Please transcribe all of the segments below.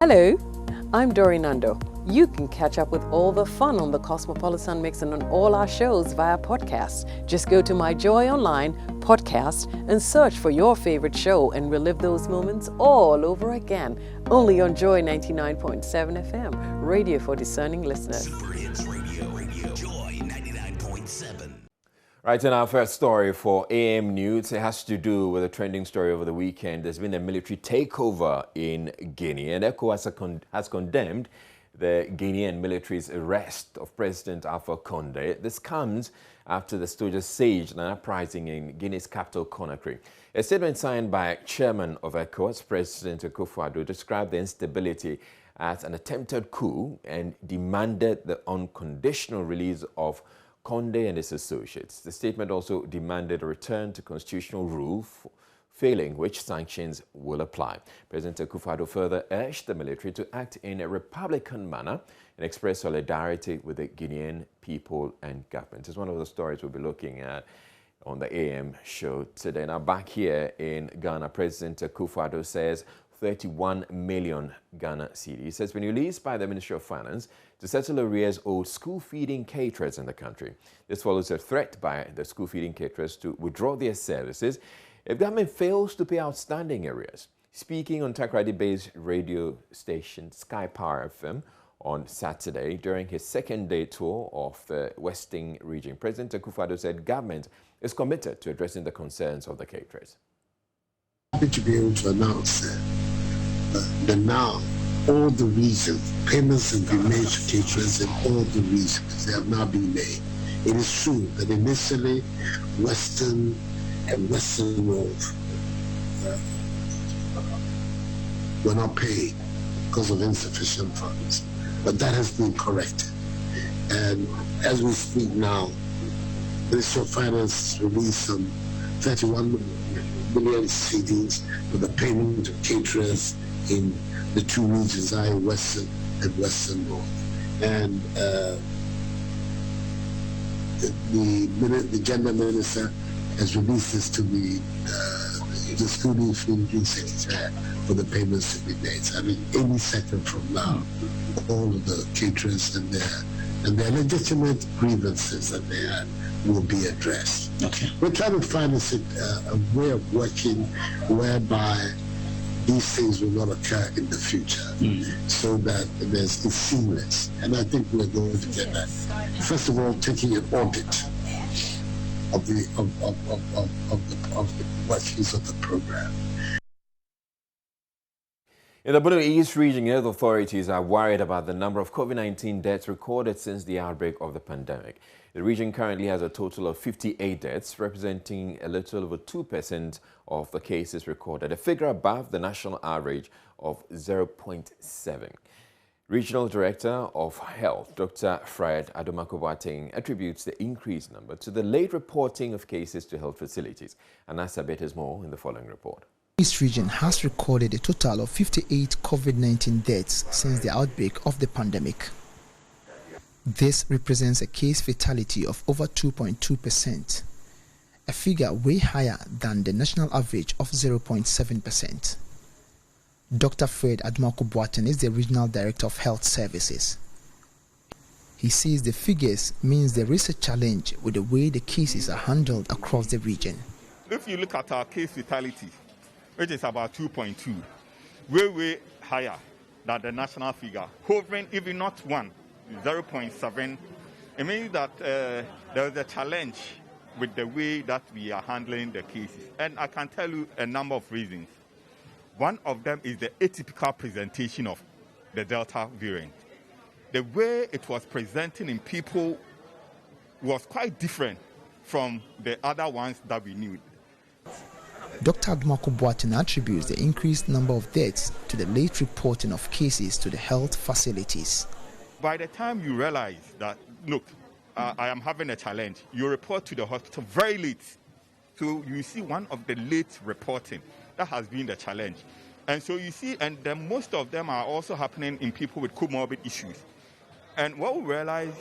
Hello, I'm Dori Nando. You can catch up with all the fun on the Cosmopolitan Mix and on all our shows via podcast. Just go to My Joy Online podcast and search for your favorite show and relive those moments all over again. Only on Joy 99.7 FM, radio for discerning listeners. Super Hits Radio, Joy 99.7. Right, and our first story for AM News, it has to do with a trending story over the weekend. There's been a military takeover in Guinea, and ECOWAS has condemned the Guinean military's arrest of President Alfa Conde. This comes after the soldiers staged an uprising in Guinea's capital, Conakry. A statement signed by Chairman of ECOWAS, President Akufo-Addo, described the instability as an attempted coup and demanded the unconditional release of Conde and his associates. The statement also demanded a return to constitutional rule, failing which sanctions will apply. President Akufo-Addo further urged the military to act in a republican manner and express solidarity with the Guinean people and government. It's one of the stories we'll be looking at on the AM show today. Now, back here in Ghana, President Akufo-Addo says 31 million Ghana cedis. He says been released by the Ministry of Finance to settle arrears owed school feeding caterers in the country. This follows a threat by the school feeding caterers to withdraw their services if government fails to pay outstanding arrears. Speaking on Takoradi-based radio station Sky Power FM on Saturday during his second day tour of the Western region, President Akufo-Addo said government is committed to addressing the concerns of the caterers. Happy to be able to announce that now all the regions, payments have been made to caterers in all the regions. They have now been made. It is true that initially Western and Western North were not paid because of insufficient funds, but that has been corrected. And as we speak now, the Ministry of Finance has released some 31 million cedis for the payment of caterers in the two regions, Western and Western North. And the gender minister has released this to the school feeding secretary for the payments to be made. So, I mean, any second from now, all of the caterers and their legitimate grievances that they had will be addressed. Okay. We're trying to find a way of working whereby these things will not occur in the future, so that it's seamless. And I think we're going to get that. First of all, taking an audit of the workings of the program. In the Borno East region, health authorities are worried about the number of COVID-19 deaths recorded since the outbreak of the pandemic. The region currently has a total of 58 deaths, representing a little over 2% of the cases recorded, a figure above the national average of 0.7. Regional Director of Health, Dr. Fred Adomako-Boateng, attributes the increased number to the late reporting of cases to health facilities. And that's a bit more in the following report. East region has recorded a total of 58 COVID-19 deaths since the outbreak of the pandemic. This represents a case fatality of over 2.2%, a figure way higher than the national average of 0.7%. Dr. Fred Adomako-Boateng is the Regional Director of Health Services. He says the figures means there is a challenge with the way the cases are handled across the region. If you look at our case fatality, which is about 2.2, way higher than the national figure, hovering even not 0.7. It means that there is a challenge with the way that we are handling the cases. And I can tell you a number of reasons. One of them is the atypical presentation of the Delta variant. The way it was presenting in people was quite different from the other ones that we knew. Dr. Adomako-Boateng attributes the increased number of deaths to the late reporting of cases to the health facilities. By the time you realize that, look, I am having a challenge, you report to the hospital very late. So you see one of the late reporting. That has been the challenge. And so you see, and then most of them are also happening in people with comorbid issues. And what we realize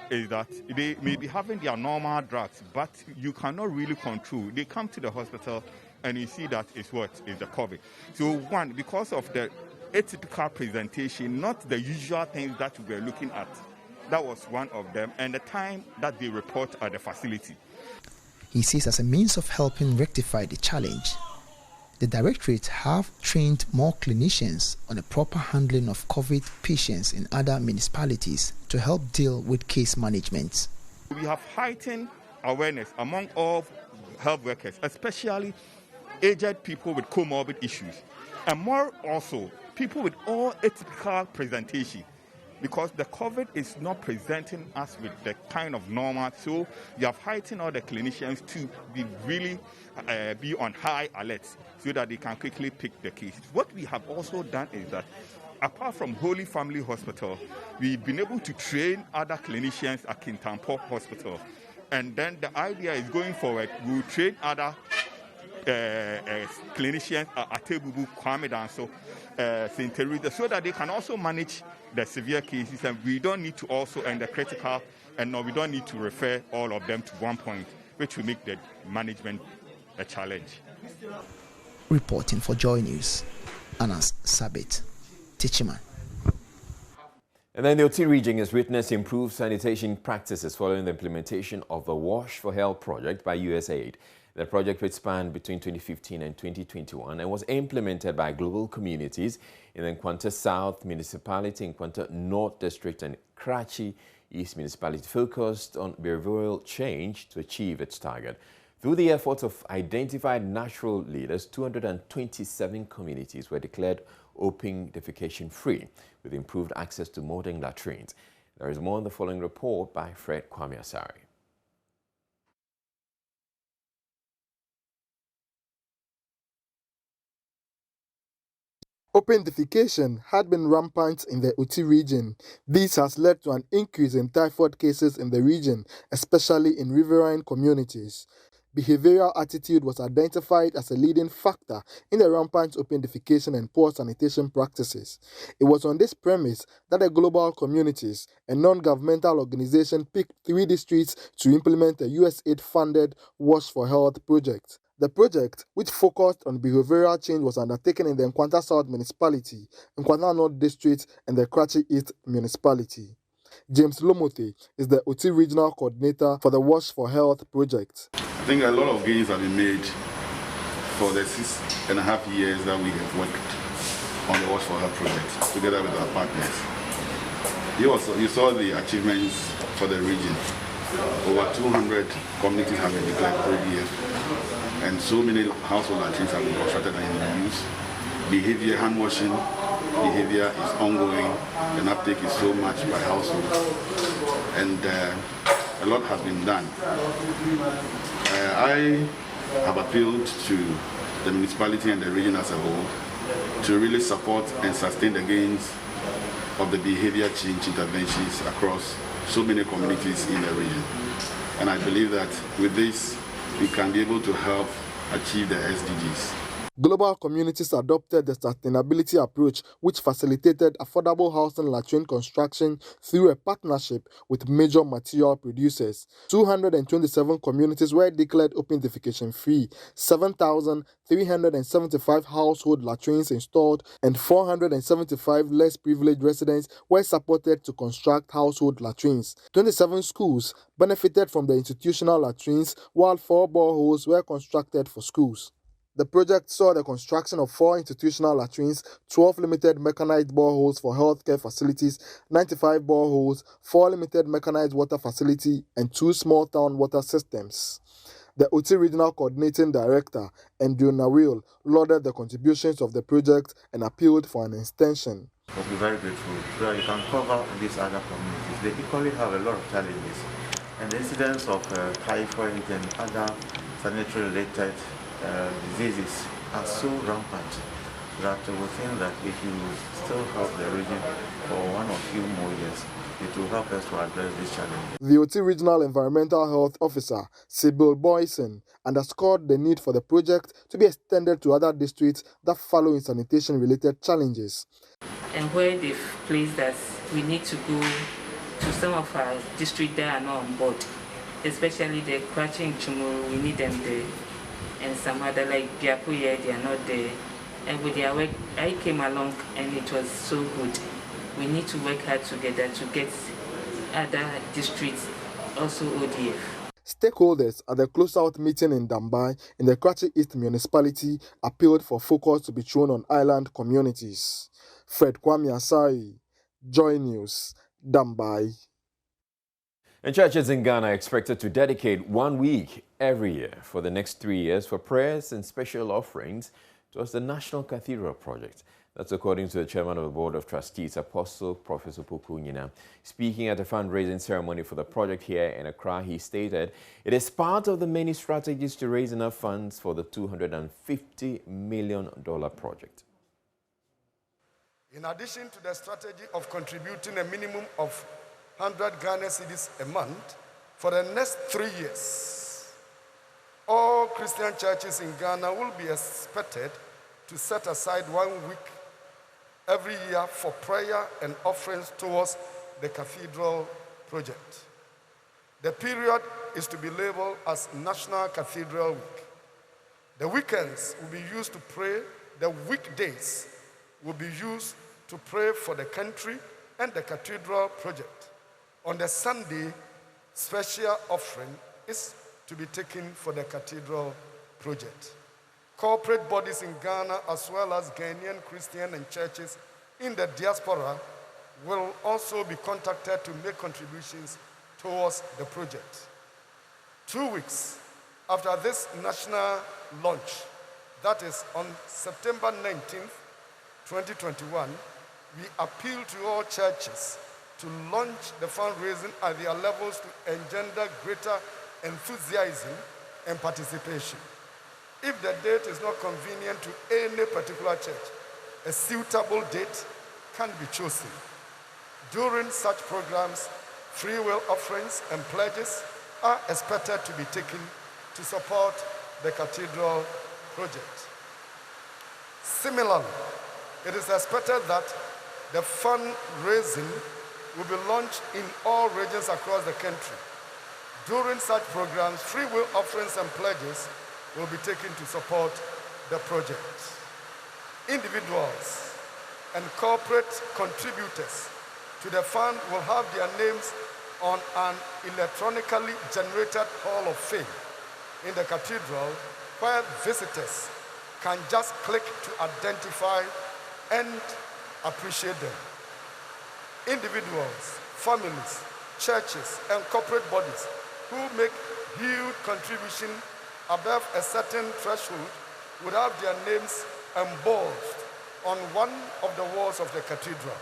is that they may be having their normal drugs, but you cannot really control. They come to the hospital and you see that it's the COVID. So one, because of the atypical presentation, not the usual things that we were looking at. That was one of them, and the time that they report at the facility. He says as a means of helping rectify the challenge, the Directorate have trained more clinicians on the proper handling of COVID patients in other municipalities to help deal with case management. We have heightened awareness among all health workers, especially aged people with comorbid issues, and more also people with all atypical presentation, because the COVID is not presenting us with the kind of normal. So you have heightened all the clinicians to be really be on high alert so that they can quickly pick the cases. What we have also done is that apart from Holy Family Hospital, we've been able to train other clinicians at Kintampo Hospital. And then the idea is going forward, we'll train other clinicians at Atebubu, Kwame Danso, St. Teresa, so that they can also manage the severe cases, and we don't need to also end the critical, and no, we don't need to refer all of them to one point, which will make the management a challenge. Reporting for Joy News, Anas Sabit, Tichiman. And then the OT region has witnessed improved sanitation practices following the implementation of the Wash for Health project by USAID. The project, which spanned between 2015 and 2021 and was implemented by global communities in the Nkwanta South Municipality, Nkwanta North District and Karachi East Municipality, focused on behavioral change to achieve its target. Through the efforts of identified natural leaders, 227 communities were declared open defecation free with improved access to modern latrines. There is more in the following report by Fred Kwame Asari. Open defecation had been rampant in the Uti region. This has led to an increase in typhoid cases in the region, especially in riverine communities. Behavioral attitude was identified as a leading factor in the rampant open defecation and poor sanitation practices. It was on this premise that the global communities, a non-governmental organization, picked 3 districts to implement a USAID-funded Wash for Health project. The project, which focused on behavioral change, was undertaken in the Nkwanta South Municipality, Nkwanta North District, and the Karachi East Municipality. James Lomote is the OT Regional Coordinator for the Wash for Health project. I think a lot of gains have been made for the 6.5 years that we have worked on the Wash for Health project together with our partners. You saw the achievements for the region. Over 200 communities have been declared ODF. And so many household latrines have been constructed and in use. Behavior, hand washing behavior is ongoing. The uptake is so much by households. And a lot has been done. I have appealed to the municipality and the region as a whole to really support and sustain the gains of the behavior change interventions across so many communities in the region. And I believe that with this, we can be able to help achieve the SDGs. Global communities adopted the sustainability approach, which facilitated affordable housing latrine construction through a partnership with major material producers. 227 communities were declared open defecation free, 7,375 household latrines installed, and 475 less privileged residents were supported to construct household latrines. 27 schools benefited from the institutional latrines, while 4 boreholes were constructed for schools. The project saw the construction of 4 institutional latrines, 12 limited mechanized boreholes for healthcare facilities, 95 boreholes, 4 limited mechanized water facility, and 2 small town water systems. The OT Regional Coordinating Director, Andrew Nawil, lauded the contributions of the project and appealed for an extension. We'll be very grateful so that you can cover these other communities. They equally have a lot of challenges, and the incidence of typhoid and other sanitary-related diseases are so rampant that we think that if you still help the region for 1 or few more years, it will help us to address this challenge. The OT Regional Environmental Health Officer, Sybil Boyson, underscored the need for the project to be extended to other districts that follow in sanitation-related challenges. And where they've placed us, we need to go to some of our districts that are not on board, especially the Karachi and Chumuru, we need them there. And some other like Biapuye, they are not there. And with their work, I came along and it was so good. We need to work hard together to get other districts also ODF. Stakeholders at the closeout meeting in Dambai in the Kratchi East municipality appealed for focus to be thrown on island communities. Fred Kwame Asai, Joy News, Dambai. And churches in Ghana are expected to dedicate 1 week every year for the next 3 years for prayers and special offerings towards the National Cathedral project. That's according to the chairman of the Board of Trustees, Apostle Professor Pukunyina. Speaking at a fundraising ceremony for the project here in Accra, he stated it is part of the many strategies to raise enough funds for the $250 million project. In addition to the strategy of contributing a minimum of 100 Ghana cedis a month for the next 3 years, all Christian churches in Ghana will be expected to set aside 1 week every year for prayer and offerings towards the cathedral project. The period is to be labeled as National Cathedral Week. The weekends will be used to pray. The weekdays will be used to pray for the country and the cathedral project. On the Sunday, special offering is to be taken for the cathedral project. Corporate bodies in Ghana, as well as Ghanaian Christian and churches in the diaspora, will also be contacted to make contributions towards the project. 2 weeks after this national launch, that is on September 19th, 2021, we appeal to all churches to launch the fundraising at their levels to engender greater enthusiasm and participation. If the date is not convenient to any particular church, a suitable date can be chosen. During such programs, free will offerings and pledges are expected to be taken to support the cathedral project. Similarly, it is expected that the fundraising will be launched in all regions across the country. During such programs, free will offerings and pledges will be taken to support the project. Individuals and corporate contributors to the fund will have their names on an electronically generated Hall of Fame in the cathedral, where visitors can just click to identify and appreciate them. Individuals, families, churches, and corporate bodies who make huge contribution above a certain threshold would have their names embossed on one of the walls of the cathedral.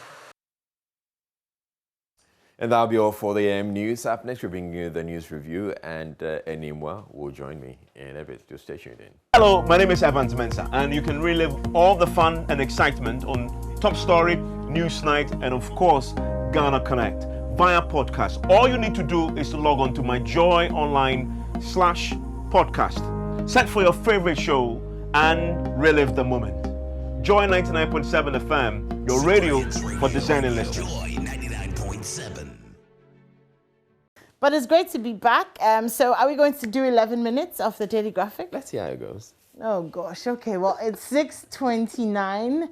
And that'll be all for the AM News. Up next, we'll bring you the news review, and Enimwa will join me in a bit. Just stay tuned in. Hello, my name is Evans Mensah, and you can relive all the fun and excitement on Top Story, Newsnight, and of course, Ghana Connect via podcast. All you need to do is to log on to my Joy Online/podcast. Search for your favorite show and relive the moment. Joy 99.7 FM, your radio for discerning listeners. Joy 99.7. But it's great to be back. So are we going to do 11 minutes of the Daily Graphic? Let's see how it goes. Oh, gosh. Okay, well, it's 6:29.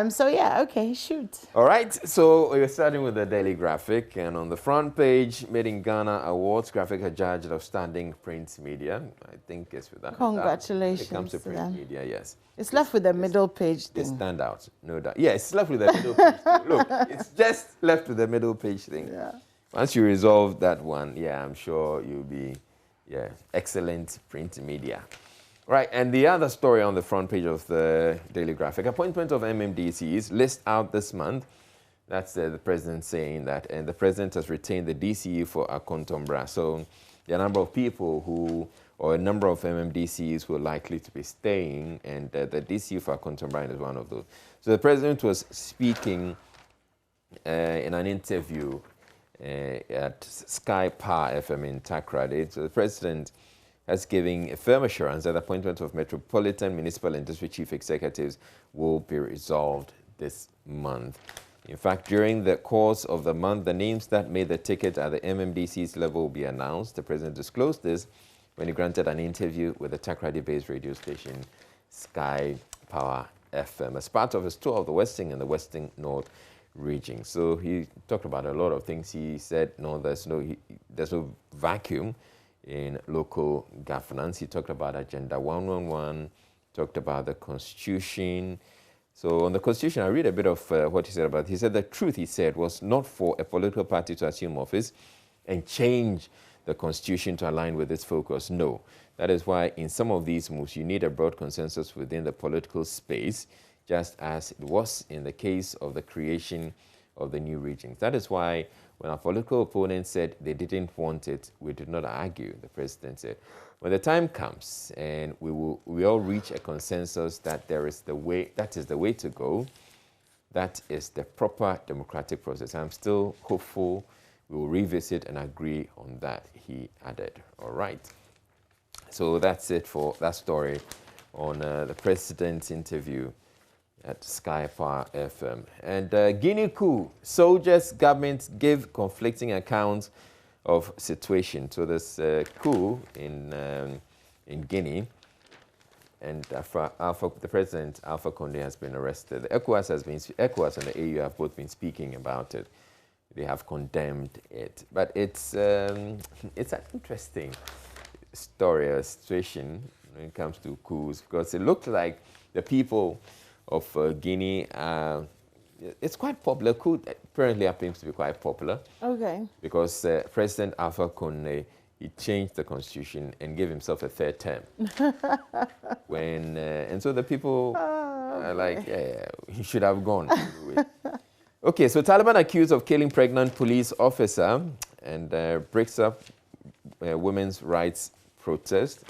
So, yeah, okay, shoot. All right, so we're starting with the Daily Graphic. And on the front page, Made in Ghana Awards, Graphic adjudged outstanding print media. I think it's with that. Congratulations It comes to print them. media, yes. It's left with the middle page They thing. stand out, no doubt. Yeah, it's left with the middle page thing. Look, it's just left with the middle page thing. Yeah. Once you resolve that one, yeah, I'm sure you'll be, excellent print media. Right, and the other story on the front page of the Daily Graphic, appointment of MMDCs list out this month. That's the president saying that, and the president has retained the DCU for Akontombra. So there are a number of people or a number of MMDCs who are likely to be staying, and the DCU for Akontombra is one of those. So the president was speaking in an interview at Sky Power FM in Takoradi. So the president has given a firm assurance that the appointment of metropolitan, municipal, and district chief executives will be resolved this month. In fact, during the course of the month, the names that made the ticket at the MMDC's level will be announced. The president disclosed this when he granted an interview with the Takoradi-based radio station Sky Power FM as part of his tour of the Western and the Western North region. So he talked about a lot of things. He said, no, there's no vacuum in local governance. He talked about Agenda 111, talked about the Constitution. So on the Constitution, I read a bit of what he said about it. He said the truth, he said, was not for a political party to assume office and change the Constitution to align with its focus. No. That is why in some of these moves, you need a broad consensus within the political space, just as it was in the case of the creation of the new regions. That is why when our political opponents said they didn't want it, we did not argue, the president said. When the time comes and we all reach a consensus that that is the way to go, that is the proper democratic process. I'm still hopeful we will revisit and agree on that, he added. All right. So that's it for that story on the president's interview at Sky Power FM. And Guinea coup, soldiers, government give conflicting accounts of situation. So this coup in Guinea, and the president, Alfa Conde, has been arrested. ECOWAS and the AU have both been speaking about it. They have condemned it. But it's an interesting story or situation when it comes to coups, because it looked like the people of Guinea, it's quite popular. Coup apparently happens to be quite popular. Okay. Because President Alfa Conde, he changed the constitution and gave himself a third term. And so the people are like, yeah, he should have gone. Okay, so Taliban accused of killing pregnant police officer and breaks up women's rights protest.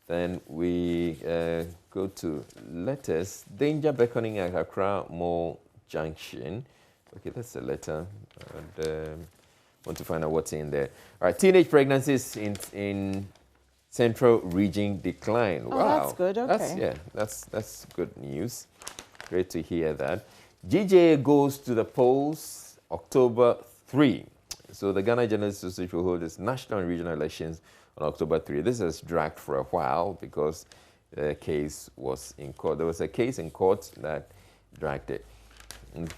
Then we go to letters. Danger beckoning at Accra Mall Junction. Okay, that's a letter. And, want to find out what's in there. All right, teenage pregnancies in Central Region decline. Oh, wow, that's good. Okay, that's good news. Great to hear that. GJA goes to the polls October 3. So the Ghana Journalists Association will hold its national and regional elections on October 3. This has dragged for a while because the case was in court. There was a case in court that dragged it. And,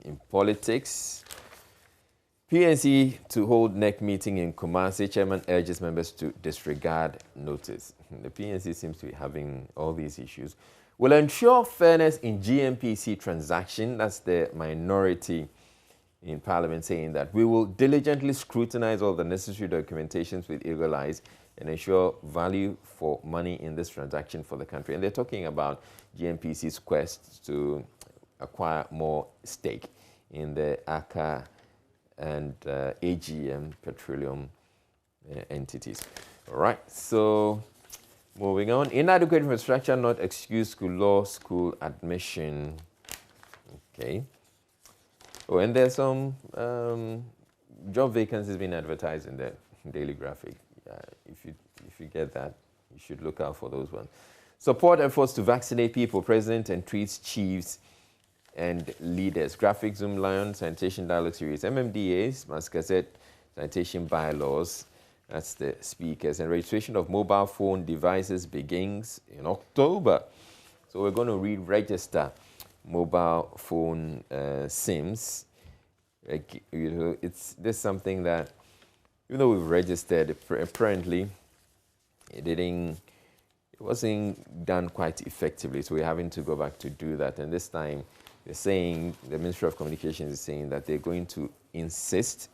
in politics, PNC to hold NEC meeting in Kumasi. Chairman urges members to disregard notice. The PNC seems to be having all these issues. Will ensure fairness in GMPC transaction. That's the minority in Parliament saying that we will diligently scrutinize all the necessary documentations with eagle eyes and ensure value for money in this transaction for the country. And they're talking about GMPC's quest to acquire more stake in the ACA and AGM petroleum entities. All right, so moving on. Inadequate infrastructure not excuse law school admission. Okay. Oh, and there's some job vacancies being advertised in the Daily Graphic. If you get that, you should look out for those ones. Support efforts to vaccinate people. President entreats chiefs and leaders. Graphic Zoom Lion Sanitation Dialogue Series. MMDAs, Mascazette Sanitation Bylaws. That's the speakers. And registration of mobile phone devices begins in October. So we're going to re-register mobile phone SIMs. It's something that, even though we've registered, apparently it wasn't done quite effectively. So we're having to go back to do that. And this time, they're saying, the Ministry of Communications is saying that they're going to insist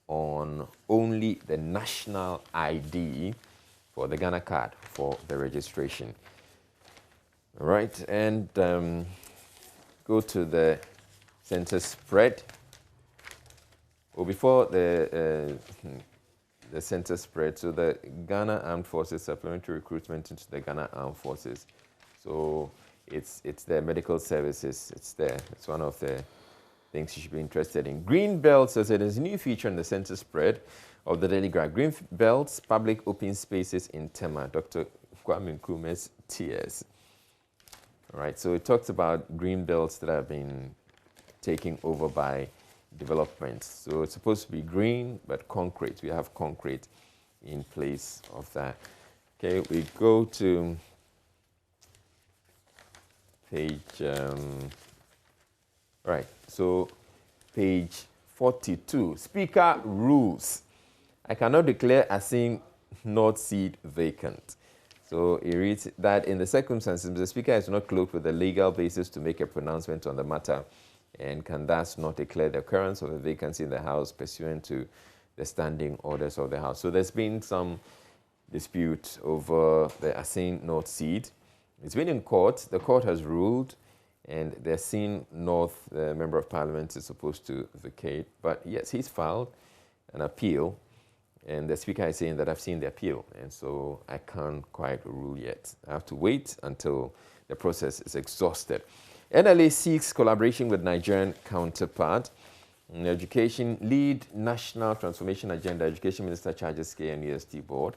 on only the national ID for the Ghana card for the registration. All right, and go to the census spread. Well, before the census spread, so the Ghana Armed Forces supplementary recruitment into the Ghana Armed Forces. So it's the medical services. It's there. It's one of the things you should be interested in. Green Belts, as it is a new feature in the census spread of the Daily Graph. Green Belts, public open spaces in Tema. Dr. Kwame Nkrumah's tears. All right, so it talks about green belts that have been taken over by developments. So it's supposed to be green, but concrete. We have concrete in place of that. Okay, we go to page, right, so page 42. Speaker rules. I cannot declare Asin North seat vacant. So it reads that in the circumstances, the Speaker is not clothed with the legal basis to make a pronouncement on the matter and can thus not declare the occurrence of a vacancy in the House pursuant to the standing orders of the House. So there's been some dispute over the Asin North seat. It's been in court. The court has ruled, and the Asin North Member of Parliament is supposed to vacate. But yes, he's filed an appeal, and the Speaker is saying that I've seen the appeal, and so I can't quite rule yet. I have to wait until the process is exhausted. NLA seeks collaboration with Nigerian counterpart. In education, lead National Transformation Agenda, Education Minister charges KNUST Board.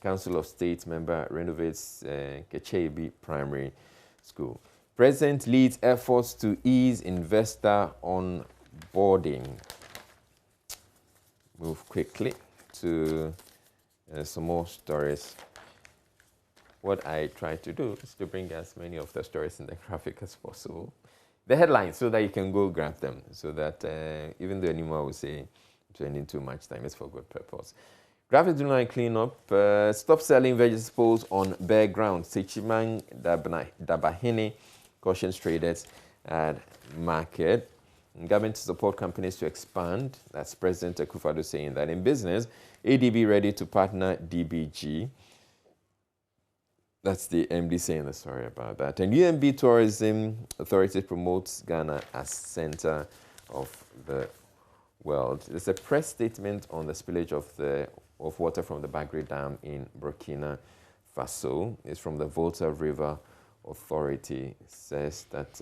Council of State member renovates Kechebi Primary School. President leads efforts to ease investor onboarding. Move quickly to some more stories. What I try to do is to bring as many of the stories in the graphic as possible. The headlines, so that you can go grab them, so that even though anyone will say spending too much time, it's for good purpose. Graphics do not clean up. Stop selling vegetables on bare ground. Sechiman Dabahini cautions traders at market. Government to support companies to expand. That's President Akufo-Addo saying that. In business, ADB ready to partner DBG. That's the MD saying the story about that. And UMB Tourism Authority promotes Ghana as center of the world. There's a press statement on the spillage of water from the Bagre Dam in Burkina Faso. It's from the Volta River Authority. It says that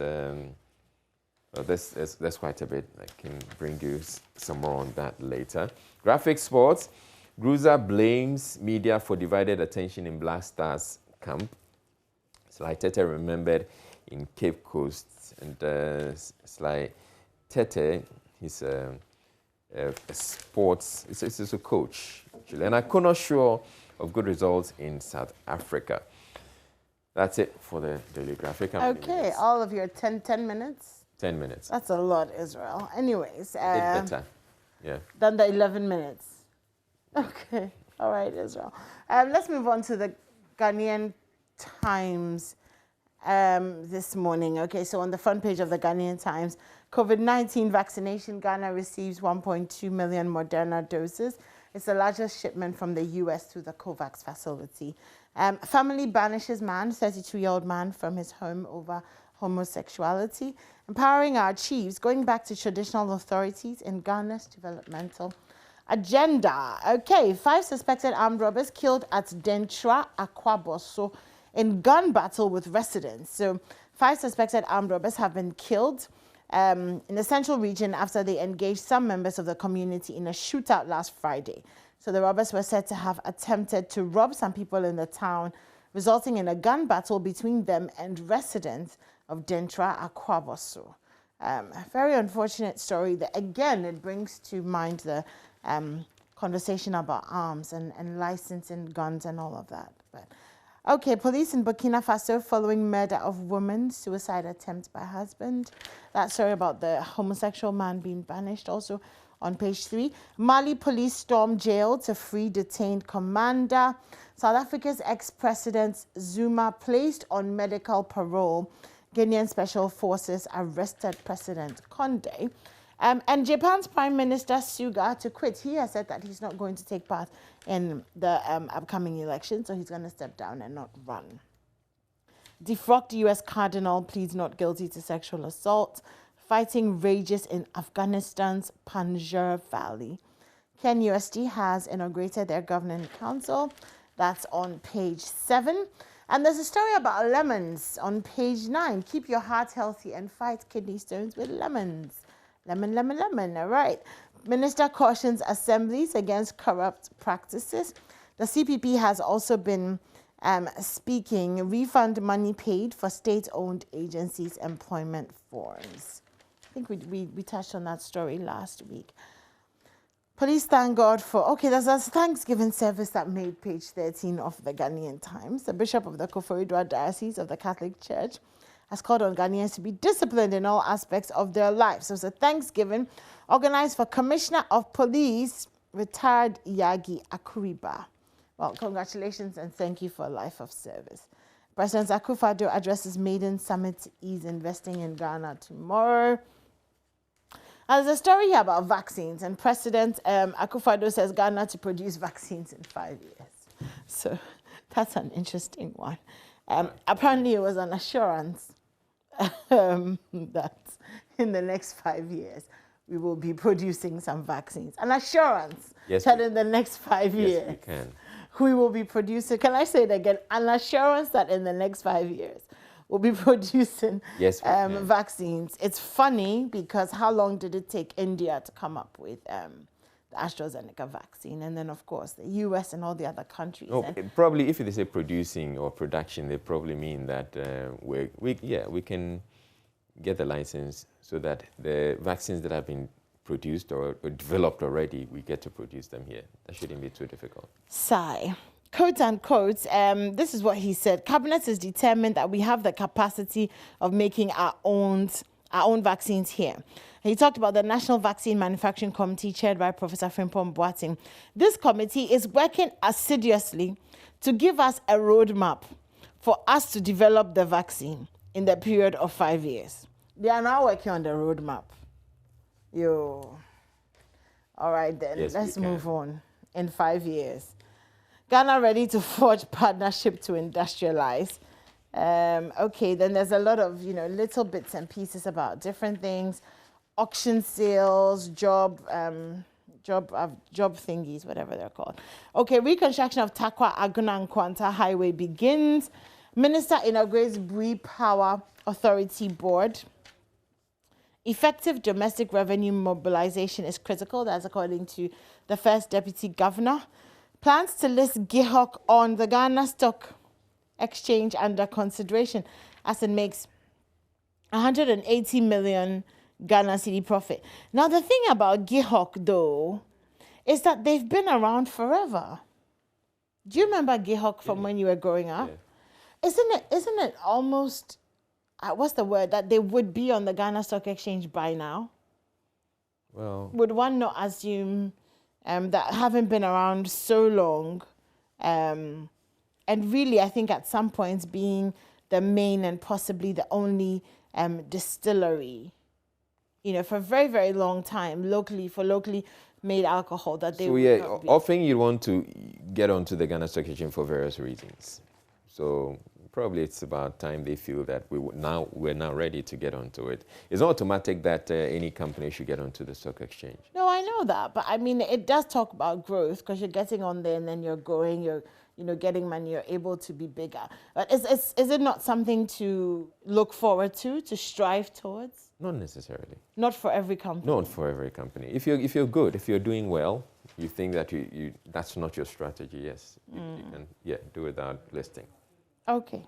there's quite a bit. I can bring you some more on that later. Graphic sports. Gruza blames media for divided attention in Black Stars camp. Sly Tete remembered in Cape Coast, and Sly Tete, he's a sports, he's a coach, actually. And I'm not sure of good results in South Africa. That's it for the Daily Graphic. Okay, all of your 10 minutes? 10 minutes. That's a lot, Israel. Anyways. Better, yeah. Than the 11 minutes. Okay, all right, Israel. Let's move on to the Ghanaian Times this morning. Okay, so on the front page of the Ghanaian Times, COVID-19 vaccination, Ghana receives 1.2 million Moderna doses. It's the largest shipment from the US through the COVAX facility. Family banishes man, 32-year-old man, from his home over homosexuality. Empowering our chiefs, going back to traditional authorities in Ghana's developmental agenda. Okay, 5 suspected armed robbers killed at Dentra, Akwaboso in gun battle with residents. So 5 suspected armed robbers have been killed in the central region after they engaged some members of the community in a shootout last Friday. So the robbers were said to have attempted to rob some people in the town, resulting in a gun battle between them and residents of Dentra, Akwaboso. A very unfortunate story that, again, it brings to mind the conversation about arms and licensing guns and all of that. But okay, police in Burkina Faso following murder of woman, suicide attempt by husband. That story about the homosexual man being banished also on page 3. Mali police storm jail to free detained commander. South Africa's ex-president Zuma placed on medical parole. Guinean special forces arrested President Conde. And Japan's Prime Minister Suga to quit. He has said that he's not going to take part in the upcoming election, so he's going to step down and not run. Defrocked U.S. Cardinal pleads not guilty to sexual assault. Fighting rages in Afghanistan's Panjshir Valley. KNUST has inaugurated their governing council. That's on page 7. And there's a story about lemons on page 9. Keep your heart healthy and fight kidney stones with lemons. Lemon, lemon, lemon. All right. Minister cautions assemblies against corrupt practices. The CPP has also been speaking refund money paid for state-owned agencies' employment forms. I think we touched on that story last week. Police thank God for, okay, there's a Thanksgiving service that made page 13 of the Ghanaian Times. The Bishop of the Koforidua Diocese of the Catholic Church has called on Ghanaians to be disciplined in all aspects of their lives. So it's a Thanksgiving organized for Commissioner of Police, retired Yagi Akuriba. Well, congratulations and thank you for a life of service. President Akufo-Addo addresses maiden summit to ease investing in Ghana tomorrow. There's a story here about vaccines, and President Akufo-Addo says Ghana to produce vaccines in 5 years. So that's an interesting one. Apparently, it was an assurance that in the next 5 years, we will be producing some vaccines. An assurance that in the next 5 years, we will be producing, can I say it again? An assurance that in the next 5 years, we'll be producing vaccines. It's funny because how long did it take India to come up with the AstraZeneca vaccine? And then, of course, the US and all the other countries. No, probably if they say producing or production, they probably mean that we can get the license so that the vaccines that have been produced or developed already, we get to produce them here. That shouldn't be too difficult. Sigh. Quote unquote, this is what he said. Cabinet is determined that we have the capacity of making our own vaccines here. He talked about the National Vaccine Manufacturing Committee chaired by Professor Frimpong Boateng. This committee is working assiduously to give us a roadmap for us to develop the vaccine in the period of 5 years. They are now working on the roadmap. All right then, let's move on. In 5 years. Ghana ready to forge partnership to industrialize. Okay, then there's a lot of, little bits and pieces about different things. Auction sales, job thingies, whatever they're called. Okay, reconstruction of Takwa Aguna Nkwanta Highway begins. Minister inaugurates Bui Power Authority Board. Effective domestic revenue mobilization is critical. That's according to the first deputy governor. Plans to list GIHOC on the Ghana Stock Exchange under consideration as it makes 180 million Ghana cedi profit. Now, the thing about GIHOC, though, is that they've been around forever. Do you remember GIHOC from when you were growing up? Yeah. Isn't it almost, what's the word, that they would be on the Ghana Stock Exchange by now? Well, would one not assume that having been around so long, and really, I think at some points being the main and possibly the only distillery, for a very, very long time, for locally made alcohol that they would not be. Often you want to get onto the Ghana Stock Exchange for various reasons. So probably it's about time they feel that we're now ready to get onto it. It's not automatic that any company should get onto the stock exchange. No, I know that, but I mean, it does talk about growth because you're getting on there and then you're growing, you're getting money, you're able to be bigger. But is it not something to look forward to strive towards? Not necessarily. Not for every company. Not for every company. If you're good, if you're doing well, you think that you that's not your strategy. Yes, you can do without listing. Okay.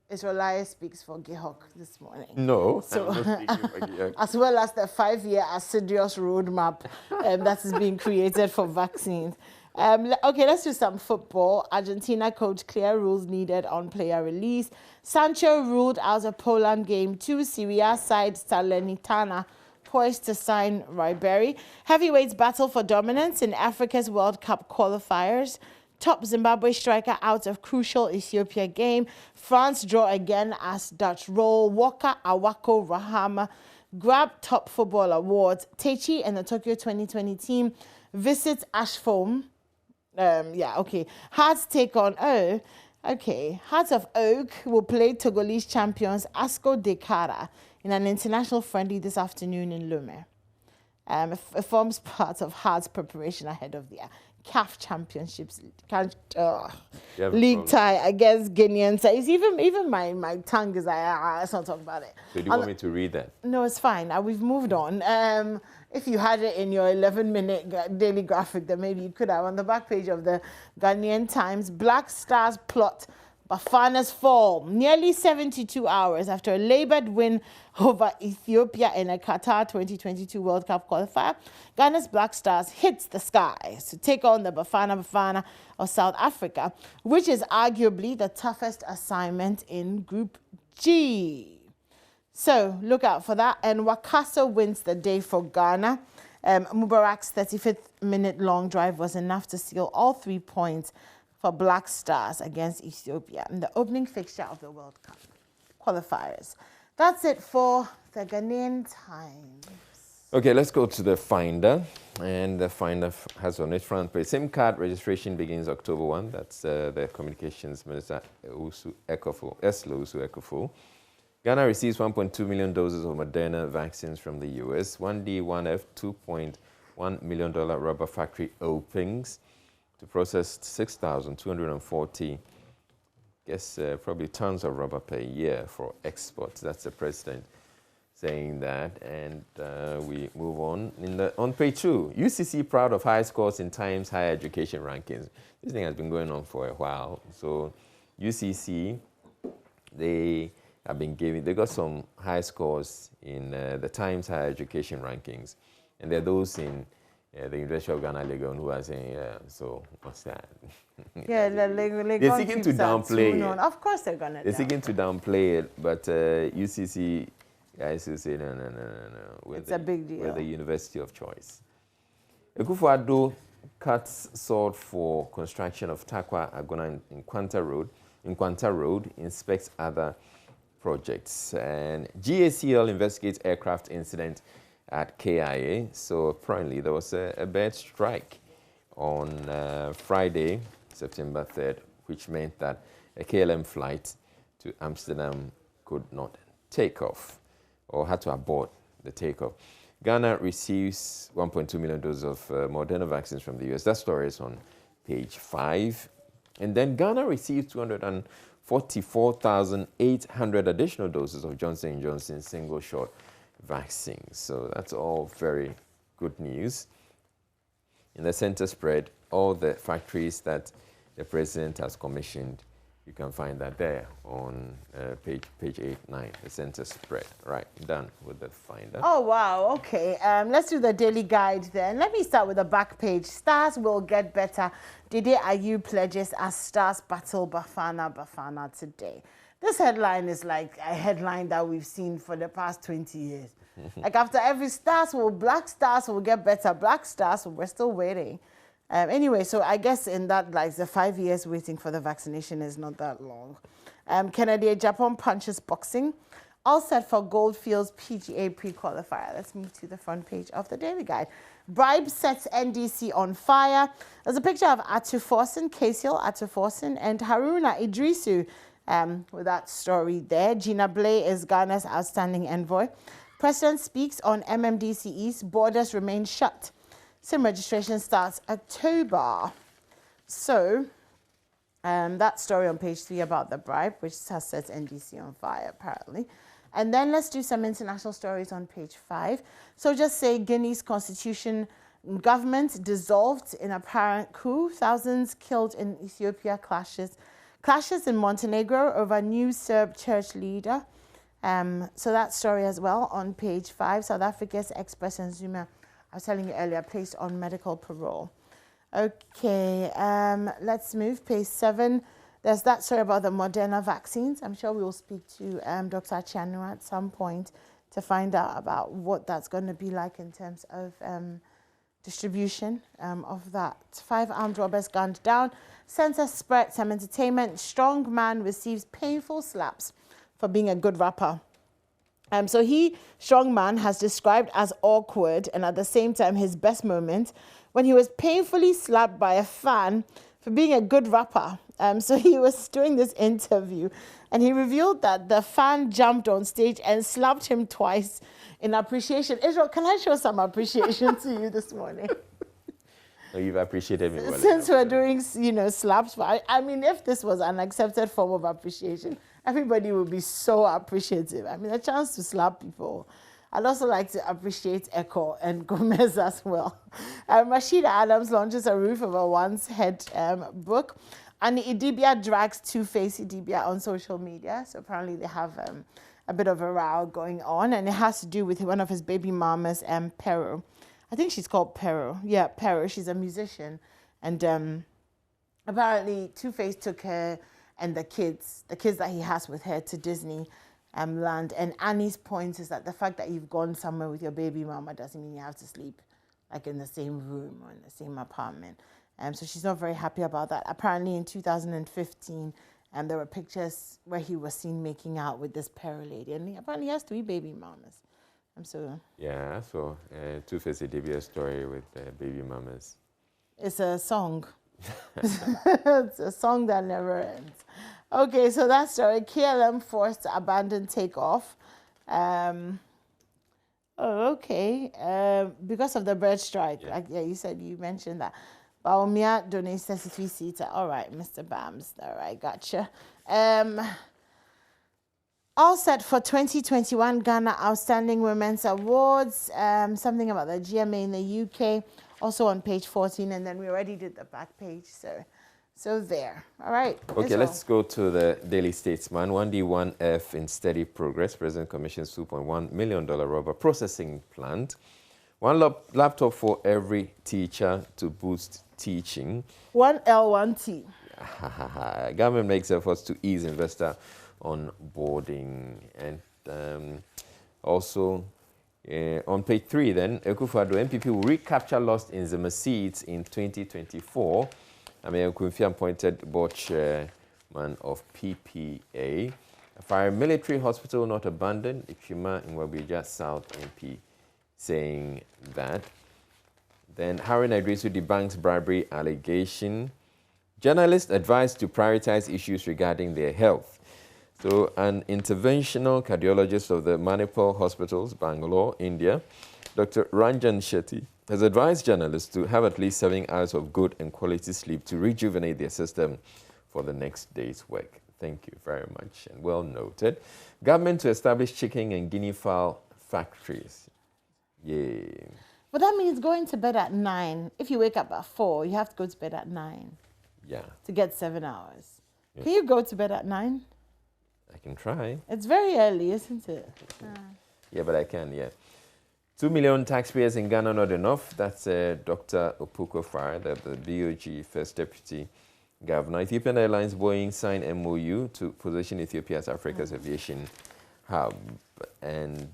Israel speaks for GIHOC this morning. No, so, I'm not speaking for GIHOC. As well as the 5-year assiduous roadmap that is being created for vaccines. Okay, let's do some football. Argentina coach clear rules needed on player release. Sancho ruled out of Poland game 2. Syria side Salernitana poised to sign Ribery. Heavyweights battle for dominance in Africa's World Cup qualifiers. Top Zimbabwe striker out of crucial Ethiopia game. France draw again as Dutch roll. Walker Awako Rahama grab top football awards. Techi and the Tokyo 2020 team visits Ashfome. Hearts take on Hearts of Oak will play Togolese champions Asco Dekara in an international friendly this afternoon in Lomé. It forms part of Hearts' preparation ahead of the CAF Championships league tie against Guinean sides. Even my tongue is let's not talk about it. So do you want me to read that? No, it's fine. We've moved on. If you had it in your 11-minute daily graphic, then maybe you could have. On the back page of the Ghanaian Times, Black Stars plot Bafana's fall nearly 72 hours after a labored win over Ethiopia in a Qatar 2022 World Cup qualifier. Ghana's Black Stars hits the skies to take on the Bafana of South Africa, which is arguably the toughest assignment in Group G. So look out for that. And Wakaso wins the day for Ghana. Mubarak's 35th minute long drive was enough to seal all 3 points for Black Stars against Ethiopia in the opening fixture of the World Cup qualifiers. That's it for the Ghanaian Times. Okay, let's go to the Finder. And the Finder has on its front page, SIM card registration begins October 1. That's the Communications Minister, Eslo Usu-Ekufo. Ghana receives 1.2 million doses of Moderna vaccines from the US. 1D1F, $2.1 million rubber factory opens to process 6,240, probably tons of rubber per year for exports. That's the president saying that. And we move on. On page 2, UCC proud of high scores in Times Higher Education rankings. This thing has been going on for a while. So UCC, they got some high scores in the Times Higher Education rankings. And there are those in the University of Ghana, Legon, who are saying, so what's that? Yeah, Legon they're seeking to downplay it. Of course they're going to. They're seeking to downplay it, but UCC guys who say, no. It's a big deal. We're the university of choice. Akufo-Addo cuts sword for construction of Takwa Agona in Kwanta Road, inspects other projects. And GACL investigates aircraft incident at KIA. So apparently there was a bird strike on Friday, September 3rd, which meant that a KLM flight to Amsterdam could not take off or had to abort the takeoff. Ghana receives 1.2 million doses of Moderna vaccines from the US. That story is on page 5. And then Ghana receives 244,800 additional doses of Johnson & Johnson single-shot vaccines. So that's all very good news. In the center spread, all the factories that the president has commissioned, you can find that there on page 8, 9, the center spread. Right, done with the Finder. Oh, wow, okay. Let's do the daily guide then. Let me start with the back page. Stars will get better. Dede Ayew pledges as Stars battle Bafana today. This headline is like a headline that we've seen for the past 20 years. Like after every Black Stars will get better. Black Stars, we're still waiting. Anyway, so I guess in that, like, the 5 years waiting for the vaccination is not that long. Kennedy, Japan punches boxing. All set for Goldfield's PGA pre-qualifier. Let's move to the front page of the Daily Guide. Bribe sets NDC on fire. There's a picture of Atuforsen, Kasiel Atuforsen, and Haruna Idrisu with that story there. Gina Blay is Ghana's outstanding envoy. President speaks on MMDCE's borders remain shut. SIM registration starts October. So that story on page 3 about the bribe, which has set NDC on fire, apparently. And then let's do some international stories on page 5. So just say Guinea's constitution government dissolved in apparent coup. Thousands killed in Ethiopia clashes. Clashes in Montenegro over new Serb church leader. So that story as well on page 5. South Africa's ex-president Zuma, I was telling you earlier, placed on medical parole. Okay, let's move. Page 7. There's that story about the Moderna vaccines. I'm sure we will speak to Dr. Chianua at some point to find out about what that's going to be like in terms of distribution of that. 5 armed robbers gunned down. Censor spread some entertainment. Strong man receives painful slaps for being a good rapper. So strong man, has described as awkward and at the same time his best moment when he was painfully slapped by a fan for being a good rapper. So he was doing this interview and he revealed that the fan jumped on stage and slapped him twice in appreciation. Israel, can I show some appreciation to you this morning? No, you've appreciated me well. Since we're doing, slaps, I mean, if this was an accepted form of appreciation, everybody would be so appreciative. I mean, a chance to slap people. I'd also like to appreciate Echo and Gomez as well. Rashida Adams launches a Roof Over One's Head book. And Idibia drags Two-Face Idibia on social media. So apparently they have a bit of a row going on. And it has to do with one of his baby mamas, Pero. I think she's called Pero. Yeah, Pero. She's a musician. And apparently Two-Face took her and the kids that he has with her to Disney land. And Annie's point is that the fact that you've gone somewhere with your baby mama doesn't mean you have to sleep like in the same room or in the same apartment. So she's not very happy about that. Apparently in 2015, there were pictures where he was seen making out with this para lady, and apparently he has 3 baby mamas. Yeah, so Two-Face debut story with baby mamas. It's a song. It's a song that never ends. Okay, so that story, KLM forced to abandon takeoff. Because of the bird strike. Yeah. You mentioned that. Baumia donates 33 seats. All right, Mr. Bams. All right, gotcha. All set for 2021 Ghana Outstanding Women's Awards. Something about the GMA in the UK, also on page 14, and then we already did the back page. So there. All right. Okay, let's go to the Daily Statesman. 1D1F in steady progress. President commissions $2.1 million rubber processing plant. 1 laptop for every teacher to boost teaching. 1L1T. Government makes efforts to ease investor onboarding. And also on page 3 then, Akufo-Addo MPP will recapture lost in Zema seats in 2024. Ameya Nkumfi appointed board chairman of PPA. Fire military hospital not abandoned. Ikima in Wabija South MP saying that. Then Harun Idrisu debunks bribery allegation. Journalists advised to prioritize issues regarding their health. So an interventional cardiologist of the Manipal Hospitals, Bangalore, India, Dr. Ranjan Shetty, has advised journalists to have at least 7 hours of good and quality sleep to rejuvenate their system for the next day's work. Thank you very much, and well noted. Government to establish chicken and guinea fowl factories. Yay. But that means going to bed at 9. If you wake up at 4, you have to go to bed at 9. Yeah. To get 7 hours. Yeah. Can you go to bed at 9? I can try. It's very early, isn't it? Yeah, but I can, yeah. 2 million taxpayers in Ghana, not enough. That's Dr. Opuko Fire, the BOG First Deputy Governor. Ethiopian Airlines Boeing signed MOU to position Ethiopia as Africa's aviation hub. And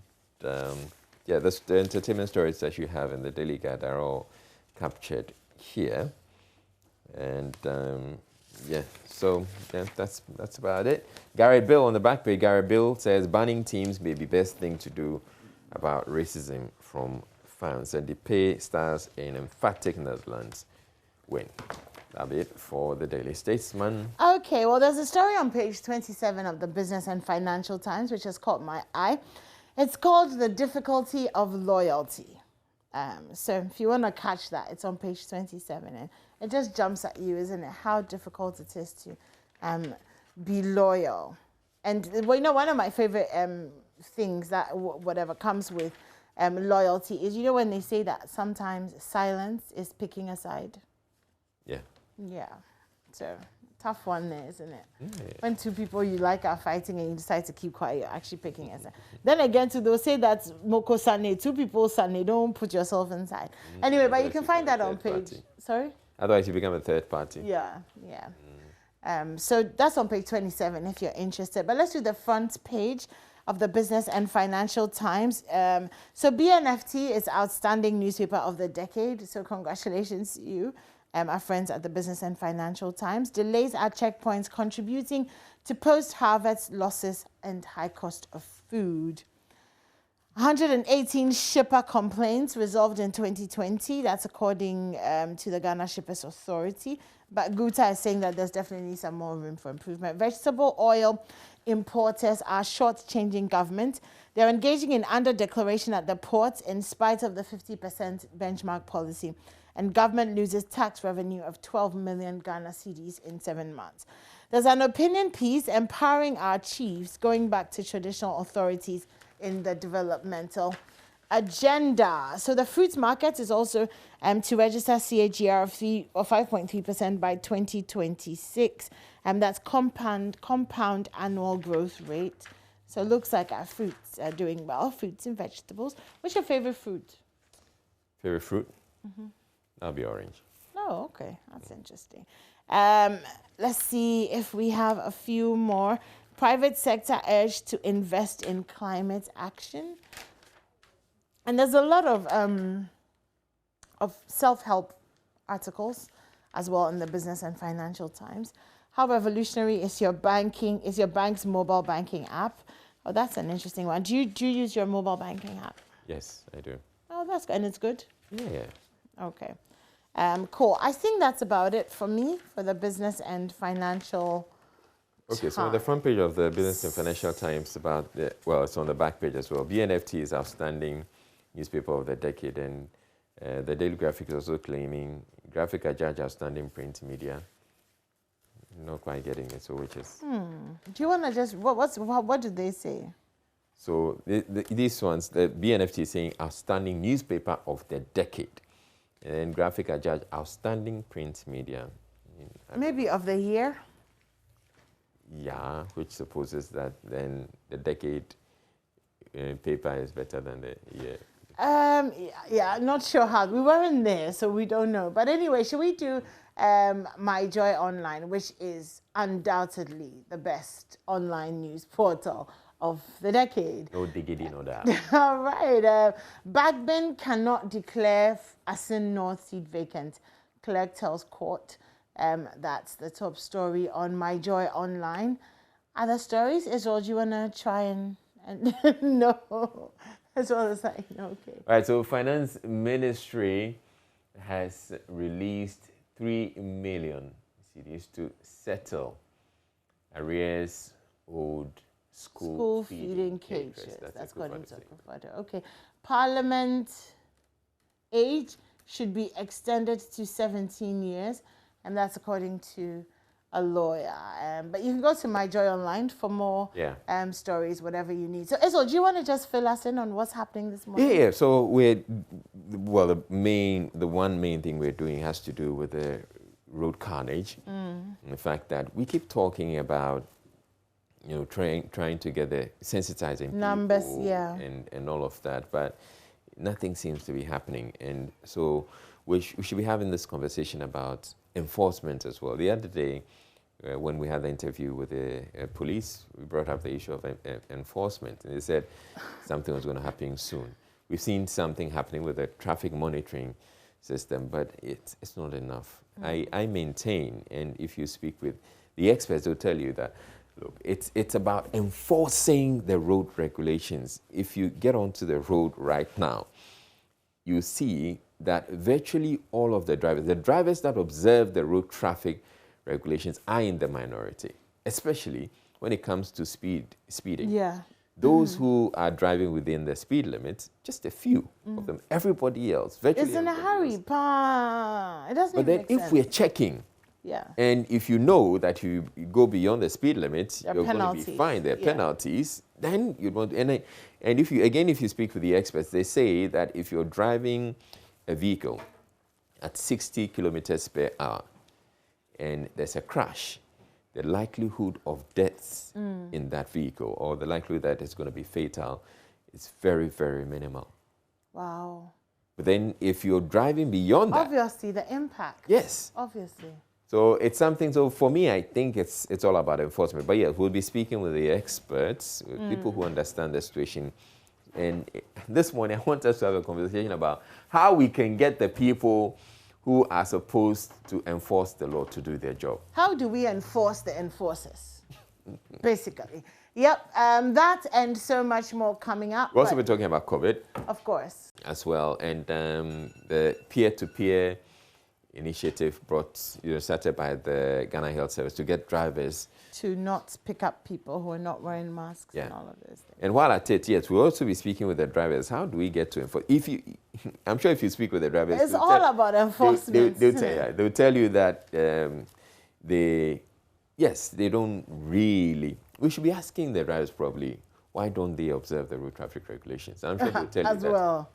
yeah, the entertainment stories that you have in the Daily Guide are all captured here. And yeah, so yeah, that's about it. Garrett Bill on the back page. Garrett Bill says banning teams may be best thing to do about racism from fans, and the pay stars in emphatic Netherlands win. That'll be it for the Daily Statesman. Okay, well, there's a story on page 27 of the Business and Financial Times which has caught my eye. It's called The Difficulty of Loyalty. So if you want to catch that, it's on page 27, and it just jumps at you, isn't it? How difficult it is to be loyal. And well, you know, one of my favorite things that whatever comes with loyalty is, you know, when they say that sometimes silence is picking a side. Yeah. Yeah. So tough one there, isn't it? Yeah. When 2 people you like are fighting and you decide to keep quiet, you're actually picking a side. Then again, they'll say that's Moko Sane, 2 people Sane, don't put yourself inside. Anyway, but you can find that on page. Party. Sorry? Otherwise, you become a third party. Yeah, yeah. So that's on page 27 if you're interested. But let's do the front page of the Business and Financial Times. So BNFT is Outstanding Newspaper of the Decade. So congratulations to you, our friends at the Business and Financial Times. Delays at checkpoints contributing to post-harvest losses and high cost of food. 118 shipper complaints resolved in 2020. That's according to the Ghana Shippers Authority. But Guta is saying that there's definitely some more room for improvement. Vegetable oil importers are short-changing government. They're engaging in under-declaration at the ports in spite of the 50% benchmark policy. And government loses tax revenue of 12 million Ghana cedis in 7 months. There's an opinion piece empowering our chiefs, going back to traditional authorities in the developmental agenda. So the fruits market is also to register CAGR of 5.3% by 2026. And that's compound annual growth rate. So it looks like our fruits are doing well, fruits and vegetables. What's your favorite fruit? Favorite fruit? That'll be orange. Oh, okay. That's interesting. Let's see if we have a few more. Private sector urged to invest in climate action. And there's a lot of self-help articles as well in the Business and Financial Times. How revolutionary is your bank's mobile banking app? Oh, that's an interesting one. Do you use your mobile banking app? Yes, I do. Oh, that's good. And it's good? Yeah. Okay. Cool. I think that's about it for me for the Business and Financial Okay, so on the front page of the Business and Financial Times it's on the back page as well. BNFT is outstanding newspaper of the decade, and the Daily Graphic is also claiming Graphic Judge outstanding print media. Not quite getting it, so which is... Do you want to just, what did they say? So these ones, the BNFT is saying outstanding newspaper of the decade. And then Graphic Judge outstanding print media. Maybe of the year? Yeah, which supposes that then the decade paper is better than the year. Yeah, not sure how. We weren't there, so we don't know. But anyway, should we do My Joy Online, which is undoubtedly the best online news portal of the decade? No diggity, no that. All right. Bagbin cannot declare Asin North seat vacant. Clerk tells court. That's the top story on My Joy Online. Other stories? Israel, do you want to try and no? As well as like, okay. All right, so Finance Ministry has released 3 million cedis to settle arrears owed school feeding caterers. That's according to Akufo-Addo. Okay. Parliament age should be extended to 17 years, and that's according to a lawyer. But you can go to My Joy Online for more stories, whatever you need. So, Israel, do you want to just fill us in on what's happening this morning? Yeah. So the one main thing we're doing has to do with the road carnage. And the fact that we keep talking about, trying to get the sensitizing numbers, people and all of that, but nothing seems to be happening. And so we should be having this conversation about enforcement as well. The other day, when we had the interview with the police, we brought up the issue of enforcement, and they said something was going to happen soon. We've seen something happening with the traffic monitoring system, but it's not enough. I maintain, and if you speak with the experts, they'll tell you that, look, it's about enforcing the road regulations. If you get onto the road right now, you see that virtually all of the drivers that observe the road traffic regulations are in the minority, especially when it comes to speeding. Yeah. Those who are driving within the speed limits, just a few of them. Everybody else, virtually it's in a hurry. It doesn't But then make sense. if we're checking, and if you know that you go beyond the speed limit, you're going to be fined. There are penalties. Then you'd want to, and if you speak with the experts, they say that if you're driving a vehicle at 60 kilometers per hour and there's a crash, the likelihood of deaths in that vehicle, or the likelihood that it's going to be fatal, is very, very minimal. Wow. But then if you're driving beyond that... Obviously, the impact. Yes. Obviously. So it's something, so for me, I think it's all about enforcement. But yeah, we'll be speaking with the experts, with people who understand the situation. And this morning, I want us to have a conversation about how we can get the people who are supposed to enforce the law to do their job. How do we enforce the enforcers? Basically. Yep, that and so much more coming up. We'll also be talking about COVID. Of course. As well. And the peer-to-peer initiative started by the Ghana Health Service to get drivers to not pick up people who are not wearing masks and all of this. And while at it, yes, we'll also be speaking with the drivers. How do we get to enforce? I'm sure if you speak with the drivers, it's all about enforcement. They'll tell you that they don't really. We should be asking the drivers probably, why don't they observe the road traffic regulations? I'm sure they'll tell you that. As well.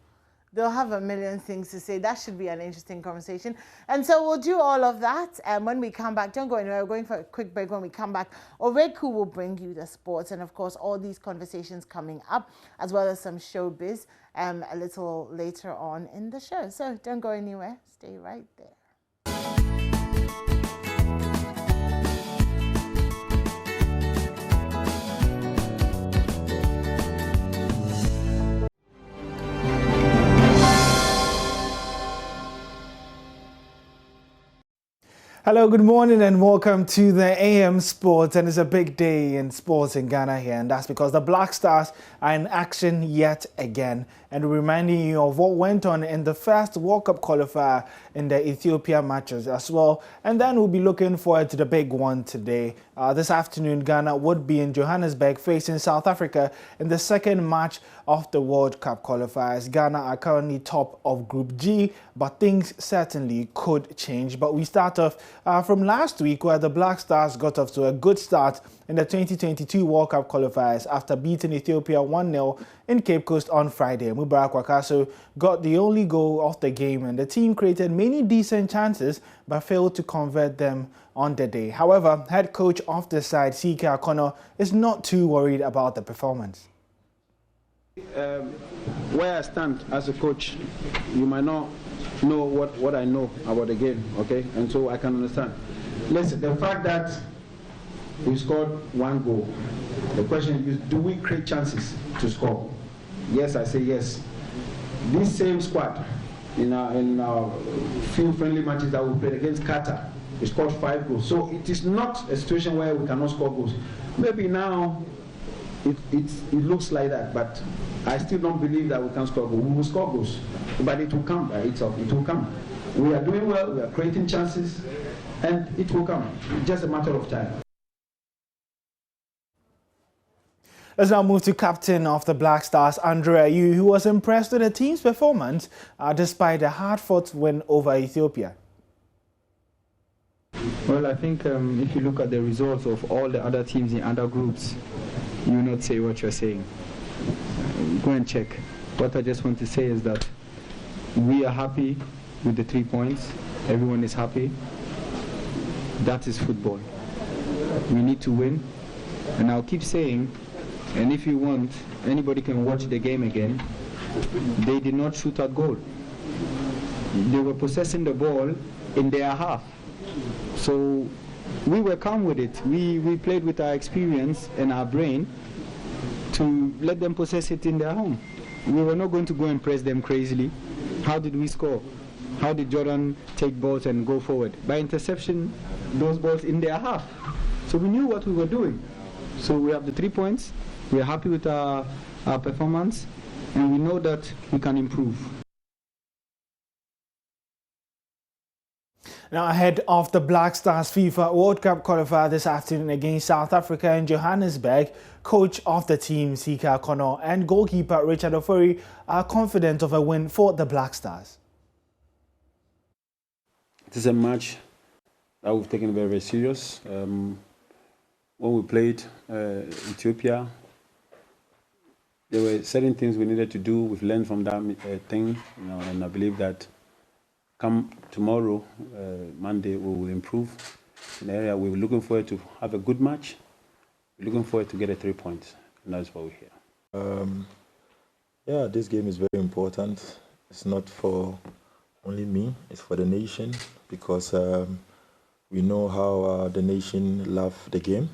They'll have a million things to say. That should be an interesting conversation. And so we'll do all of that. And when we come back, don't go anywhere. We're going for a quick break. When we come back, Oreku will bring you the sports. And of course, all these conversations coming up, as well as some showbiz a little later on in the show. So don't go anywhere. Stay right there. Hello, good morning and welcome to the AM Sports, and it's a big day in sports in Ghana here, and that's because the Black Stars are in action yet again, and reminding you of what went on in the first World Cup qualifier in the Ethiopia matches as well, and then we'll be looking forward to the big one today. This afternoon, Ghana would be in Johannesburg facing South Africa in the second match of the World Cup qualifiers. Ghana are currently top of Group G, but things certainly could change. But we start off from last week, where the Black Stars got off to a good start in the 2022 World Cup qualifiers after beating Ethiopia 1-0 in Cape Coast on Friday. Mubarak Wakaso got the only goal of the game, and the team created many decent chances but failed to convert them on the day. However, head coach of the side, C.K. Akono, is not too worried about the performance. Where I stand as a coach, you might not know what I know about the game, okay? And so I can understand. Listen, the fact that we scored one goal, the question is, do we create chances to score? Yes, I say yes. This same squad, in our few friendly matches that we played against Qatar, we scored 5 goals. So it is not a situation where we cannot score goals. Maybe now it looks like that, but I still don't believe that we can score goals. We will score goals, but it will come by itself. It will come. We are doing well, we are creating chances, and it will come. It's just a matter of time. Let's now move to captain of the Black Stars, Andre Ayew, who was impressed with the team's performance despite a hard-fought win over Ethiopia. Well, I think if you look at the results of all the other teams in other groups, you will not say what you're saying. Go and check. What I just want to say is that we are happy with the 3 points. Everyone is happy. That is football. We need to win. And I'll keep saying, and if you want, anybody can watch the game again. They did not shoot at goal. They were possessing the ball in their half. So we were calm with it. We played with our experience and our brain to let them possess it in their home. We were not going to go and press them crazily. How did we score? How did Jordan take balls and go forward? By interception, those balls in their half. So we knew what we were doing. So we have the 3 points. We are happy with our performance, and we know that we can improve. Now, ahead of the Black Stars FIFA World Cup qualifier this afternoon against South Africa in Johannesburg, coach of the team, C.K. Akono, and goalkeeper Richard Ofori are confident of a win for the Black Stars. It is a match that we've taken very, very serious. When we played Ethiopia, there were certain things we needed to do. We've learned from that thing, and I believe that come tomorrow, Monday, we will improve in the area. We're looking forward to have a good match. We're looking forward to get 3 points, and that's what we're here. Yeah, this game is very important. It's not for only me, it's for the nation, because we know how the nation love the game,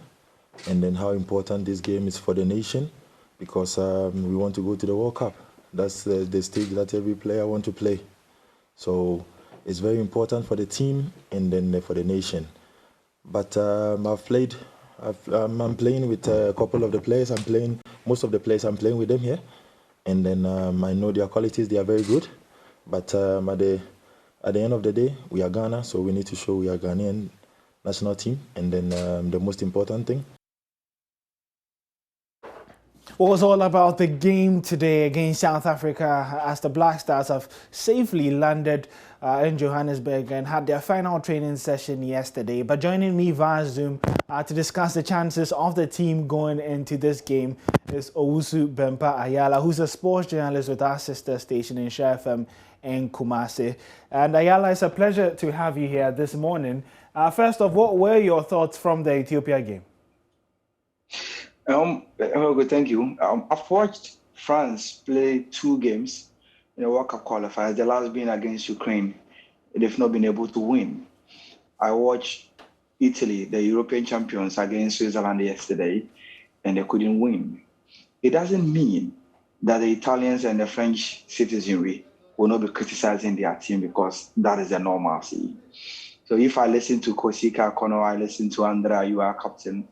and then how important this game is for the nation, because we want to go to the World Cup. That's the stage that every player wants to play. So it's very important for the team and then for the nation. But I'm playing with a couple of the players. Most of the players I'm playing with them here. And then I know their qualities, they are very good. But at the end of the day, we are Ghana, so we need to show we are Ghanaian national team. And then the most important thing. What was all about the game today against South Africa, as the Black Stars have safely landed in Johannesburg and had their final training session yesterday. But joining me via Zoom to discuss the chances of the team going into this game is Owusu Bempa Ayala, who's a sports journalist with our sister station in Share FM in Kumasi. And Ayala, it's a pleasure to have you here this morning. First off, what were your thoughts from the Ethiopia game? Good, thank you. I've watched France play 2 games in the World Cup qualifiers, the last being against Ukraine. They've not been able to win. I watched Italy, the European champions, against Switzerland yesterday, and they couldn't win. It doesn't mean that the Italians and the French citizenry will not be criticizing their team, because that is the normalcy. So if I listen to Kosika Kono, I listen to Andrea, you are captain,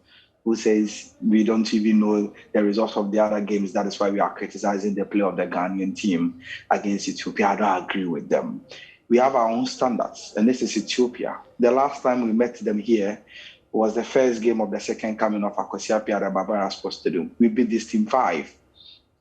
who says we don't even know the results of the other games. That is why we are criticizing the play of the Ghanaian team against Ethiopia. I don't agree with them. We have our own standards, and this is Ethiopia. The last time we met them here was the first game of the second coming of Akosua Piara Barbara Sports Stadium. We beat this team 5.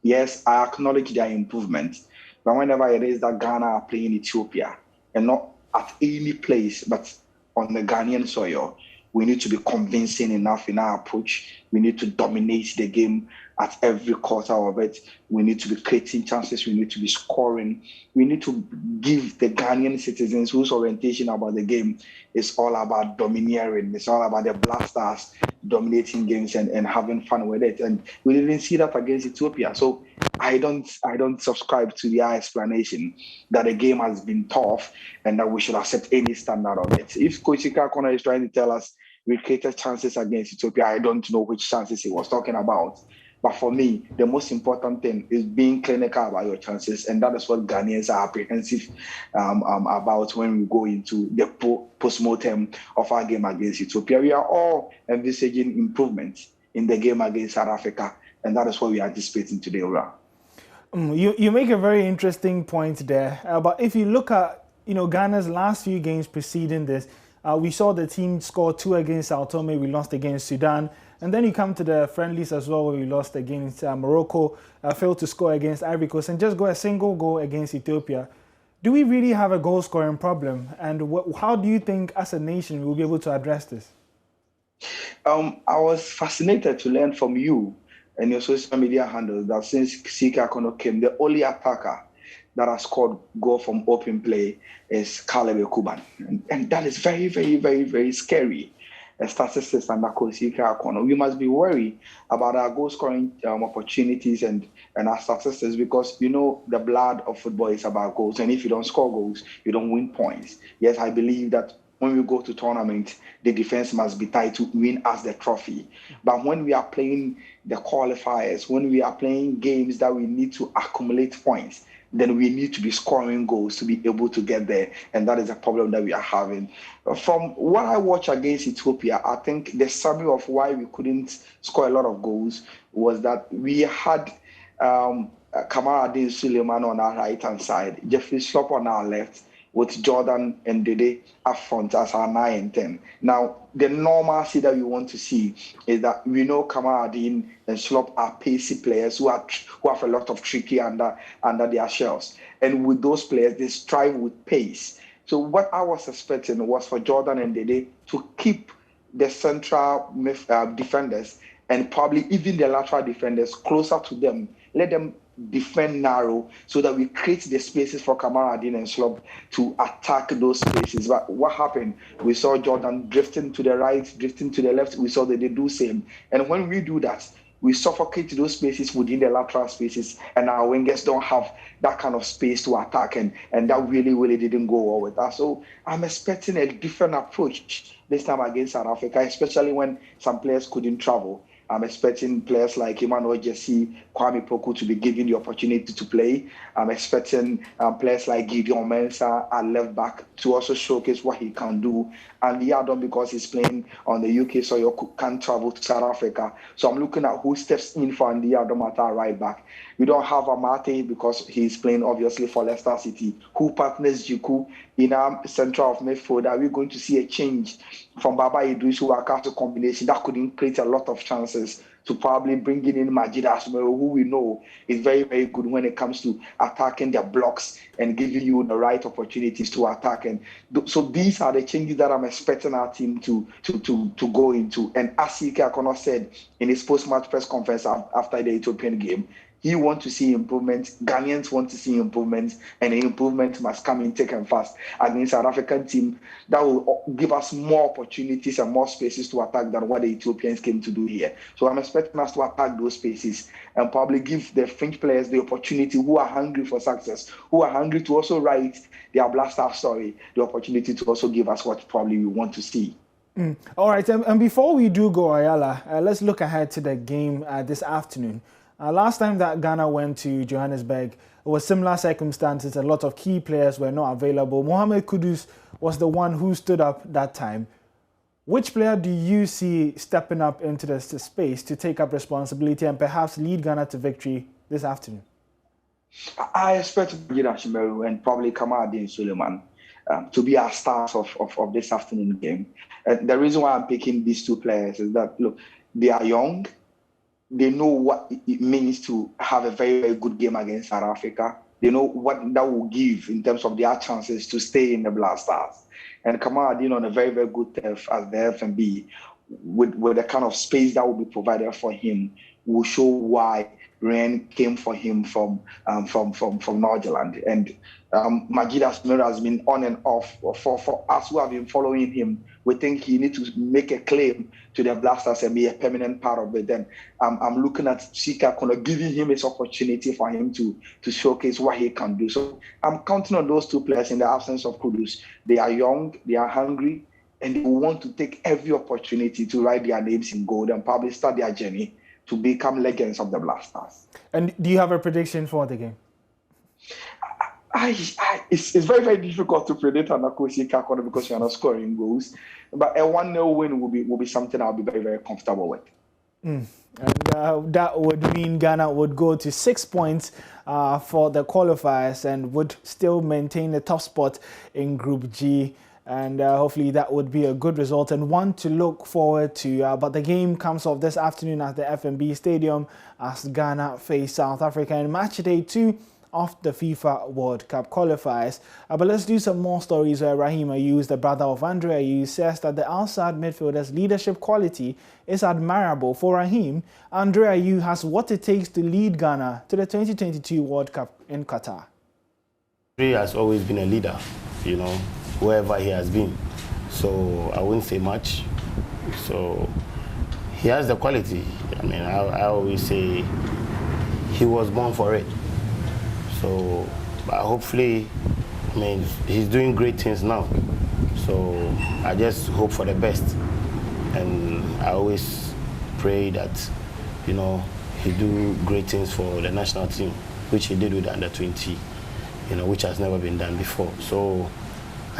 Yes, I acknowledge their improvement, but whenever it is that Ghana are playing Ethiopia, and not at any place, but on the Ghanaian soil, we need to be convincing enough in our approach. We need to dominate the game at every quarter of it. We need to be creating chances. We need to be scoring. We need to give the Ghanaian citizens whose orientation about the game is all about domineering. It's all about the Black Stars dominating games and having fun with it. And we didn't see that against Ethiopia. So I don't subscribe to their explanation that the game has been tough and that we should accept any standard of it. If Coach Kona is trying to tell us we created chances against Ethiopia, I don't know which chances he was talking about. But for me, the most important thing is being clinical about your chances, and that is what Ghanaians are apprehensive about when we go into the post-mortem of our game against Ethiopia. We are all envisaging improvement in the game against South Africa, and that is what we are anticipating today, Ura. You make a very interesting point there. But if you look at Ghana's last few games preceding this, we saw the team score 2 against Sao Tome. We lost against Sudan. And then you come to the friendlies as well, where we lost against Morocco, failed to score against Ivory Coast, and just got a single goal against Ethiopia. Do we really have a goal-scoring problem? And how do you think, as a nation, we'll be able to address this? I was fascinated to learn from you and your social media handles that since Sika Kono came, the only attacker that has scored goal from open play is Caleb Kuban. And that is very, very, very, very scary. Statistics under Sika Kono. We must be worried about our goal scoring opportunities and our statistics, because the blood of football is about goals. And if you don't score goals, you don't win points. Yes, I believe that when we go to tournament, the defense must be tied to win us the trophy. But when we are playing the qualifiers, when we are playing games that we need to accumulate points, then we need to be scoring goals to be able to get there. And that is a problem that we are having. From what I watched against Ethiopia, I think the summary of why we couldn't score a lot of goals was that we had Kamara Adin Suleiman on our right-hand side, Jeffrey Slop on our left, with Jordan and Dede up front as our 9 and 10. Now, the normalcy that we want to see is that we know Kamaradin and Slop are pacey players who have a lot of tricky under their shells. And with those players, they strive with pace. So what I was expecting was for Jordan and Dede to keep the central defenders and probably even the lateral defenders closer to them. Let them defend narrow so that we create the spaces for Kamaradin and Slop to attack those spaces. But what happened? We saw Jordan drifting to the right, drifting to the left. We saw that they do same. And when we do that, we suffocate those spaces within the lateral spaces, and our wingers don't have that kind of space to attack, and that really, really didn't go well with us. So I'm expecting a different approach this time against South Africa, especially when some players couldn't travel. I'm expecting players like Emmanuel Jesse, Kwame Poku to be given the opportunity to play. I'm expecting players like Gideon Mensah at left back to also showcase what he can do. And Yadon, because he's playing on the UK soil, can't travel to South Africa. So I'm looking at who steps in for Andy Yadon at our right back. We don't have Amate because he's playing obviously for Leicester City. Who partners Jiku in our central of midfield? Are we going to see a change from Baba Idris who are cast a combination that could create a lot of chances to probably bringing in Majid Asmero, who we know is very, very good when it comes to attacking their blocks and giving you the right opportunities to attack. And so these are the changes that I'm expecting our team to go into. And as Ike Akono said in his post-match press conference after the Ethiopian game, he wants to see improvement. Ghanaians want to see improvement, and the improvement must come in thick and fast against South African team that will give us more opportunities and more spaces to attack than what the Ethiopians came to do here. So I'm expecting us to attack those spaces and probably give the French players the opportunity who are hungry for success, who are hungry to also write their Black Star story, the opportunity to also give us what probably we want to see. All right, and before we do go, Ayala, let's look ahead to the game this afternoon. Last time that Ghana went to Johannesburg, it was similar circumstances. A lot of key players were not available. Mohamed Kudus was the one who stood up that time. Which player do you see stepping up into the space to take up responsibility and perhaps lead Ghana to victory this afternoon? I expect Gina Shimeru and probably Kamaldeen Suleiman to be our stars of this afternoon game. The reason why I'm picking these two players is that, look, they are young. They know what it means to have a very, very good game against South Africa. They know what that will give in terms of their chances to stay in the Black Stars. And Kamaldeen on a very, very good turf as the FNB, with the kind of space that will be provided for him, will show why Rain came for him from Norgerland. And Magida Smith has been on and off for us who have been following him. We think he needs to make a claim to the Blasters and be a permanent part of it. Then I'm looking at Sika Conde, giving him his opportunity for him to showcase what he can do. So I'm counting on those two players in the absence of Kudus. They are young, they are hungry, and they want to take every opportunity to write their names in gold and probably start their journey to become legends of the Blasters. And do you have a prediction for the game? It's very, very difficult to predict Anakosi Kakone because you're not scoring goals. But a 1-0 win will be something I'll be very, very comfortable with. And that would mean Ghana would go to 6 points for the qualifiers and would still maintain the top spot in Group G. And hopefully that would be a good result and one to look forward to. But the game comes off this afternoon at the FNB Stadium as Ghana face South Africa in match day 2 of the FIFA World Cup qualifiers. But let's do some more stories where Raheem Ayew, the brother of Andre Ayew, says that the outside midfielder's leadership quality is admirable. For Raheem, Andre Ayew has what it takes to lead Ghana to the 2022 World Cup in Qatar. He has always been a leader, you know, wherever he has been. So I wouldn't say much. So he has the quality. I mean, I always say he was born for it. So hopefully, I mean, he's doing great things now. So I just hope for the best. And I always pray that, you know, he do great things for the national team, which he did with the under-20, you know, which has never been done before. So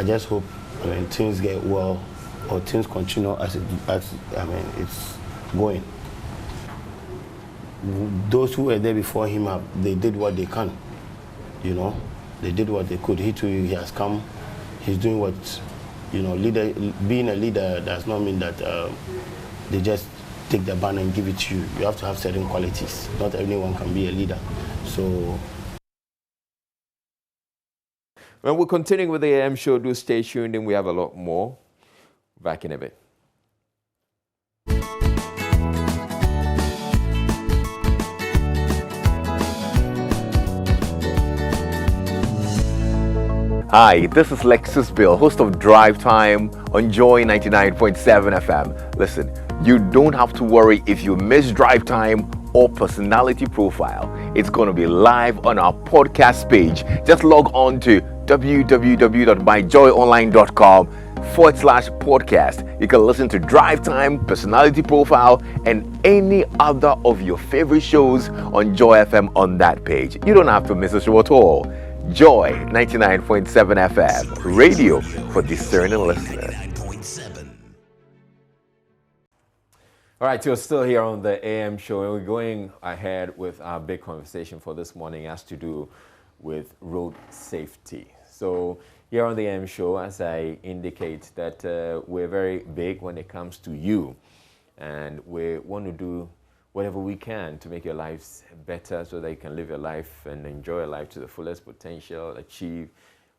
I just hope, I mean, things get well or things continue as it's going. Those who were there before him, they did what they can. You know, they did what they could. He has come. He's doing what, you know, being a leader does not mean that they just take the banner and give it to you. You have to have certain qualities. Not everyone can be a leader. So. Well, we're continuing with the AM show. Do stay tuned, and we have a lot more. Back in a bit. Hi, this is Lexus Bill, host of Drive Time on Joy 99.7 FM. Listen, you don't have to worry if you miss Drive Time or Personality Profile. It's going to be live on our podcast page. Just log on to www.myjoyonline.com/podcast. You can listen to Drive Time, Personality Profile, and any other of your favorite shows on Joy FM on that page. You don't have to miss a show at all. Joy 99.7 FM, radio for discerning listeners. All right, you're still here on the AM show, and we're going ahead with our big conversation for this morning. It has to do with road safety. So here on the AM show, as I indicate, that we're very big when it comes to you, and we want to do whatever we can to make your lives better so that you can live your life and enjoy your life to the fullest potential, achieve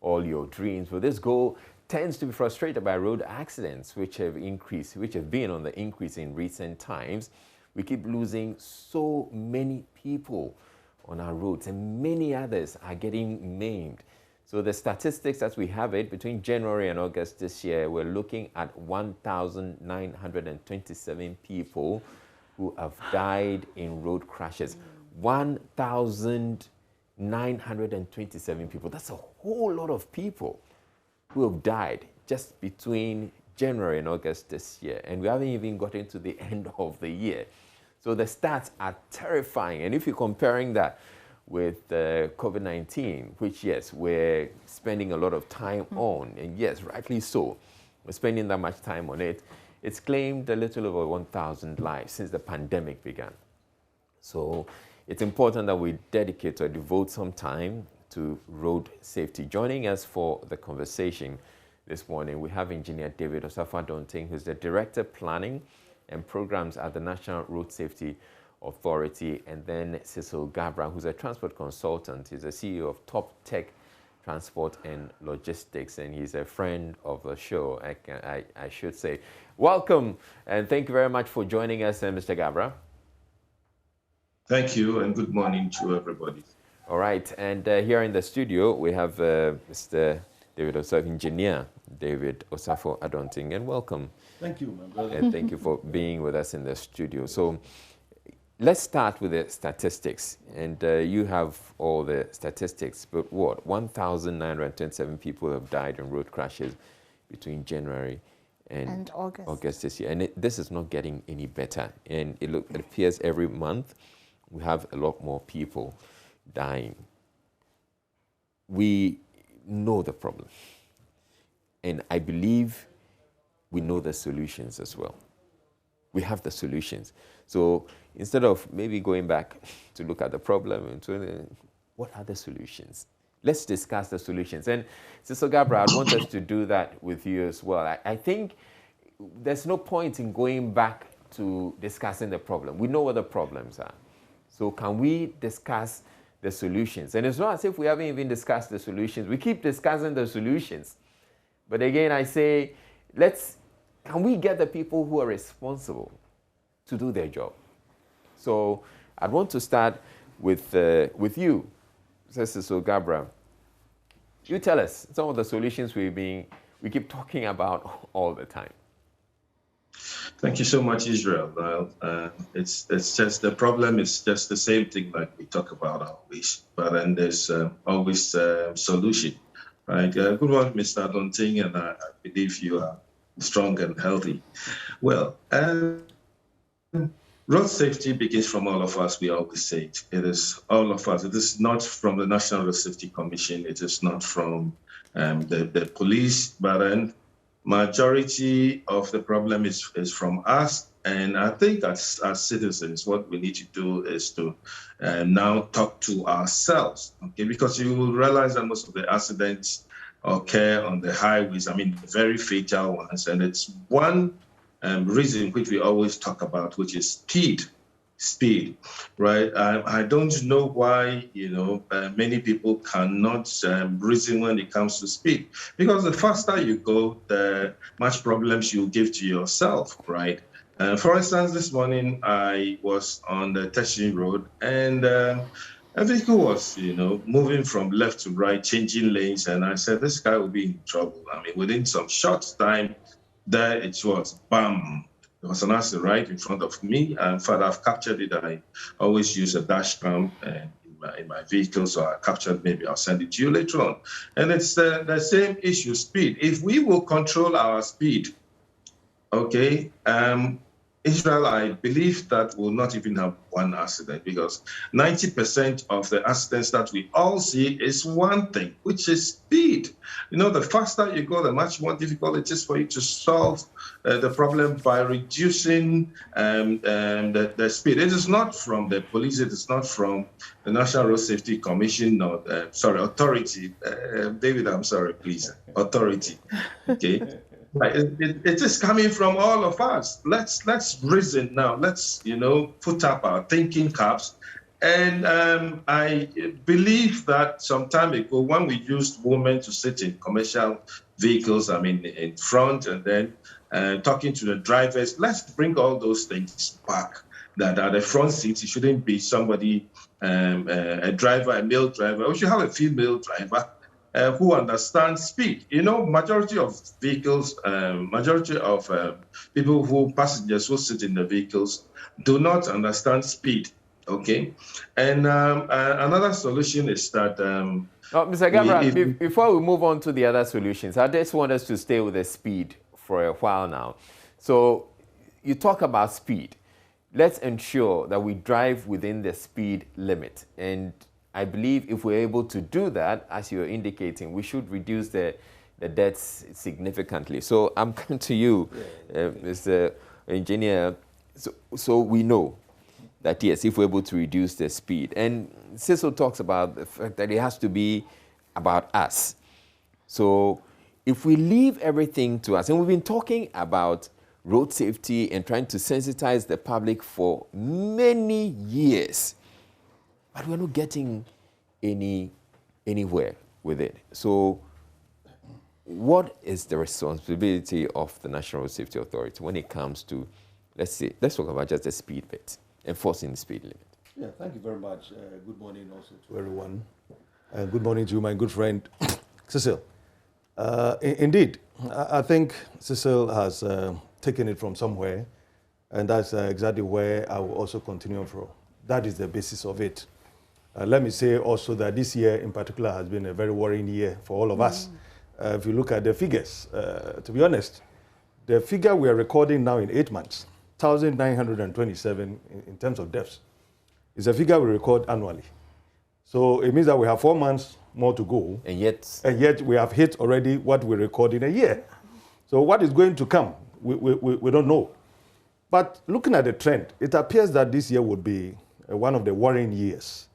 all your dreams. But this goal tends to be frustrated by road accidents, which have been on the increase in recent times. We keep losing so many people on our roads, and many others are getting maimed. So the statistics as we have it, between January and August this year, we're looking at 1,927 people who have died in road crashes. 1,927 people. That's a whole lot of people who have died just between January and August this year. And we haven't even gotten to the end of the year. So the stats are terrifying. And if you're comparing that with COVID-19, which, yes, we're spending a lot of time on, and yes, rightly so. We're spending that much time on it. It's claimed a little over 1,000 lives since the pandemic began. So it's important that we dedicate or devote some time to road safety. Joining us for the conversation this morning, we have Engineer David Osafo-Adonting, who's the Director Planning and Programs at the National Road Safety Authority, and then Cecil Gabra, who's a transport consultant. He's the CEO of Top Tech Transport and Logistics, and he's a friend of the show, I should say. Welcome, and thank you very much for joining us, Mr. Gabra. Thank you, and good morning to everybody. All right, and here in the studio, we have Mr. David Osafo, Engineer David Osafo-Adonting, and welcome. Thank you, my brother. And thank you for being with us in the studio. So let's start with the statistics. And you have all the statistics, but what? 1,927 people have died in road crashes between January and August this year. And this is not getting any better. And it appears every month we have a lot more people dying. We know the problem. And I believe we know the solutions as well. We have the solutions. So instead of maybe going back to look at the problem and what are the solutions? Let's discuss the solutions. And Cecil Gabra, I want us to do that with you as well. I think there's no point in going back to discussing the problem. We know what the problems are. So can we discuss the solutions? And it's not as if we haven't even discussed the solutions. We keep discussing the solutions. But again, I say, can we get the people who are responsible to do their job? So I'd want to start with you, Cecil Gabra. You tell us some of the solutions we keep talking about all the time. Thank you so much, Israel. It's just the problem is just the same thing like we talk about always, but then there's always a solution, right? Good morning, Mr. Adonting, and I believe you are strong and healthy. Well, road safety begins from all of us. We always say it. It is all of us. It is not from the National Road Safety Commission. It is not from the police, but then majority of the problem is from us. And I think as citizens, what we need to do is to now talk to ourselves, okay? Because you will realize that most of the accidents occur on the highways, very fatal ones. And it's one reason which we always talk about, which is speed, right? I don't know why, many people cannot reason when it comes to speed, because the faster you go, the much problems you give to yourself, right? For instance, this morning I was on the Tertiary Road, and a vehicle was, moving from left to right, changing lanes, and I said, this guy will be in trouble. Within some short time, there it was, bam. There was an accident right in front of me. In fact, I've captured it. I always use a dash cam in my vehicle, so I captured. Maybe I'll send it to you later on. And it's the same issue, speed. If we will control our speed, okay, Israel, I believe that we'll not even have one accident, because 90% of the accidents that we all see is one thing, which is speed. The faster you go, the much more difficult it is for you to solve the problem by reducing the speed. It is not from the police, it is not from the National Road Safety Commission, or, authority. David, I'm sorry, please, authority, okay? It is coming from all of us. Let's reason now. Let's put up our thinking caps. And I believe that some time ago, when we used women to sit in commercial vehicles, in front, and then talking to the drivers, let's bring all those things back. That at the front seat, it shouldn't be somebody, a driver, a male driver. We should have a female driver. Who understands speed. Majority of vehicles, majority of passengers who sit in the vehicles do not understand speed, okay? And another solution is that... Mr. Gabra, before we move on to the other solutions, I just want us to stay with the speed for a while now. So you talk about speed. Let's ensure that we drive within the speed limit. And I believe if we're able to do that, as you're indicating, we should reduce the deaths significantly. So I'm coming to you, Mr. Engineer. So we know that, yes, if we're able to reduce the speed. And Cecil talks about the fact that it has to be about us. So if we leave everything to us, and we've been talking about road safety and trying to sensitize the public for many years, but we're not getting anywhere with it. So what is the responsibility of the National Road Safety Authority when it comes to, let's talk about just the speed bit, enforcing the speed limit? Yeah, thank you very much. Good morning also to everyone. Good morning to you, my good friend, Cecil. Indeed, I think Cecil has taken it from somewhere, and that's exactly where I will also continue from. That is the basis of it. Let me say also that this year in particular has been a very worrying year for all of us. If you look at the figures, to be honest, the figure we are recording now in 8 months, 1,927 in terms of deaths, is a figure we record annually. So it means that we have 4 months more to go. And yet we have hit already what we record in a year. So what is going to come, we don't know. But looking at the trend, it appears that this year would be one of the worrying years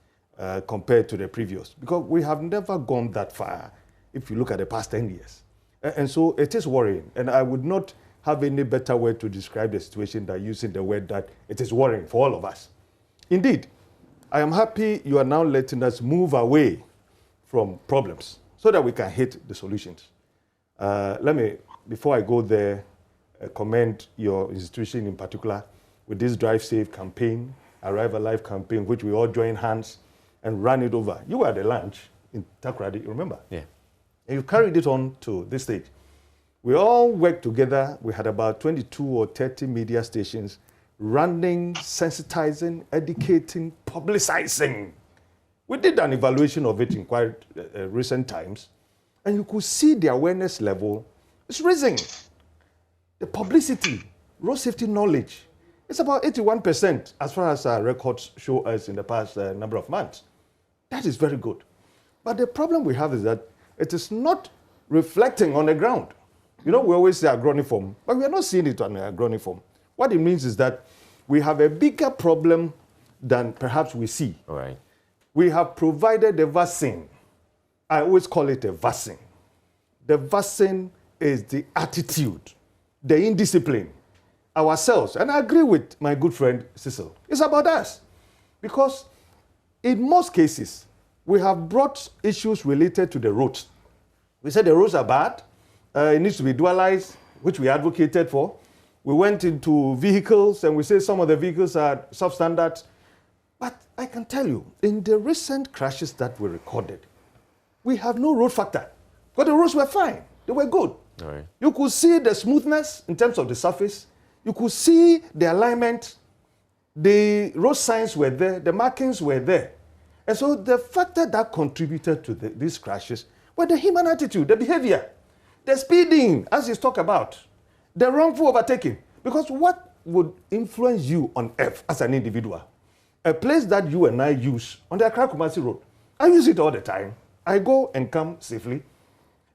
compared to the previous, because we have never gone that far if you look at the past 10 years. And so it is worrying. And I would not have any better word to describe the situation than using the word that it is worrying for all of us. Indeed, I am happy you are now letting us move away from problems so that we can hit the solutions. Let me, before I go there, commend your institution in particular with this Drive Safe campaign, Arrive Alive campaign, which we all join hands and ran it over. You were at the lunch in Takoradi, you remember? Yeah. And you carried it on to this stage. We all worked together. We had about 22 or 30 media stations running, sensitizing, educating, publicizing. We did an evaluation of it in quite recent times, and you could see the awareness level is rising. The publicity, road safety knowledge, it's about 81% as far as our records show us in the past number of months. That is very good. But the problem we have is that it is not reflecting on the ground. You know, we always say agroniform, but we are not seeing it on the agroniform. What it means is that we have a bigger problem than perhaps we see. All right. We have provided the vaccine. I always call it a vaccine. The vaccine is the attitude, the indiscipline, ourselves. And I agree with my good friend Cecil. It's about us. Because in most cases, we have brought issues related to the roads. We said the roads are bad. It needs to be dualized, which we advocated for. We went into vehicles and we say some of the vehicles are substandard. But I can tell you, in the recent crashes that we recorded, we have no road factor. But the roads were fine. They were good. All right. You could see the smoothness in terms of the surface. You could see the alignment. The road signs were there. The markings were there. And so the factor that contributed to these crashes were the human attitude, the behavior, the speeding, as he's talked about, the wrongful overtaking. Because what would influence you on earth as an individual? A place that you and I use on the Accra Kumasi Road. I use it all the time. I go and come safely.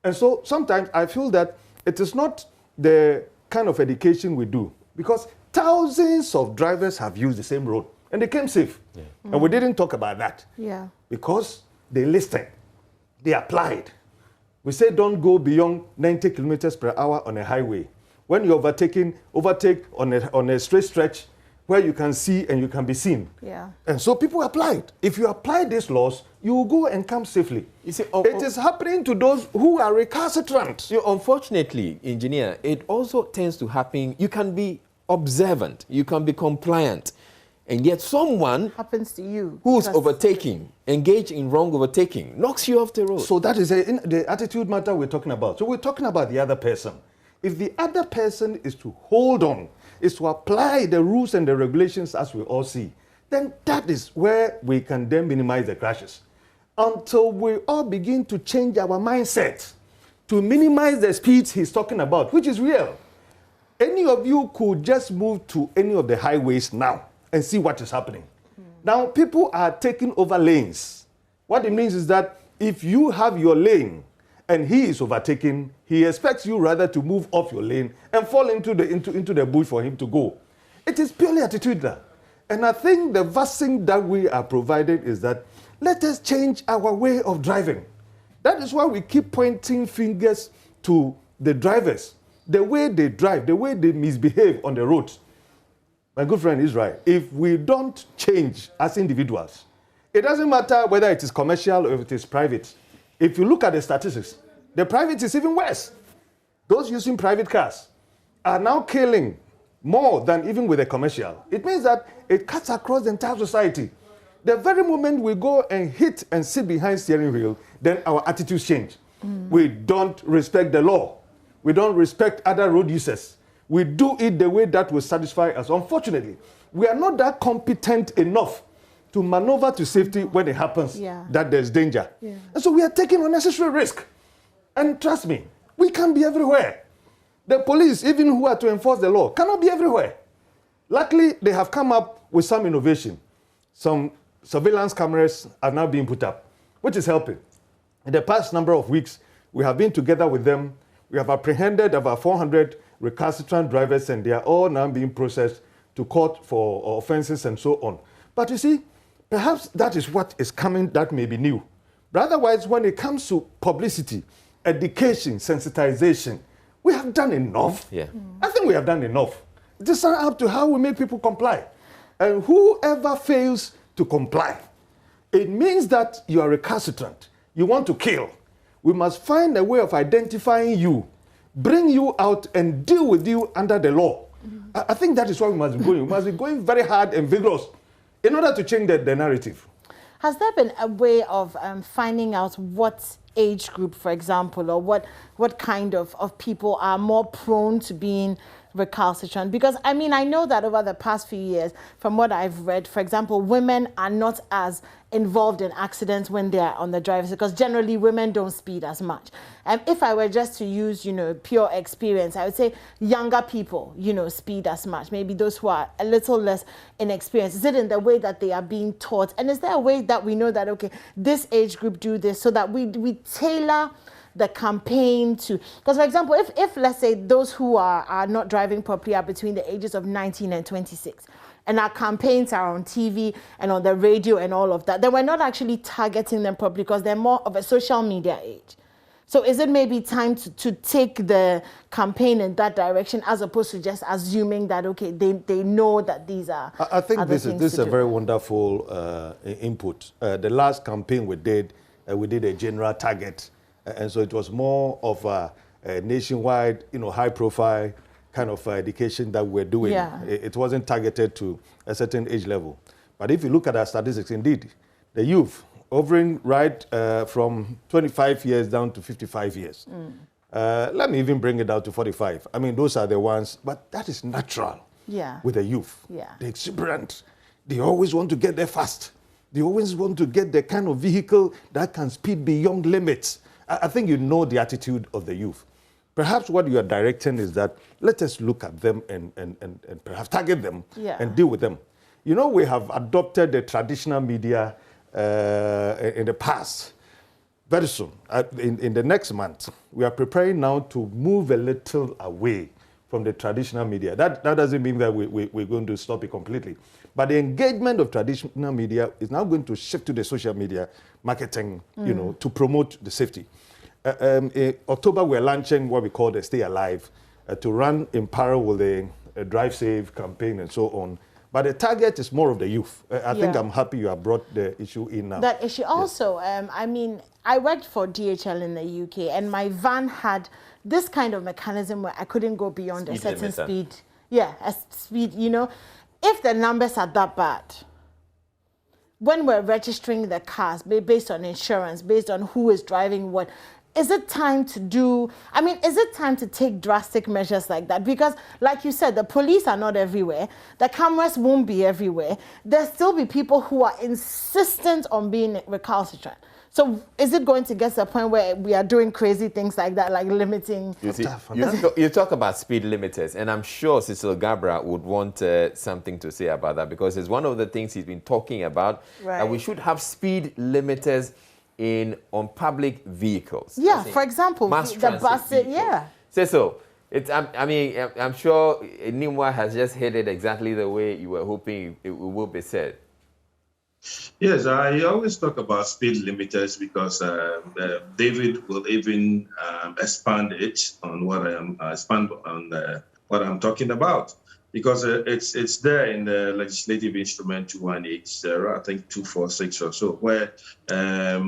And so sometimes I feel that it is not the kind of education we do, because thousands of drivers have used the same road and they came safe. Yeah. And we didn't talk about that. Yeah. Because they listened, they applied. We say don't go beyond 90 kilometers per hour on a highway. When you're overtake on a straight stretch where you can see and you can be seen. Yeah. And so people applied. If you apply these laws, you will go and come safely. You see, it is happening to those who are recalcitrant. Unfortunately, engineer, it also tends to happen. You can be observant, you can be compliant, and yet someone happens to you who's overtaking, engaged in wrong overtaking, knocks you off the road. So that is the attitude matter we're talking about. So we're talking about the other person. If the other person is to hold on, is to apply the rules and the regulations as we all see, then that is where we can then minimize the crashes. Until we all begin to change our mindset to minimize the speeds he's talking about, which is real. Any of you could just move to any of the highways now and see what is happening. Now, people are taking over lanes What it means is that if you have your lane and he is overtaken, he expects you rather to move off your lane and fall into the bush for him to go. It is purely attitudinal. And I think the vaccine that we are providing is that let us change our way of driving. That is why we keep pointing fingers to the drivers, the way they drive, the way they misbehave on the roads. My good friend is right. If we don't change as individuals, it doesn't matter whether it is commercial or if it is private. If you look at the statistics, the private is even worse. Those using private cars are now killing more than even with the commercial. It means that it cuts across the entire society. The very moment we go and hit and sit behind steering wheel, then our attitudes change. We don't respect the law. We don't respect other road users. We do it the way that will satisfy us. Unfortunately, we are not that competent enough to maneuver to safety when it happens that there's danger. And so we are taking unnecessary risk. And trust me, we can't be everywhere. The police, even who are to enforce the law, cannot be everywhere. Luckily, they have come up with some innovation. Some surveillance cameras are now being put up, which is helping. In the past number of weeks, we have been together with them. We have apprehended about 400 recalcitrant drivers, and they are all now being processed to court for offenses and so on. But you see, perhaps that is what is coming that may be new. But otherwise, when it comes to publicity, education, sensitization, we have done enough. I think we have done enough. It is up to how we make people comply. And whoever fails to comply, it means that you are recalcitrant. You want to kill. We must find a way of identifying you, bring you out and deal with you under the law. I think that is what we must be going. We must be going very hard and vigorous in order to change the narrative. Has there been a way of finding out what age group, for example, or what kind of people are more prone to being recalcitrant? Because, I mean, I know that over the past few years, from what I've read, for example, women are not as involved in accidents when they are on the drivers, because generally women don't speed as much. And if I were just to use, pure experience, I would say younger people, speed as much. Maybe those who are a little less inexperienced. Is it in the way that they are being taught? And is there a way that we know that, okay, this age group do this, so that we tailor the campaign to, because for example, if let's say those who are not driving properly are between the ages of 19 and 26, and our campaigns are on TV and on the radio and all of that, then we're not actually targeting them properly because they're more of a social media age. So is it maybe time to take the campaign in that direction as opposed to just assuming that, okay, they know that these are I think this is a very wonderful input. The last campaign we did a general target. And so it was more of a nationwide, high-profile kind of education that we're doing. It wasn't targeted to a certain age level. But if you look at our statistics, indeed, the youth, hovering right from 25 years down to 55 years. Let me even bring it down to 45. I mean, those are the ones, but that is natural with the youth. They're exuberant. They always want to get there fast. They always want to get the kind of vehicle that can speed beyond limits. I think you know the attitude of the youth. Perhaps what you are directing is that let us look at them and perhaps target them and deal with them. We have adopted the traditional media in the past. Very soon, in the next month, we are preparing now to move a little away from the traditional media. That doesn't mean that we're going to stop it completely. But the engagement of traditional media is now going to shift to the social media marketing, to promote the safety. In October, we're launching what we call the Stay Alive to run in parallel with the Drive Safe campaign and so on. But the target is more of the youth. I think I'm happy you have brought the issue in now. That issue also, I mean, I worked for DHL in the UK, and my van had this kind of mechanism where I couldn't go beyond a certain speed. A speed, If the numbers are that bad, when we're registering the cars based on insurance, based on who is driving what, is it time to take drastic measures like that? Because like you said, the police are not everywhere. The cameras won't be everywhere. There'll still be people who are insistent on being recalcitrant. So is it going to get to a point where we are doing crazy things like that, like limiting? You see, you talk about speed limiters, and I'm sure Cecil Gabra would want something to say about that, because it's one of the things he's been talking about, that we should have speed limiters on public vehicles. Yeah, for example, the buses, yeah. Cecil, I'm sure Nimwa has just hit it exactly the way you were hoping it will be said. Yes, I always talk about speed limiters because David will even expand on what I'm talking about, because it's there in the legislative instrument 2180, I think 246 or so, where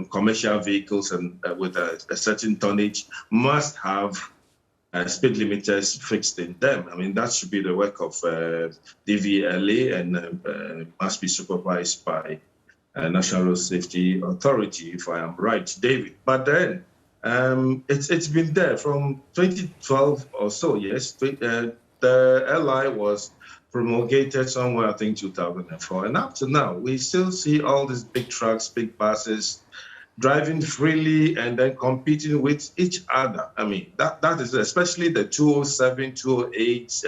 commercial vehicles and with a certain tonnage must have speed limiters fixed in them. I mean, that should be the work of DVLA and must be supervised by National Road Safety Authority, if I am right, David. But then it's been there from 2012 or so, yes. The LI was promulgated somewhere, I think, 2004. And up to now, we still see all these big trucks, big buses, driving freely and then competing with each other. I mean, that is especially the 207, 208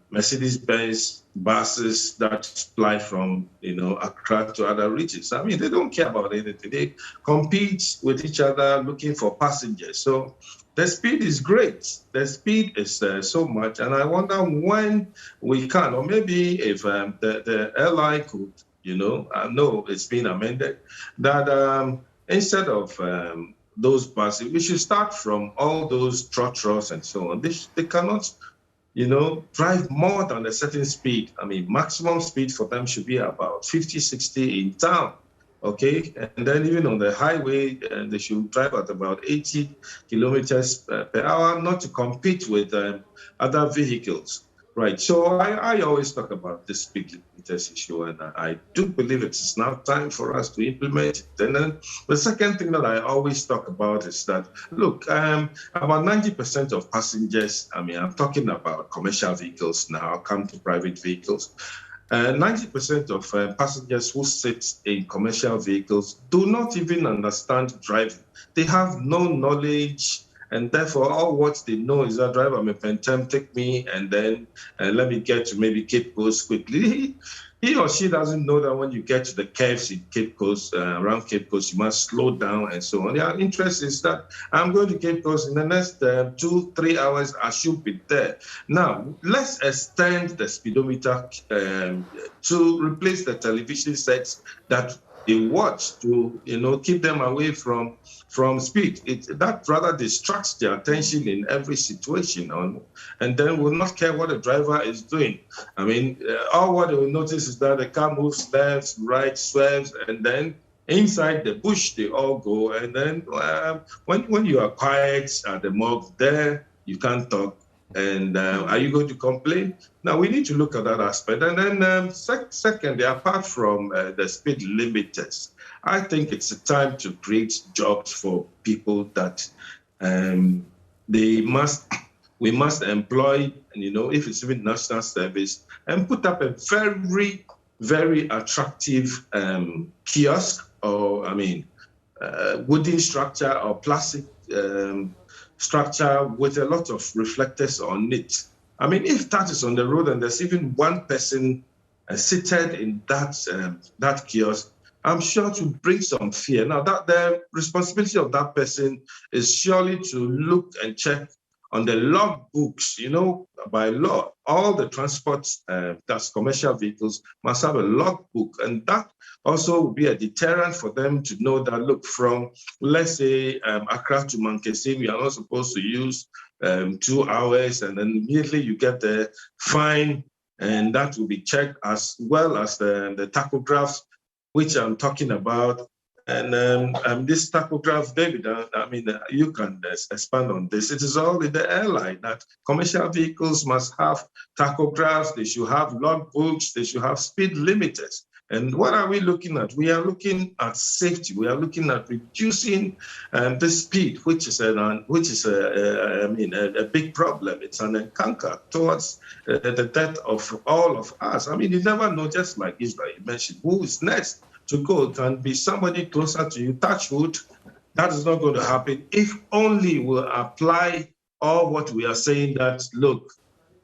Mercedes-Benz buses that fly from, Accra to other regions. I mean, they don't care about anything. They compete with each other looking for passengers. So the speed is great. The speed is so much. And I wonder when we can, or maybe if the LI could, I know it's been amended, that instead of those buses, we should start from all those trotros and so on. They cannot, drive more than a certain speed. I mean, maximum speed for them should be about 50, 60 in town, okay? And then even on the highway, they should drive at about 80 kilometers per hour, not to compete with other vehicles. Right, so I always talk about this speed limiters issue, and I do believe it's now time for us to implement it. And then the second thing that I always talk about is that, look, about 90% of passengers, I'm talking about commercial vehicles now, I'll come to private vehicles. 90% of passengers who sit in commercial vehicles do not even understand driving. They have no knowledge. And therefore, all what they know is that driver may pentem, take me, and then let me get to maybe Cape Coast quickly. He or she doesn't know that when you get to the curves in Cape Coast, around Cape Coast, you must slow down and so on. Their interest is that I'm going to Cape Coast in the next 2-3 hours, I should be there. Now, let's extend the speedometer to replace the television sets that they watch to, keep them away from speed. That rather distracts their attention in every situation, and then will not care what the driver is doing. I mean, all what they will notice is that the car moves left, right, swerves, and then inside the bush they all go. And then when you are quiet at the morgue there, you can't talk. And are you going to complain? Now, we need to look at that aspect. And then secondly, apart from the speed limiters, I think it's a time to create jobs for people that we must employ, if it's even national service, and put up a very, very attractive kiosk, or, wooden structure or plastic structure with a lot of reflectors on it. I mean, if that is on the road and there's even one person seated in that kiosk, I'm sure to bring some fear. Now, that the responsibility of that person is surely to look and check on the log books. By law, all the transports, that's commercial vehicles, must have a log book, and that also will be a deterrent for them to know that, look, from, let's say, Accra to Mankesim, we are not supposed to use 2 hours, and then immediately you get the fine, and that will be checked, as well as the tachographs, which I'm talking about. And this tachograph, David, you can expand on this. It is all in the airline that commercial vehicles must have tachographs, they should have logbooks, they should have speed limiters. And what are we looking at? We are looking at safety. We are looking at reducing the speed, which is a big problem. It's an encounter towards the death of all of us. I mean, you never know, just like Israel mentioned, who is next to go can be somebody closer to you. Touch wood, that is not going to happen if only we'll apply all what we are saying, that, look,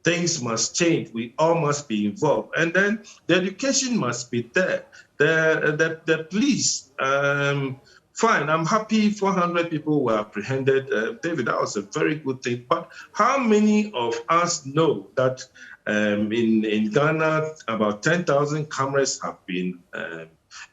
things must change. We all must be involved. And then the education must be there. The police, fine, I'm happy 400 people were apprehended. David, that was a very good thing. But how many of us know that in Ghana, about 10,000 cameras have been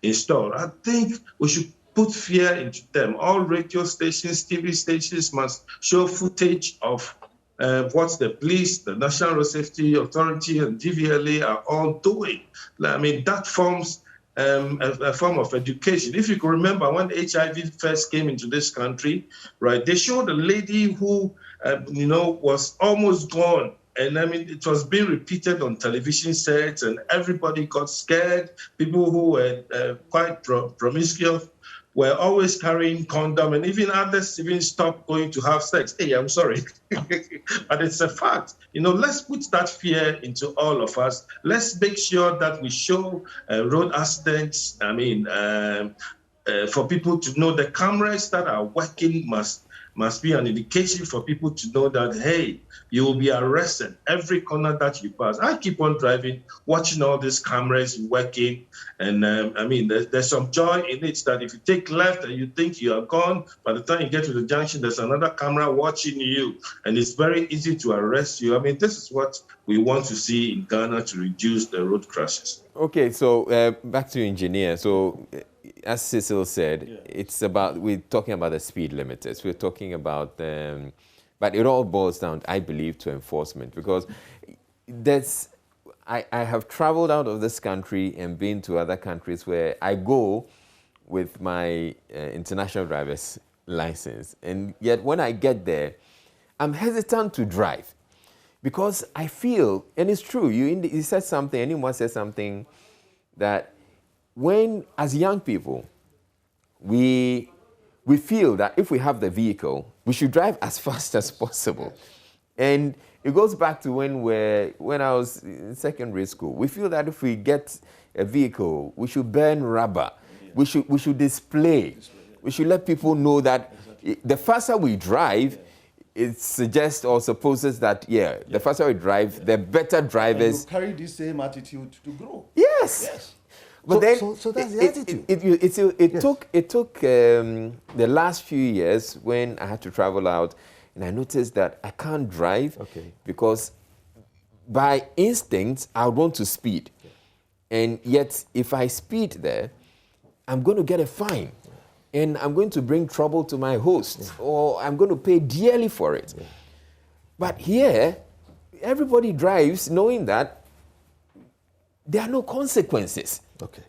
installed? I think we should put fear into them. All radio stations, TV stations must show footage of what the police, the National Road Safety Authority, and DVLA are all doing. I mean, that forms a form of education. If you can remember when HIV first came into this country, right, they showed a lady who, was almost gone. And I mean, it was being repeated on television sets, and everybody got scared. People who were quite promiscuous were always carrying condom, and even others even stopped going to have sex. Hey, I'm sorry, but it's a fact. Let's put that fear into all of us. Let's make sure that we show road accidents. I mean, for people to know the cameras that are working must be an indication for people to know that, hey, you will be arrested every corner that you pass. I keep on driving, watching all these cameras working. And there's some joy in it that if you take left and you think you are gone, by the time you get to the junction, there's another camera watching you. And it's very easy to arrest you. I mean, this is what we want to see in Ghana to reduce the road crashes. Okay, so back to engineer. So as Cecil said, it's about, we're talking about the speed limiters. We're talking about, but it all boils down, I believe, to enforcement, because I have traveled out of this country and been to other countries where I go with my international driver's license. And yet when I get there, I'm hesitant to drive because I feel, and it's true, you said something, anyone said something, that when, as young people, we feel that if we have the vehicle, we should drive as fast as possible. And it goes back to when I was in secondary school. We feel that if we get a vehicle, we should burn rubber. We should display. We should let people know that the faster we drive, it suggests or supposes that, the faster we drive, the better drivers. And you carry the same attitude to grow. Yes. But so that's the attitude. It took the last few years when I had to travel out, and I noticed that I can't drive because by instinct, I want to speed. And yet, if I speed there, I'm going to get a fine. And I'm going to bring trouble to my host, or I'm going to pay dearly for it. But here, everybody drives knowing that there are no consequences. Okay.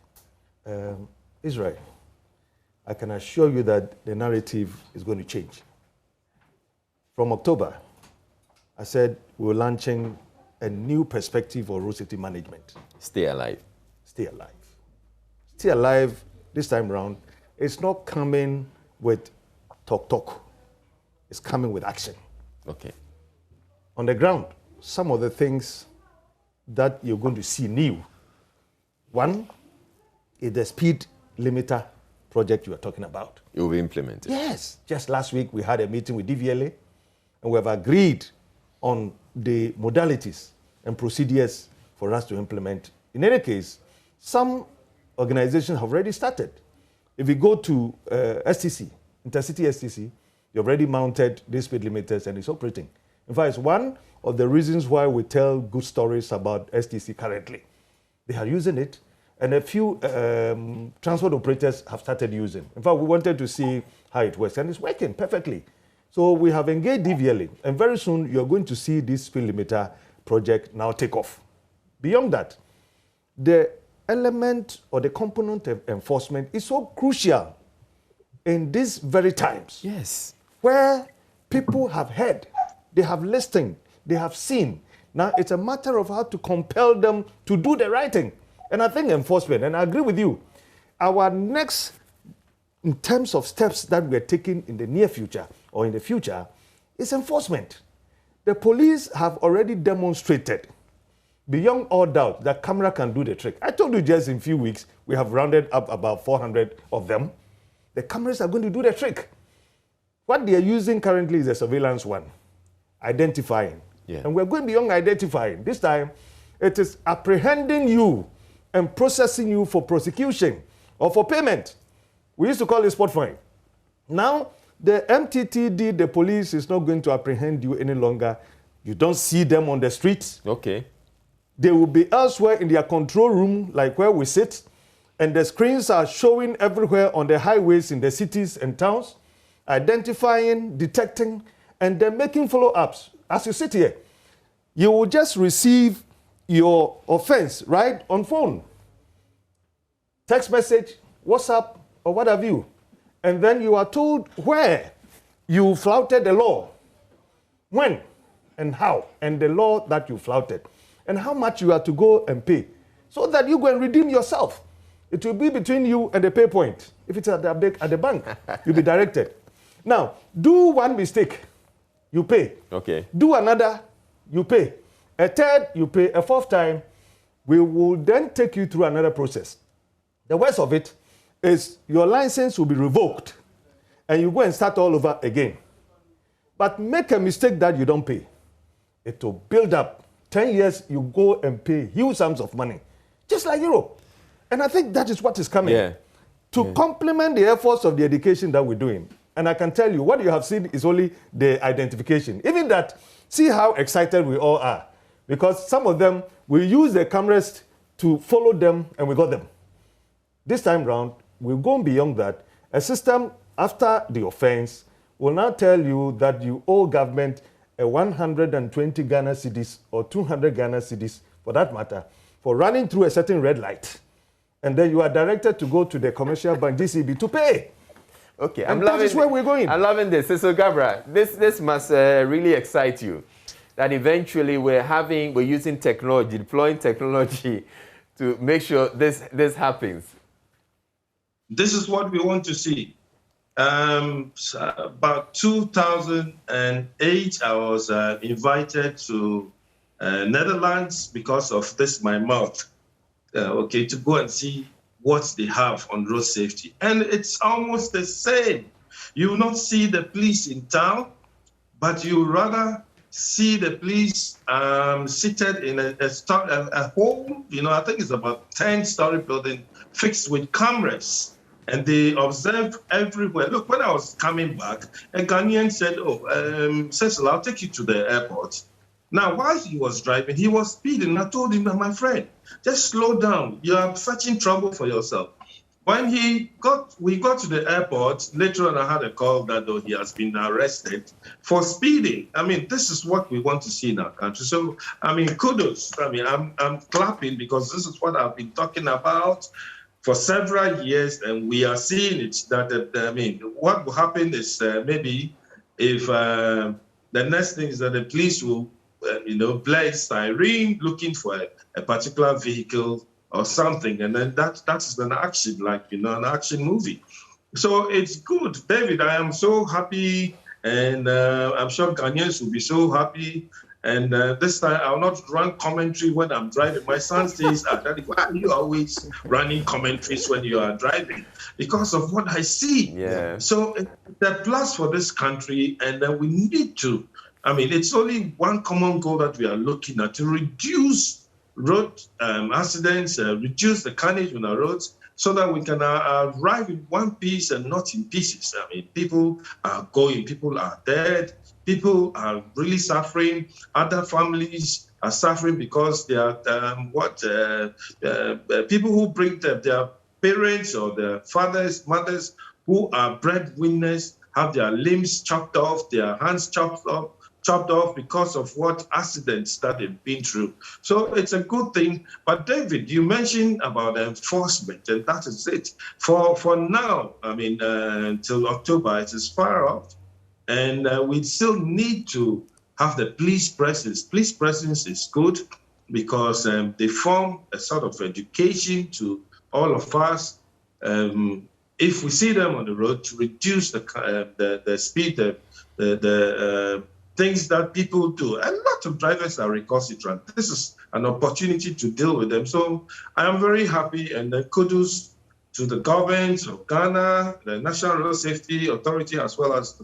Israel, I can assure you that the narrative is going to change. From October, I said we're launching a new perspective of road safety management. Stay alive. Stay alive. Stay alive this time around. It's not coming with talk. It's coming with action. Okay. On the ground, some of the things that you're going to see new. One is the speed limiter project you are talking about. It will be implemented. Yes. Just last week, we had a meeting with DVLA, and we have agreed on the modalities and procedures for us to implement. In any case, some organizations have already started. If you go to STC, Intercity STC, you've already mounted these speed limiters and it's operating. In fact, it's one of the reasons why we tell good stories about STC currently. They are using it, and a few transport operators have started using. In fact, we wanted to see how it works, and it's working perfectly. So we have engaged DVLA, and very soon you're going to see this speed limiter project now take off. Beyond that, the element or the component of enforcement is so crucial in these very times. Yes. Where people have heard, they have listened, they have seen. Now it's a matter of how to compel them to do the right thing. And I think enforcement, and I agree with you, our next, in terms of steps that we're taking in the near future or in the future, is enforcement. The police have already demonstrated beyond all doubt, that camera can do the trick. I told you just in a few weeks, we have rounded up about 400 of them. The cameras are going to do the trick. What they are using currently is a surveillance one, identifying. Yeah. And we're going beyond identifying. This time, it is apprehending you and processing you for prosecution or for payment. We used to call it spot fine. Now, the MTTD, the police, is not going to apprehend you any longer. You don't see them on the streets. Okay. They will be elsewhere in their control room, like where we sit, and the screens are showing everywhere on the highways in the cities and towns, identifying, detecting, and then making follow-ups. As you sit here, you will just receive your offense, right, on phone. Text message, WhatsApp, or what have you. And then you are told where you flouted the law, when and how, and the law that you flouted, and how much you are to go and pay, so that you go and redeem yourself. It will be between you and the pay point. If it's at the bank, you'll be directed. Now, do one mistake, you pay. Okay. Do another, you pay. A third, you pay. A fourth time, we will then take you through another process. The worst of it is your license will be revoked, and you go and start all over again. But make a mistake that you don't pay. It will build up. 10 years, you go and pay huge sums of money, just like Europe. And I think that is what is coming. Yeah. To complement the efforts of the education that we're doing. And I can tell you, what you have seen is only the identification. Even that, see how excited we all are. Because some of them, we use the cameras to follow them, and we got them. This time round, we're going beyond that. A system, after the offense, will now tell you that you owe government a 120 Ghana cedis or 200 Ghana cedis, for that matter, for running through a certain red light. And then you are directed to go to the commercial bank, GCB, to pay. Okay, and that is where we're going. I'm loving this. So, Gabra, this must really excite you. That eventually we're using technology, deploying technology to make sure this happens. This is what we want to see. About 2008, I was invited to Netherlands because of this, my mouth, to go and see what they have on road safety. And it's almost the same. You will not see the police in town, but you rather see the police seated in a home, I think it's about 10-story building fixed with cameras. And they observe everywhere. Look, when I was coming back, a Ghanaian said, Cecil, I'll take you to the airport. Now, while he was driving, he was speeding. I told him, my friend, just slow down. You are fetching trouble for yourself. When we got to the airport, later on I had a call that he has been arrested for speeding. I mean, this is what we want to see in our country. So, I mean, kudos. I mean, I'm clapping because this is what I've been talking about for several years, and we are seeing it. What will happen is maybe if the next thing is that the police will, play siren looking for a particular vehicle or something, and then that is an action, an action movie. So it's good, David. I am so happy, and I'm sure Ghanaians will be so happy. And this time, I'll not run commentary when I'm driving. My son says, Daddy, why are you always running commentaries when you are driving? Because of what I see. Yeah. So it's a plus for this country, and we need to. I mean, it's only one common goal that we are looking at, to reduce road accidents, reduce the carnage on our roads, so that we can arrive in one piece and not in pieces. I mean, people are going, people are dead. People are really suffering. Other families are suffering because they are people who bring their parents or their fathers, mothers, who are breadwinners, have their limbs chopped off, their hands chopped off because of what accidents that they've been through. So it's a good thing. But David, you mentioned about enforcement, and that is it. For now, I mean, until October, it is far off. And we still need to have the police presence. Police presence is good because they form a sort of education to all of us. If we see them on the road, to reduce the speed, the things that people do. A lot of drivers are recalcitrant. This is an opportunity to deal with them. So I am very happy, and kudos to the government of Ghana, the National Road Safety Authority, as well as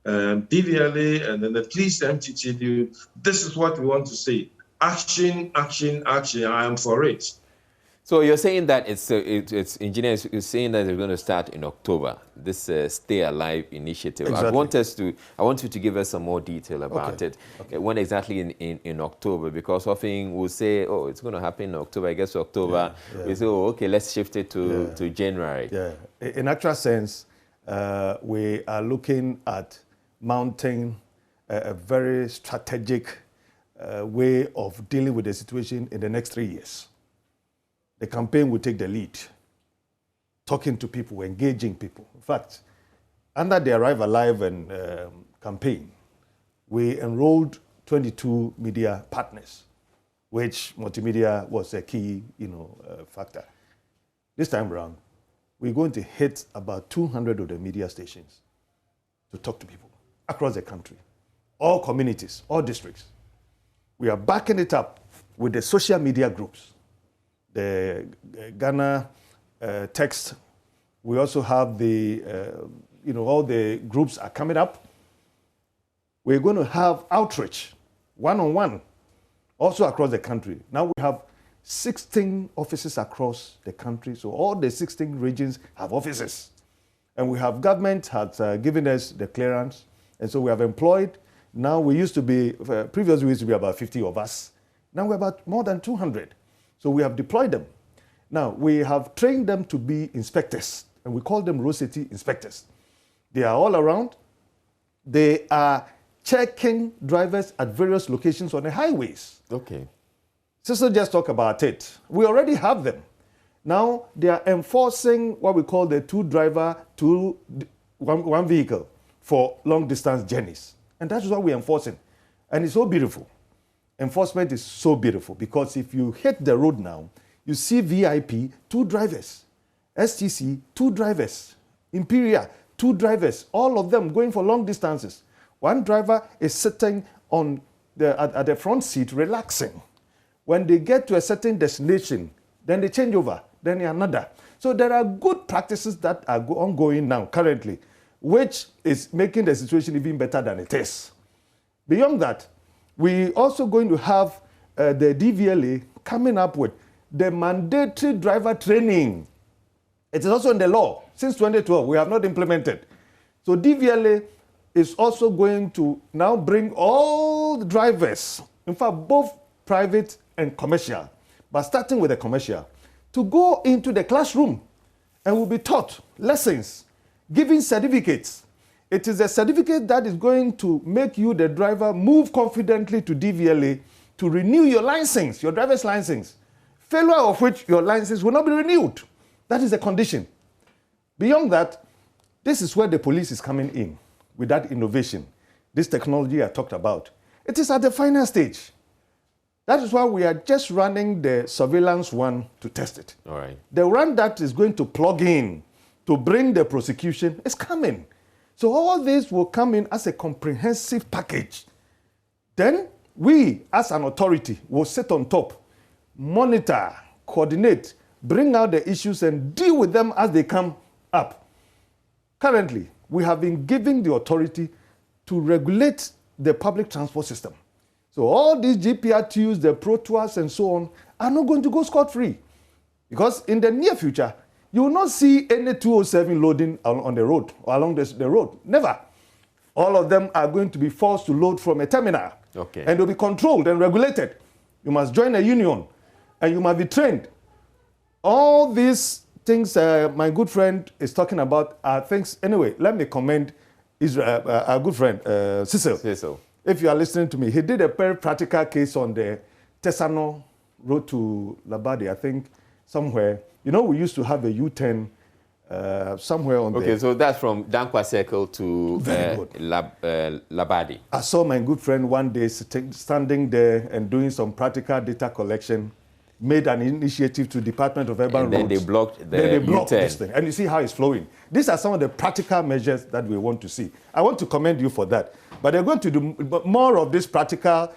DVLA, and then the police MTTU. This is what we want to say. Action, action, action. I am for it. So you're saying that it's engineers. You're saying that they're going to start in October. This Stay Alive initiative. Exactly. I want you to give us some more detail about it. Okay. When exactly in October? Because often we'll say, oh, it's going to happen in October. I guess October. Yeah. We say, oh, okay, let's shift it to January. Yeah. In actual sense, we are looking at mounting a very strategic way of dealing with the situation in the next 3 years. The campaign will take the lead, talking to people, engaging people. In fact, under the Arrive Alive and campaign, we enrolled 22 media partners, which multimedia was a key factor. This time around, we're going to hit about 200 of the media stations to talk to people across the country, all communities, all districts. We are backing it up with the social media groups. The Ghana text. We also have the, all the groups are coming up. We're going to have outreach, one-on-one, also across the country. Now we have 16 offices across the country. So all the 16 regions have offices. And we have government has given us the clearance. And so we have employed. Now we used to be, previously we used to be about 50 of us. Now we're about more than 200. So we have deployed them. Now, we have trained them to be inspectors, and we call them road safety inspectors. They are all around. They are checking drivers at various locations on the highways. Okay. Sister just talked about it. We already have them. Now, they are enforcing what we call the one vehicle for long-distance journeys. And that's what we're enforcing. And it's so beautiful. Enforcement is so beautiful because if you hit the road now, you see VIP, 2 drivers, STC, 2 drivers, Imperial, 2 drivers, all of them going for long distances. One driver is sitting at the front seat relaxing. When they get to a certain destination, then they change over, then another. So there are good practices that are ongoing now currently, which is making the situation even better than it is. Beyond that, we also going to have the DVLA coming up with the mandatory driver training. It is also in the law. Since 2012, we have not implemented. So DVLA is also going to now bring all the drivers, in fact, both private and commercial, but starting with the commercial, to go into the classroom and will be taught lessons, giving certificates. It is a certificate that is going to make you, the driver, move confidently to DVLA to renew your license, your driver's license. Failure of which your license will not be renewed. That is the condition. Beyond that, this is where the police is coming in with that innovation, this technology I talked about. It is at the final stage. That is why we are just running the surveillance one to test it. All right. The one that is going to plug in to bring the prosecution is coming. So all this will come in as a comprehensive package. Then we, as an authority, will sit on top, monitor, coordinate, bring out the issues and deal with them as they come up. Currently, we have been given the authority to regulate the public transport system. So all these GPRTUs, the Pro Tours and so on, are not going to go scot-free. Because in the near future, you will not see any 207 loading on the road or along the road. Never. All of them are going to be forced to load from a terminal. Okay. And they'll be controlled and regulated. You must join a union and you must be trained. All these things my good friend is talking about are things. Anyway, let me commend our good friend, Cecil. If you are listening to me, he did a very practical case on the Tesano road to Labadi, I think, somewhere. You know, we used to have a U-turn somewhere on there. Okay, so that's from Dankwa Circle to Labadi. I saw my good friend one day standing there and doing some practical data collection. made an initiative to Department of Urban Roads. And then they blocked the Then they blocked U-turn. this thing. And you see how it's flowing. These are some of the practical measures that we want to see. I want to commend you for that. But they're going to do more of these practical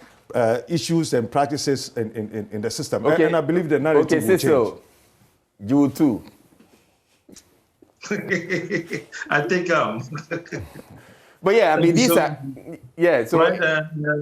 issues and practices in the system. Okay. And I believe the narrative will change. So you too. I think But yeah, I mean, these are, yeah, so. Right,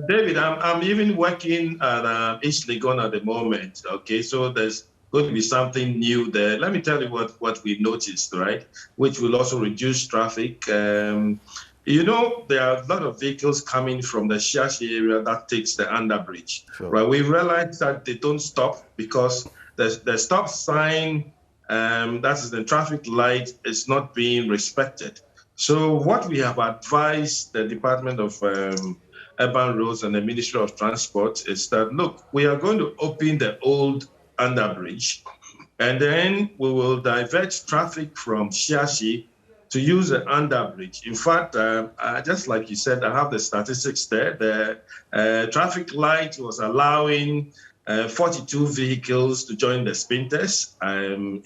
David, I'm even working at East Legon at the moment, okay? So there's going to be something new there. Let me tell you what we noticed, right? Which will also reduce traffic. You know, there are a lot of vehicles coming from the Shiashi area that takes the underbridge, right? We realized that they don't stop because the stop sign, that is the traffic light, is not being respected. So what we have advised the Department of Urban Roads and the Ministry of Transport is that, look, we are going to open the old underbridge, and then we will divert traffic from Shiashi to use the underbridge. In fact, just like you said, I have the statistics there. The traffic light was allowing 42 vehicles to join the sprinters in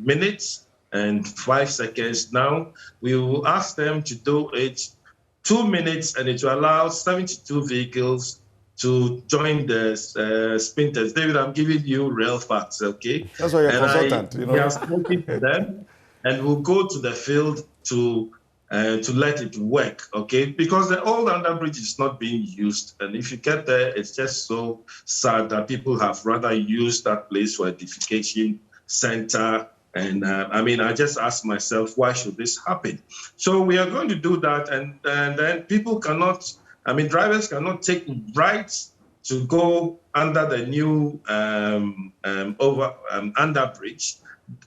minutes and 5 seconds. Now we will ask them to do it 2 minutes, and it will allow 72 vehicles to join the sprinters. David, I'm giving you real facts, okay? That's why you're a consultant, you know. We have spoken to them, and we'll go to the field to let it work, okay? Because the old underbridge is not being used, and if you get there, it's just so sad that people have rather used that place for a defecation center. And I mean, I just ask myself, why should this happen? So we are going to do that, and then people cannot, I mean, drivers cannot take rights to go under the new underbridge.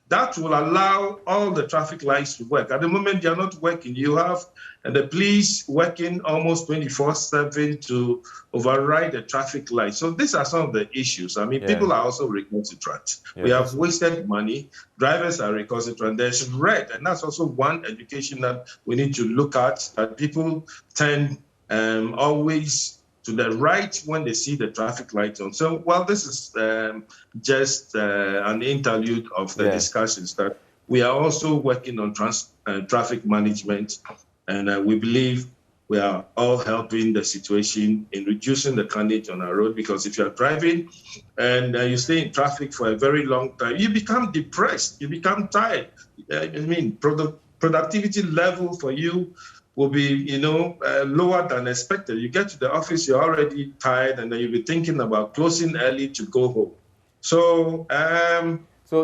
That will allow all the traffic lights to work. At the moment, they are not working. You have the police working almost 24/7 to override the traffic lights. So these are some of the issues. I mean, people are also recalcitrant. We have wasted money. Drivers are recalcitrant. There's red, and that's also one education that we need to look at, that people tend always to the right when they see the traffic light on. So, well, this is just an interlude of the discussions that we are also working on traffic management, and we believe we are all helping the situation in reducing the carnage on our road, because if you're driving and you stay in traffic for a very long time, you become depressed, you become tired. I mean, productivity level for you will be, you know, lower than expected. You get to the office, you're already tired, and then you'll be thinking about closing early to go home. So, so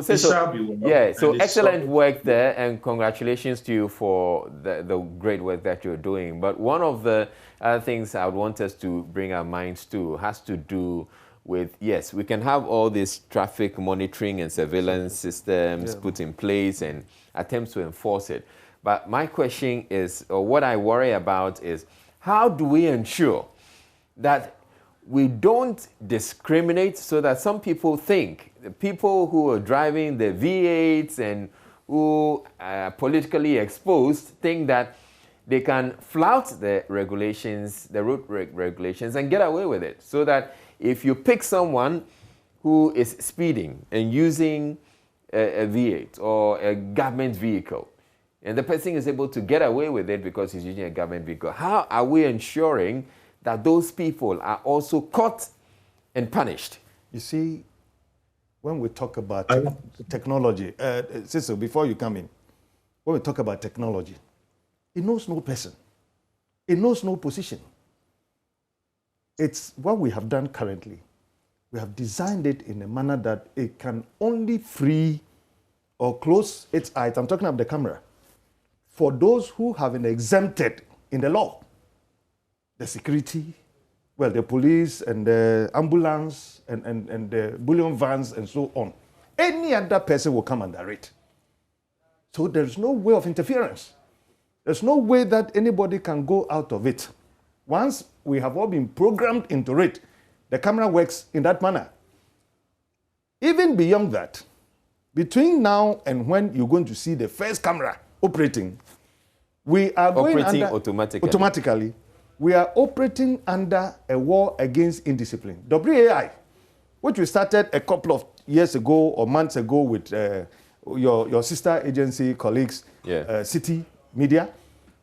excellent work there, and congratulations to you for the great work that you're doing. But one of the other things I would want us to bring our minds to has to do with, yes, we can have all these traffic monitoring and surveillance systems put in place and attempts to enforce it. But my question is, or what I worry about is, how do we ensure that we don't discriminate so that some people think, the people who are driving the V8s and who are politically exposed think that they can flout the regulations, the road regulations, and get away with it. So that if you pick someone who is speeding and using a V8 or a government vehicle, and the person is able to get away with it because he's using a government vehicle, how are we ensuring that those people are also caught and punished? You see, when we talk about technology, Cecil, before you come in, when we talk about technology, it knows no person. It knows no position. It's what we have done currently. We have designed it in a manner that it can only free or close its eyes. I'm talking about the camera. For those who have been exempted in the law, the security, well, the police and the ambulance and the bullion vans and so on. Any other person will come under it. So there's no way of interference. There's no way that anybody can go out of it. Once we have all been programmed into it, the camera works in that manner. Even beyond that, between now and when you're going to see the first camera operating, we are going under automatically. We are operating under a war against indiscipline. WAI which we started a couple of years ago or months ago with your sister agency colleagues, City Media.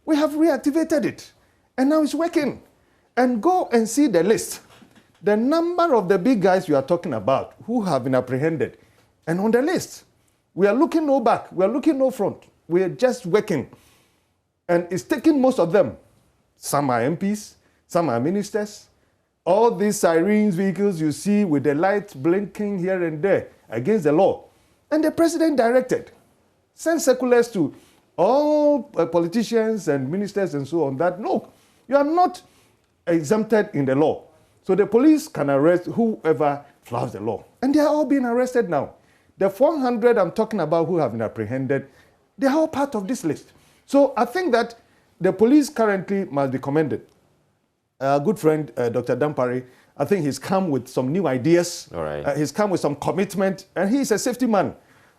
We have reactivated it, and now it's working. And go and see the list. The number of the big guys you are talking about who have been apprehended. And on the list, we are looking no back, we are looking no front. We are just working. And it's taking most of them. Some are MPs, some are ministers. All these sirens vehicles you see with the lights blinking here and there against the law. And the president directed, sent circulars to all politicians and ministers and so on that, no, you are not exempted in the law. So the police can arrest whoever flouts the law. And they are all being arrested now. The 400 I'm talking about who have been apprehended, they are all part of this list. So I think that the police currently must be commended. Our good friend, Dr. Dampari, I think he's come with some new ideas. All right. He's come with some commitment, and he's a safety man.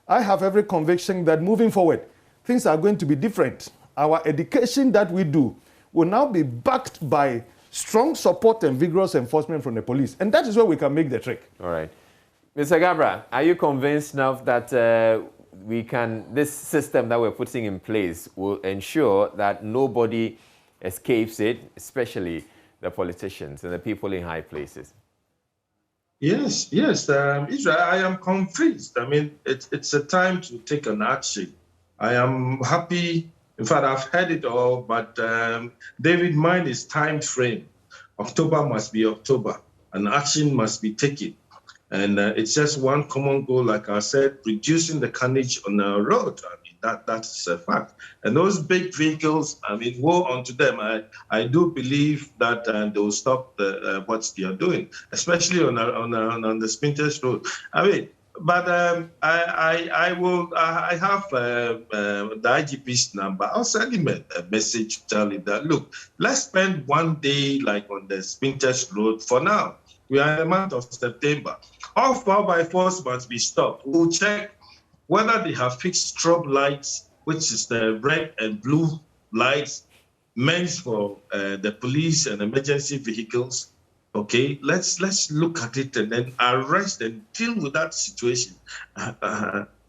I have every conviction that moving forward, things are going to be different. Our education that we do will now be backed by strong support and vigorous enforcement from the police. And that is where we can make the trick. All right. Mr. Gabra, are you convinced now that this system that we're putting in place will ensure that nobody escapes it, especially the politicians and the people in high places? Yes, Israel, I am convinced. I mean, it's a time to take an action. I am happy. In fact, I've heard it all, but David, mind is time frame. October must be October, and action must be taken. And it's just one common goal, like I said, reducing the carnage on the road. I mean, that's a fact. And those big vehicles, I mean, woe unto them. I do believe that they will stop what they are doing, especially on the Spinters Road. I mean, but I have the IGP's number. I'll send him a message to tell him that, look, let's spend one day like on the Spinters Road for now. We are in the month of September. All 4x4s must be stopped. We'll check whether they have fixed strobe lights, which is the red and blue lights meant for the police and emergency vehicles. Okay, let's look at it and then arrest and deal with that situation.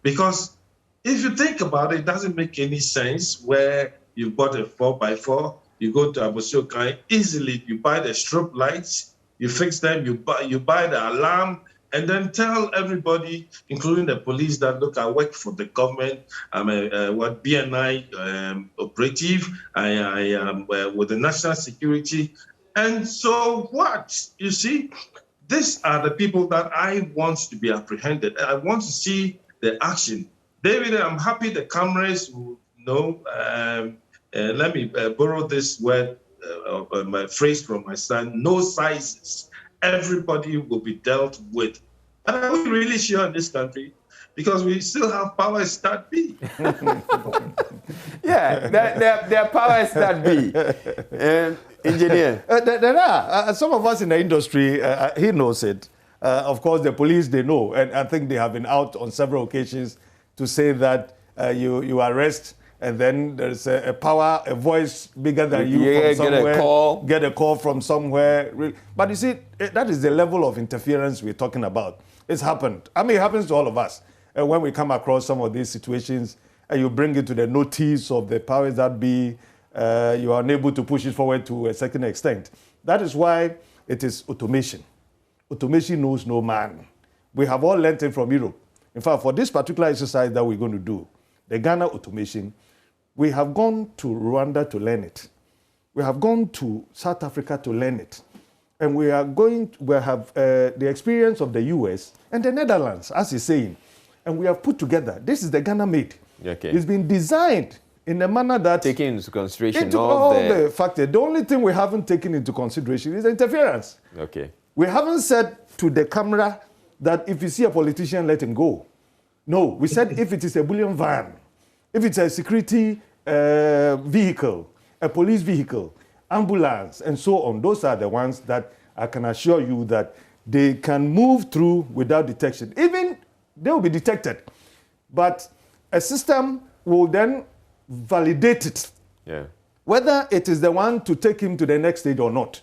Because if you think about it, it doesn't make any sense where you've got a 4x4, you go to Abosiokai, easily you buy the strobe lights, you fix them, you buy the alarm, and then tell everybody, including the police, that, look, I work for the government. I'm a BNI operative. I am with the national security. And so what? You see, these are the people that I want to be apprehended. I want to see the action. David, I'm happy the cameras will know. Let me borrow this word, my phrase from my son, no sizes. Everybody will be dealt with. And are we really sure in this country? Because we still have powers that be. Yeah, there are powers that be. Engineer. There are. Some of us in the industry, he knows it. Of course, the police, they know. And I think they have been out on several occasions to say that you arrest, and then there's a power, a voice bigger than you from somewhere. Get a call from somewhere. But you see, that is the level of interference we're talking about. It's happened. I mean, it happens to all of us. And when we come across some of these situations, and you bring it to the notice of the powers that be, you are unable to push it forward to a certain extent. That is why it is automation. Automation knows no man. We have all learned it from Europe. In fact, for this particular exercise that we're going to do, the Ghana automation, we have gone to Rwanda to learn it. We have gone to South Africa to learn it. And we have the experience of the US and the Netherlands, as he's saying. And we have put together, this is the Ghana made. Okay. It's been designed in a manner that... Taking into consideration all the factors. The only thing we haven't taken into consideration is interference. Okay. We haven't said to the camera that if you see a politician, let him go. No, we said if it is a bullion van, if it's a security vehicle, a police vehicle, ambulance, and so on, those are the ones that I can assure you that they can move through without detection. Even they will be detected, but a system will then validate it, whether it is the one to take him to the next stage or not.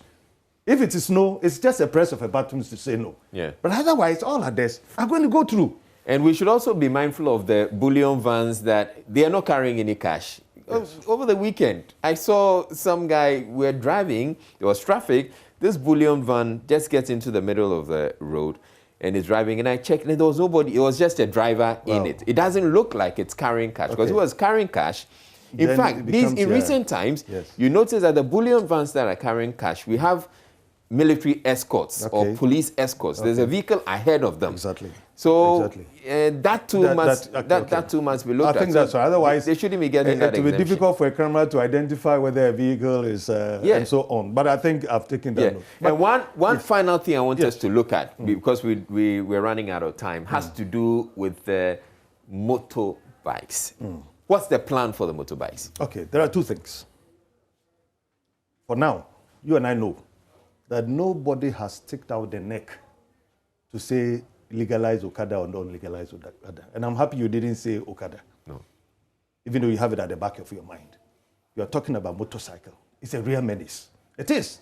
If it is no, it's just a press of a button to say no. Yeah. But otherwise, all others are going to go through. And we should also be mindful of the bullion vans that they are not carrying any cash. Yes. Over the weekend, I saw some guy, we're driving, there was traffic, this bullion van just gets into the middle of the road and is driving, and I checked and there was nobody, it was just a driver in it. It doesn't look like it's carrying cash, because it was carrying cash. In Then fact, it becomes, in recent times, yes. you notice that the bullion vans that are carrying cash, we have military escorts or police escorts. There's a vehicle ahead of them. Exactly. So that too must be looked at. I think that's right. Otherwise, they shouldn't be getting that it will be exemption. difficult for a camera to identify whether a vehicle is and so on. But I think I've taken that note. And one final thing I want us to look at, because we're running out of time, has to do with the motorbikes. What's the plan for the motorbikes? Okay, there are two things. For now, you and I know that nobody has sticked out the neck to say legalize Okada or don't legalize Okada. And I'm happy you didn't say Okada. No. Even though you have it at the back of your mind. You are talking about motorcycle. It's a real menace. It is.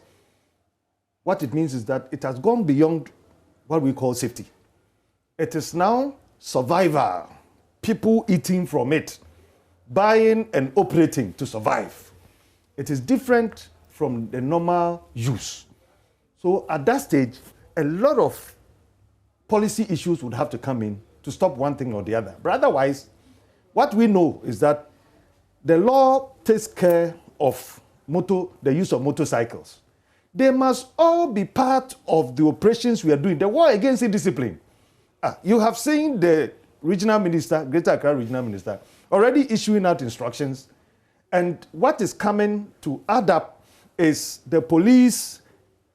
What it means is that it has gone beyond what we call safety. It is now survival. People eating from it, buying and operating to survive. It is different from the normal use. So at that stage, a lot of policy issues would have to come in to stop one thing or the other. But otherwise, what we know is that the law takes care of the use of motorcycles. They must all be part of the operations we are doing. The war against indiscipline. You have seen the regional minister, Greater Accra regional minister, already issuing out instructions. And what is coming to add up is the police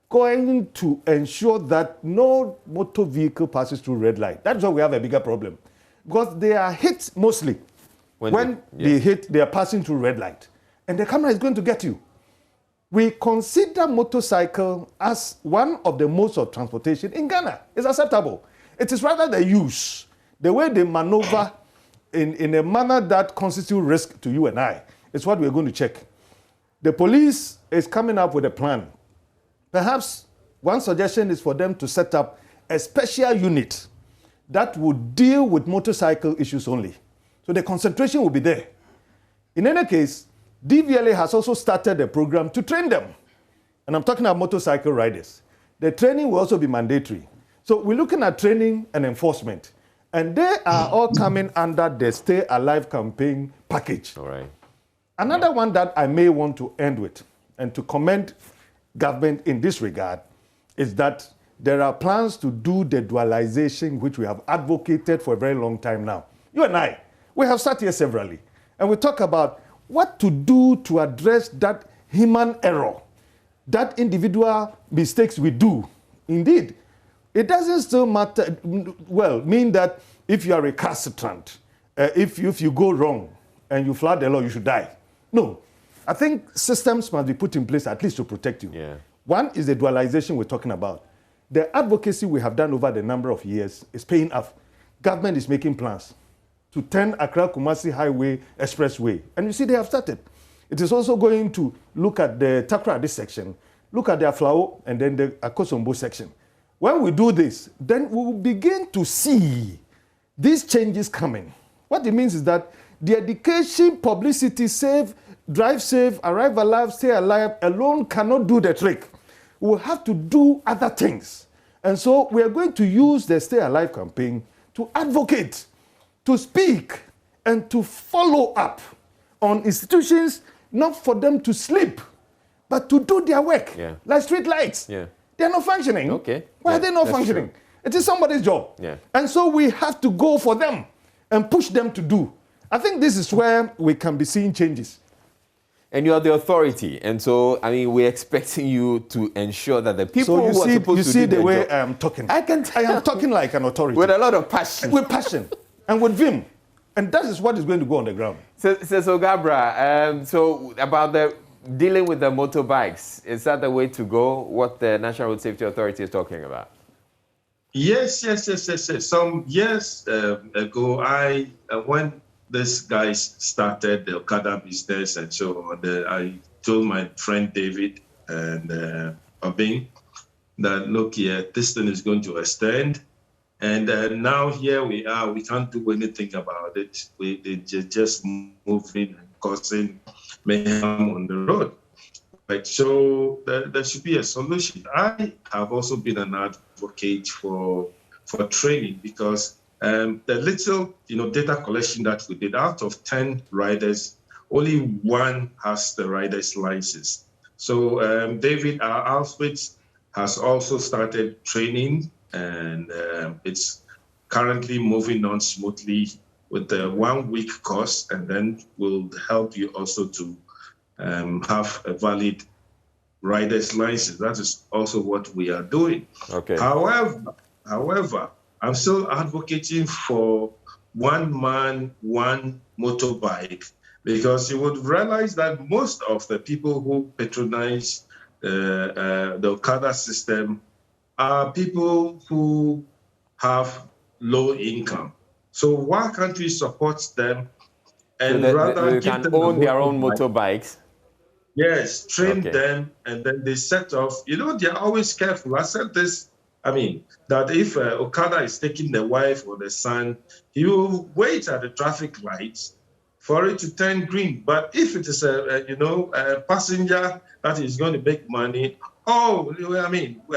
going to ensure that no motor vehicle passes through red light. That's why we have a bigger problem. Because they are hit mostly. When they hit, they are passing through red light. And the camera is going to get you. We consider motorcycle as one of the modes of transportation in Ghana. It's acceptable. It is rather the use, the way they maneuver in a manner that constitutes risk to you and I. It's what we're going to check. The police is coming up with a plan. Perhaps one suggestion is for them to set up a special unit that would deal with motorcycle issues only. So the concentration will be there. In any case, DVLA has also started a program to train them. And I'm talking about motorcycle riders. The training will also be mandatory. So we're looking at training and enforcement. And they are all coming under the Stay Alive campaign package. All right. Another one that I may want to end with, and to commend government in this regard, is that there are plans to do the dualization, which we have advocated for a very long time now. You and I, we have sat here severally, and we talk about what to do to address that human error, that individual mistakes we do. Indeed, it doesn't still matter, mean that if you are recalcitrant, if you go wrong and you flout the law, you should die. No. I think systems must be put in place at least to protect you. Yeah. One is the dualization we're talking about. The advocacy we have done over the number of years is paying off. Government is making plans to turn Accra Kumasi Highway Expressway. And you see, they have started. It is also going to look at the Takrady section, look at the Aflao, and then the Akosombo section. When we do this, then we will begin to see these changes coming. What it means is that the education, publicity, safe, drive safe, arrive alive, stay alive alone cannot do the trick. We'll have to do other things. And so we are going to use the Stay Alive campaign to advocate, to speak, and to follow up on institutions, not for them to sleep, but to do their work. Yeah. Like street lights. Yeah. They're not functioning. Okay. Why are they not functioning? True. It is somebody's job. Yeah. And so we have to go for them and push them to do. I think this is where we can be seeing changes. And you are the authority. And so, I mean, we're expecting you to ensure that the people who are supposed to do you see the way job, I am talking. I am talking like an authority. With a lot of passion. With passion. And with vim. And that is what is going to go on the ground. So Gabra, so about the dealing with the motorbikes, is that the way to go, what the National Road Safety Authority is talking about? Yes. Some years ago, when these guys started the Okada business and so on, I told my friend David and Obing that, look here, this thing is going to extend. And now here we are, we can't do anything about it. They're just moving and causing mayhem on the road. Right, so there should be a solution. I have also been an advocate for training because the little data collection that we did, out of 10 riders, only one has the rider's license. So David, our outfit has also started training, and it's currently moving on smoothly with the 1 week course, and then we'll help you also to have a valid rider's license. That is also what we are doing. Okay. However, I'm still advocating for one man, one motorbike, because you would realize that most of the people who patronize the Okada system are people who have low income. So why can't we support them and so rather they give can them own their own motorbikes? Yes, train them, and then they set off. They're always careful. I said this, that if Okada is taking the wife or the son, he will wait at the traffic lights for it to turn green. But if it is a passenger that is going to make money, we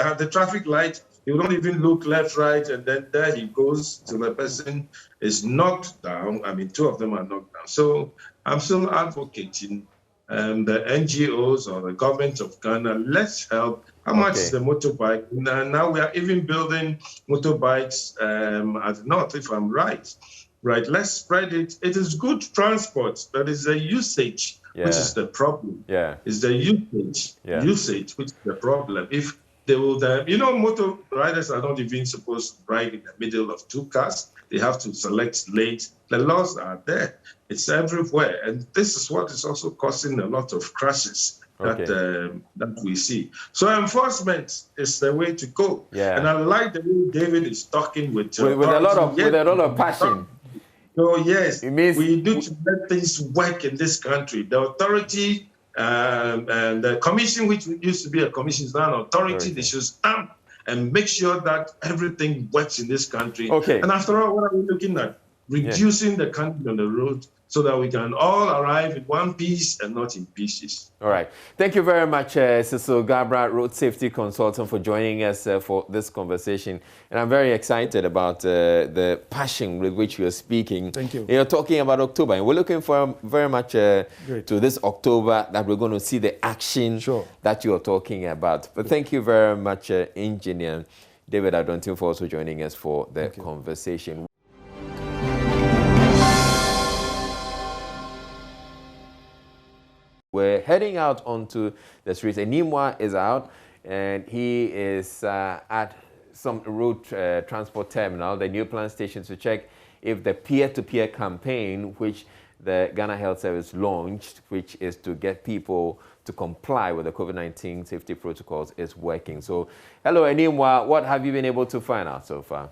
have the traffic light, he will not even look left, right, and then there he goes till the person is knocked down. Two of them are knocked down. So I'm still advocating the NGOs or the government of Ghana, let's help. How much is the motorbike? Now we are even building motorbikes at the north, if I'm right. Right, let's spread it. It is good transport, but it's the usage which is the problem. Yeah. It's the usage which is the problem. If they will, motor riders are not even supposed to ride in the middle of two cars. They have to select lanes. The laws are there. It's everywhere. And this is what is also causing a lot of crashes that we see. So enforcement is the way to go. Yeah. And I like the way David is talking with a lot of passion. So yes, we need to let things work in this country. The authority and the commission, which used to be a commission, is now an authority. They should stamp and make sure that everything works in this country. Okay. And after all, what are we looking at? Reducing the country on the road so that we can all arrive in one piece and not in pieces. All right. Thank you very much, Cecil Gabra, road safety consultant, for joining us for this conversation. And I'm very excited about the passion with which you are speaking. Thank you. You're talking about October, and we're looking for very much to this October that we're going to see the action that you're talking about. But thank you very much, Engineer David Adontin, for also joining us for the conversation. We're heading out onto the streets. Enimwa is out, and he is at some road transport terminal, the new plant station, to check if the peer-to-peer campaign, which the Ghana Health Service launched, which is to get people to comply with the COVID-19 safety protocols, is working. So, hello, Enimwa. What have you been able to find out so far?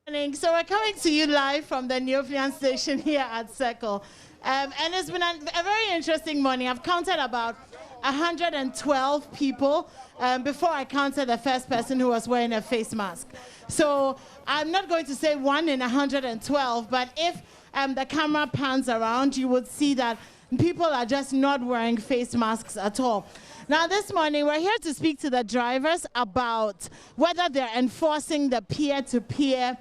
So we're coming to you live from the Neopian station here at Circle. And it's been a very interesting morning. I've counted about 112 people before I counted the first person who was wearing a face mask. So I'm not going to say 1 in 112, but if the camera pans around, you would see that people are just not wearing face masks at all. Now, this morning, we're here to speak to the drivers about whether they're enforcing the peer-to-peer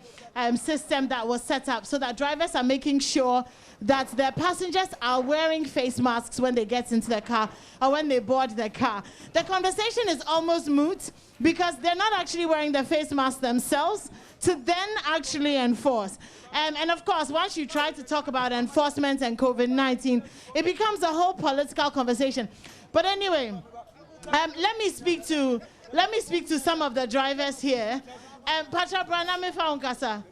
system that was set up, so that drivers are making sure that their passengers are wearing face masks when they get into the car or when they board the car. The conversation is almost moot because they're not actually wearing the face mask themselves to then actually enforce. And of course, once you try to talk about enforcement and COVID-19, it becomes a whole political conversation. But anyway, let me speak to some of the drivers here. Patra Braname Faunkasa.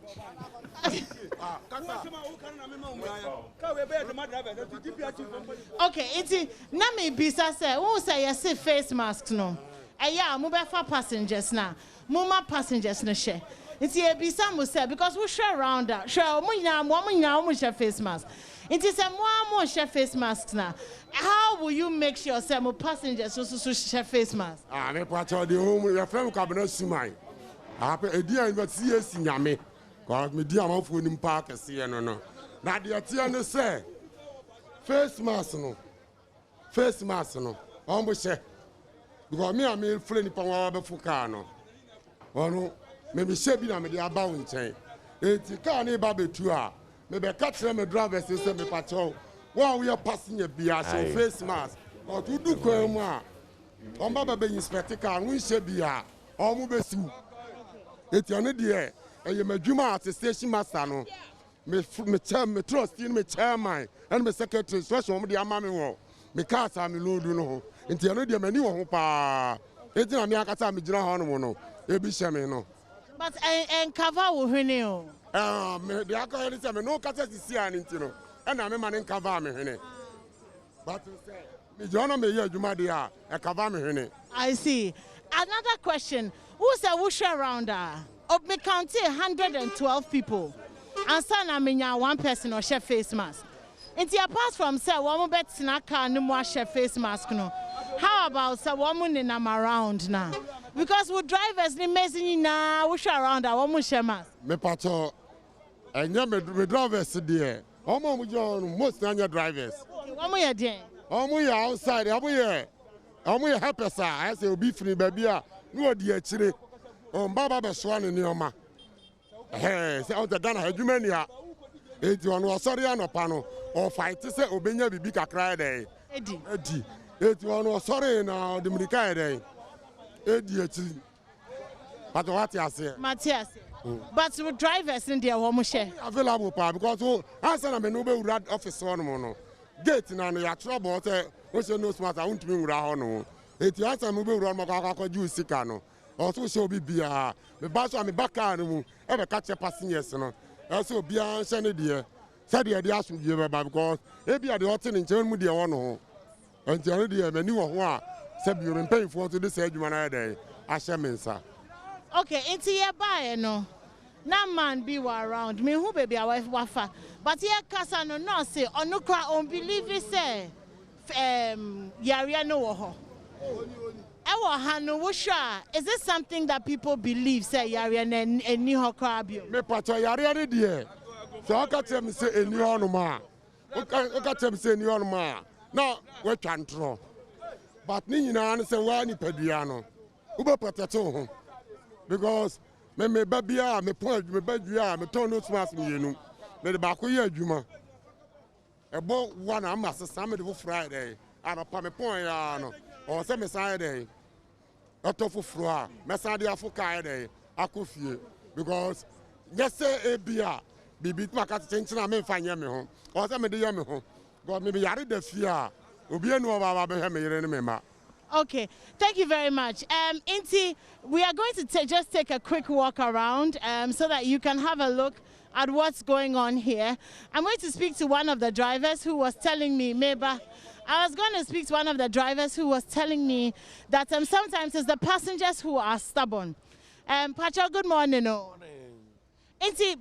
Okay, it's Nami Bisa say, who say yes face masks no? Yeah, move for passengers now. Muma passengers no share. It's a Bisa say because we share around that. Share we share face mask. It is a more share face masks now. How will you make sure some passengers also share face masks? Me pacho the home your friend cabinet sumai. A dear university nyame. Cause me dear man for nim park see no. Na the tia no say face mask no. Face mask no. Ombo share. Because me am friend nipa wa be fuka no. Ono me share bi na me dey aba wo nchen. Enti car na ba betu a me be catch me driver say me pacho. One we are passing a beer so face mask. Or to do kwemu a. On ba be inspect car we share beer. O mu be simu. Eti ane de e ye madwuma at station master no. Me trust in me chairman and me secretary so mo de ama me wo. Me car sa me load no. Enti ane de mani wo ho pa. Eti na me akata me gina ho no no. E bi hye me no. But and cover wo hwene o. Me de aka ni say me no kata sisi an nti no. And I'm a man in cover me hene. But me jono me ye adwuma de a e cover me hene. I see. Another question. Who's a wish around her? Of me county 112 people. And son I mean one person or share face mask. And apart from say one bet snaka no more share face mask no. How about say woman in am around now? Because we drivers ni messing na wish around her one share mask. Me pato enya me drivers there. Omo mu John most anya drivers. Omo ye den. Omo ye outside, omo ye helpers I say obi free baby a no odi akire. O baba be so an ni oma. Say out the Ghana adwuma ni a. Eti ono osori anopa no. O fight say obenya bibi kakra dey. Edi. Eti ono osori na Dominica dey. Edi akire. But what you say? Matthias. But with drivers in there, what share? Available, because answer na me no be urad office one no. Gate na no ya trouble say we say no smart I want me ura ho no. Eti answer me be urad mo ka ju sika no. Also show be bia. Me ba so me baka no mu e be catch passengers no. Also bia answer ne de. Say de asu be because e bia de hot in nchen mu de wo no. Enti ane de me ni wo ho a say bi ren pay for to this adwuma na dey. Ahye me nsa. Okay, into your buy no. Na man be around me who baby a wife wafa. But here kasa no say onukra on believe say yarea no wo ho. Ewo ha no wo sha. Is this something that people believe say yarea na eni ho kra bio? Me pacha yarea ne de. So aka tell me say eni ho no ma. Aka tell me say eni ho no ma. Na we twantro. But ni nyina ne say wa ni padua no. Wo be protect ho. Because me babia me point me badua me turn no smas me yenu me de ba ko ye adwuma e bo one am asesa me de Friday and pa me point ya no o se me sai dey oto fufuro a me san de afuka dey akofie because yes say ebia bibi maka chenchina me fanye me ho o se me de ye me ho god me be yare da fie a obi enu baba be he me yere ne me ma. Okay, thank you very much. Inti, we are going to just take a quick walk around so that you can have a look at what's going on here. I'm going to speak to one of the drivers who was telling me, Meba, I was going to speak to one of the drivers who was telling me that sometimes it's the passengers who are stubborn. Pacha, good morning. Inti,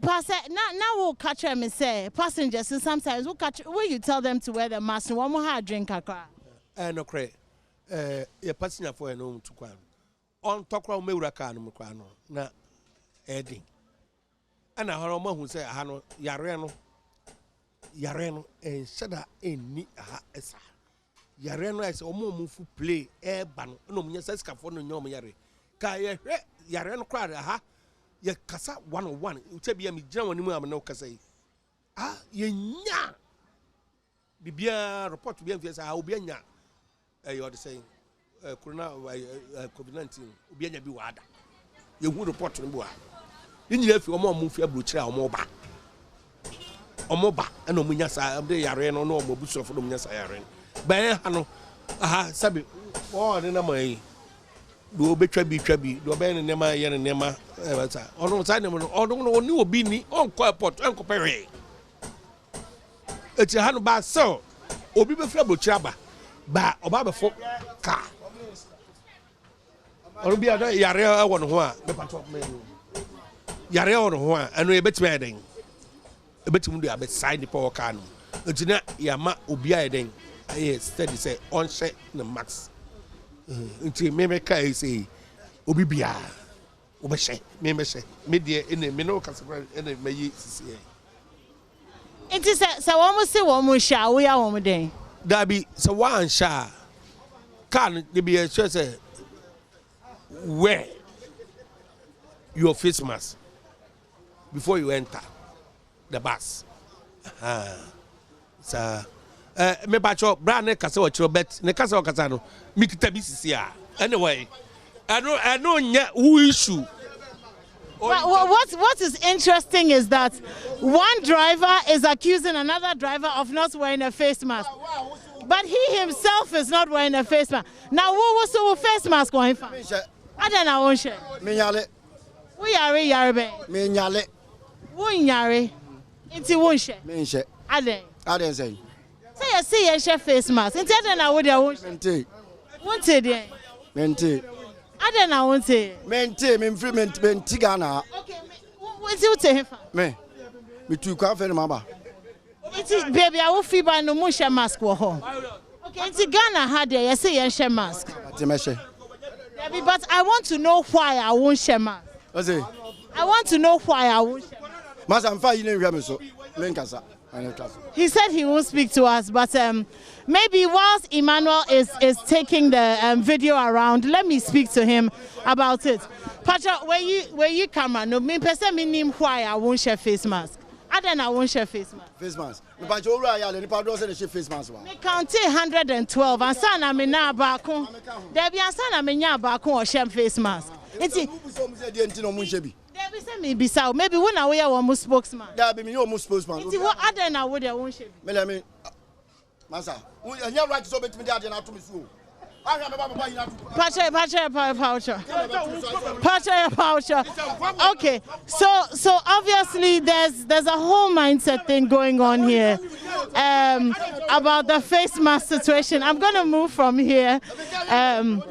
now we'll catch them and say, passengers, and sometimes will you tell them to wear the mask? One more hard drink, kakra. No, great. A passenger for an home to Kwan. On Tokra Murakan Mukrano, na Eddie. And a Haroma who say, Hano, Yareno, and Sada in Ni Esa. Yareno is a moment who play air ban, no, Yasaska for no Yari. Kaya Yareno cried, aha, ya Casa 101, you tell me, German, no Casay. Ah, ye nya. Bibia report to be envious, I will be nya. You are saying, Corona COVID-19, Ubiana be wada. You would report to Mbua. In the if you are more movie, Blucha or Moba. Or Moba, and Omunyasa, they are no Mobus of Omunyasa. Bayano, aha, Sabi, or the Namay. Do be trebby, do Ben and Nema, Yan and Nema, or no sign of no new beanie, on Coapot, Uncle Perry. It's a handbar so, Obi Flabo Chaba. Ba oba befo ka onu bia do yare wo no ho a be pato me yare wo no ho a anu e betime den e betim do abe side po ka no Ejina yama obia eden. Steady say on set the max. Until me kai say obi bia obeshe me say me de me no kasa ene me yi sisi. It is so almost say one sha we are one day. Dabi so one sha can they be a sure say wear your face mask before you enter the bus. So me bacho brand kasa wa chiro bet ne kasa wa kasa no mi kita bi sisi a anyway I know who issue. What is interesting is that one driver is accusing another driver of not wearing a face mask, but he himself is not wearing a face mask. Now, who was the face mask going for? I don't know. Me nyale. We are be. Me nyale. Who nyare? Inti won she. Me she. Aden say. Say you see your chef face mask. Inti aden na wo dia won she. Mente. Wonte dey. Mente. Aden na wonte. Mente me free mente Ghana. Okay. Wonte wo te hefa. Me tu kwa fe mama. Inti baby I will feel by no mo she mask wo ho. Okay, inti Ghana ha dey you say your she mask. Ati me she. Baby, but I want to know why I won't share mask. What's it? I want to know why I won't share mask. I'm fine. You didn't so. He said he won't speak to us, but maybe whilst Emmanuel is taking the video around, let me speak to him about it. Pacha, where you camera? No, me person me name why I won't share face mask. I won't share face mask. Face mask. Me pacha ora ya le ni pa do say the face mask wa. Me count 112 and sana me na abako. There be sana me nya abako or share face mask. Enti Debbie say me bisa maybe when I wear one spokesman. There be me no spokesman. Enti what other na wo there won't share. Me let me Masa, you right so bet me there na to me so. Pacha. Okay, so obviously there's a whole mindset thing going on here about the face mask situation. I'm gonna move from here and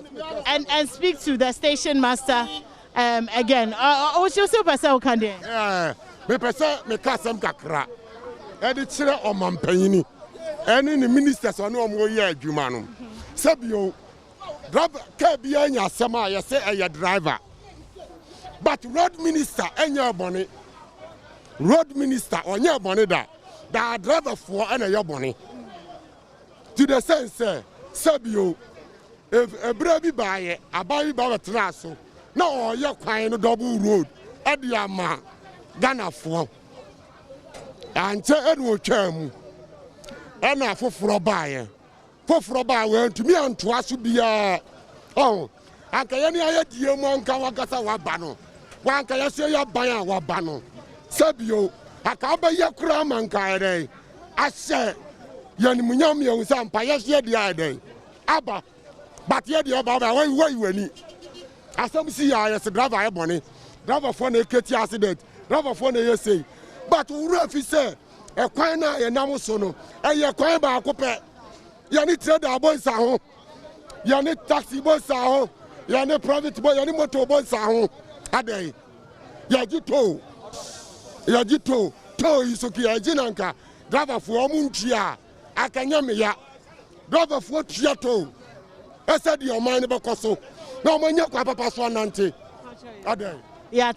speak to the station master again. What you say, Pastor Conde? Me pesa me kasam kakra. Edi chire omampanyini. Eni ni ministers ono omo ye adwuma no. Sabio driver car be anya asema ya say a driver. But road minister enya boni. Road minister onya boni da driver for ena ya boni. To the sense Sabio ebra bi baaye abayi ba wetra so na oye kwan no double road e dia ma Ghana for anche enu otwam ena foforo baaye went to me and to us be oh, anka yani aye die mo anka wakasa wabano wanka ya se ya ban wabano sabio aka ba ye kura manka ere ase yani munyam ye unsa mpa ye se dia ere aba but ye dia baba wai wani asam si ya yes driver e boni driver for na eketi accident driver for na ye say but uru afi say e kwan na ye nam so no e ye kwan ba akopɛ yani trader boys aho yani taxi boys aho yani private boy yani motor boys aho adai yaji to isoki yaji nanka driver for omuntia akanya me ya driver for tia to esa di oman be koso na omanya kwa papa so nante adai. Yeah,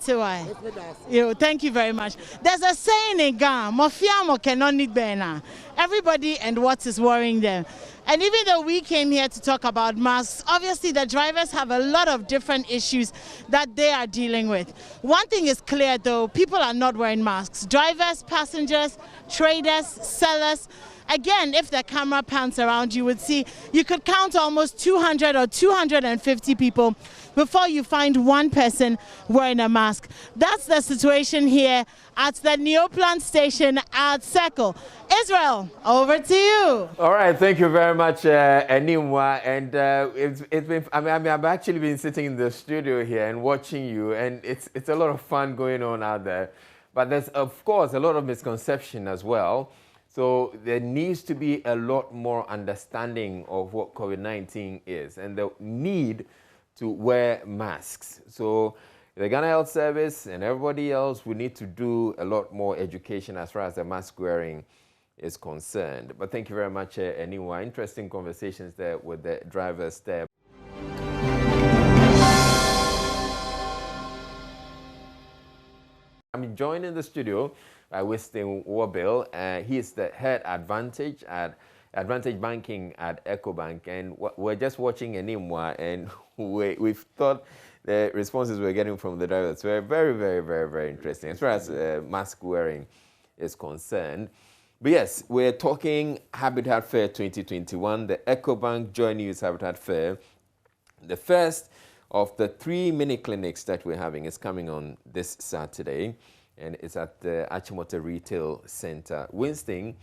thank you very much. There's a saying in Ghana, Mofiamo cannot need Bena. Everybody and what is worrying them. And even though we came here to talk about masks, obviously the drivers have a lot of different issues that they are dealing with. One thing is clear though, people are not wearing masks. Drivers, passengers, traders, sellers. Again, if the camera pans around, you would see you could count almost 200 or 250 people before you find one person wearing a mask. That's the situation here at the Neoplant station at Sekol. Israel, over to you. All right, thank you very much, Enimwa. And it's been, I mean, I've actually been sitting in the studio here and watching you, and it's a lot of fun going on out there. But there's, of course, a lot of misconception as well. So there needs to be a lot more understanding of what COVID-19 is and the need to wear masks. So the Ghana Health Service and everybody else, we need to do a lot more education as far as the mask wearing is concerned. But thank you very much, Eniwa. Interesting conversations there with the drivers there. I'm joined in the studio by Winston Warbill. He is the head Advantage at Advantage Banking at EcoBank, and we're just watching Enimwa, and we've thought the responses we're getting from the drivers were very, very, very, very interesting as far as mask wearing is concerned. But yes, we're talking Habitat Fair 2021, the EcoBank JoyNews Habitat Fair. The first of the 3 mini clinics that we're having is coming on this Saturday, and it's at the Achimota Retail Center. Winston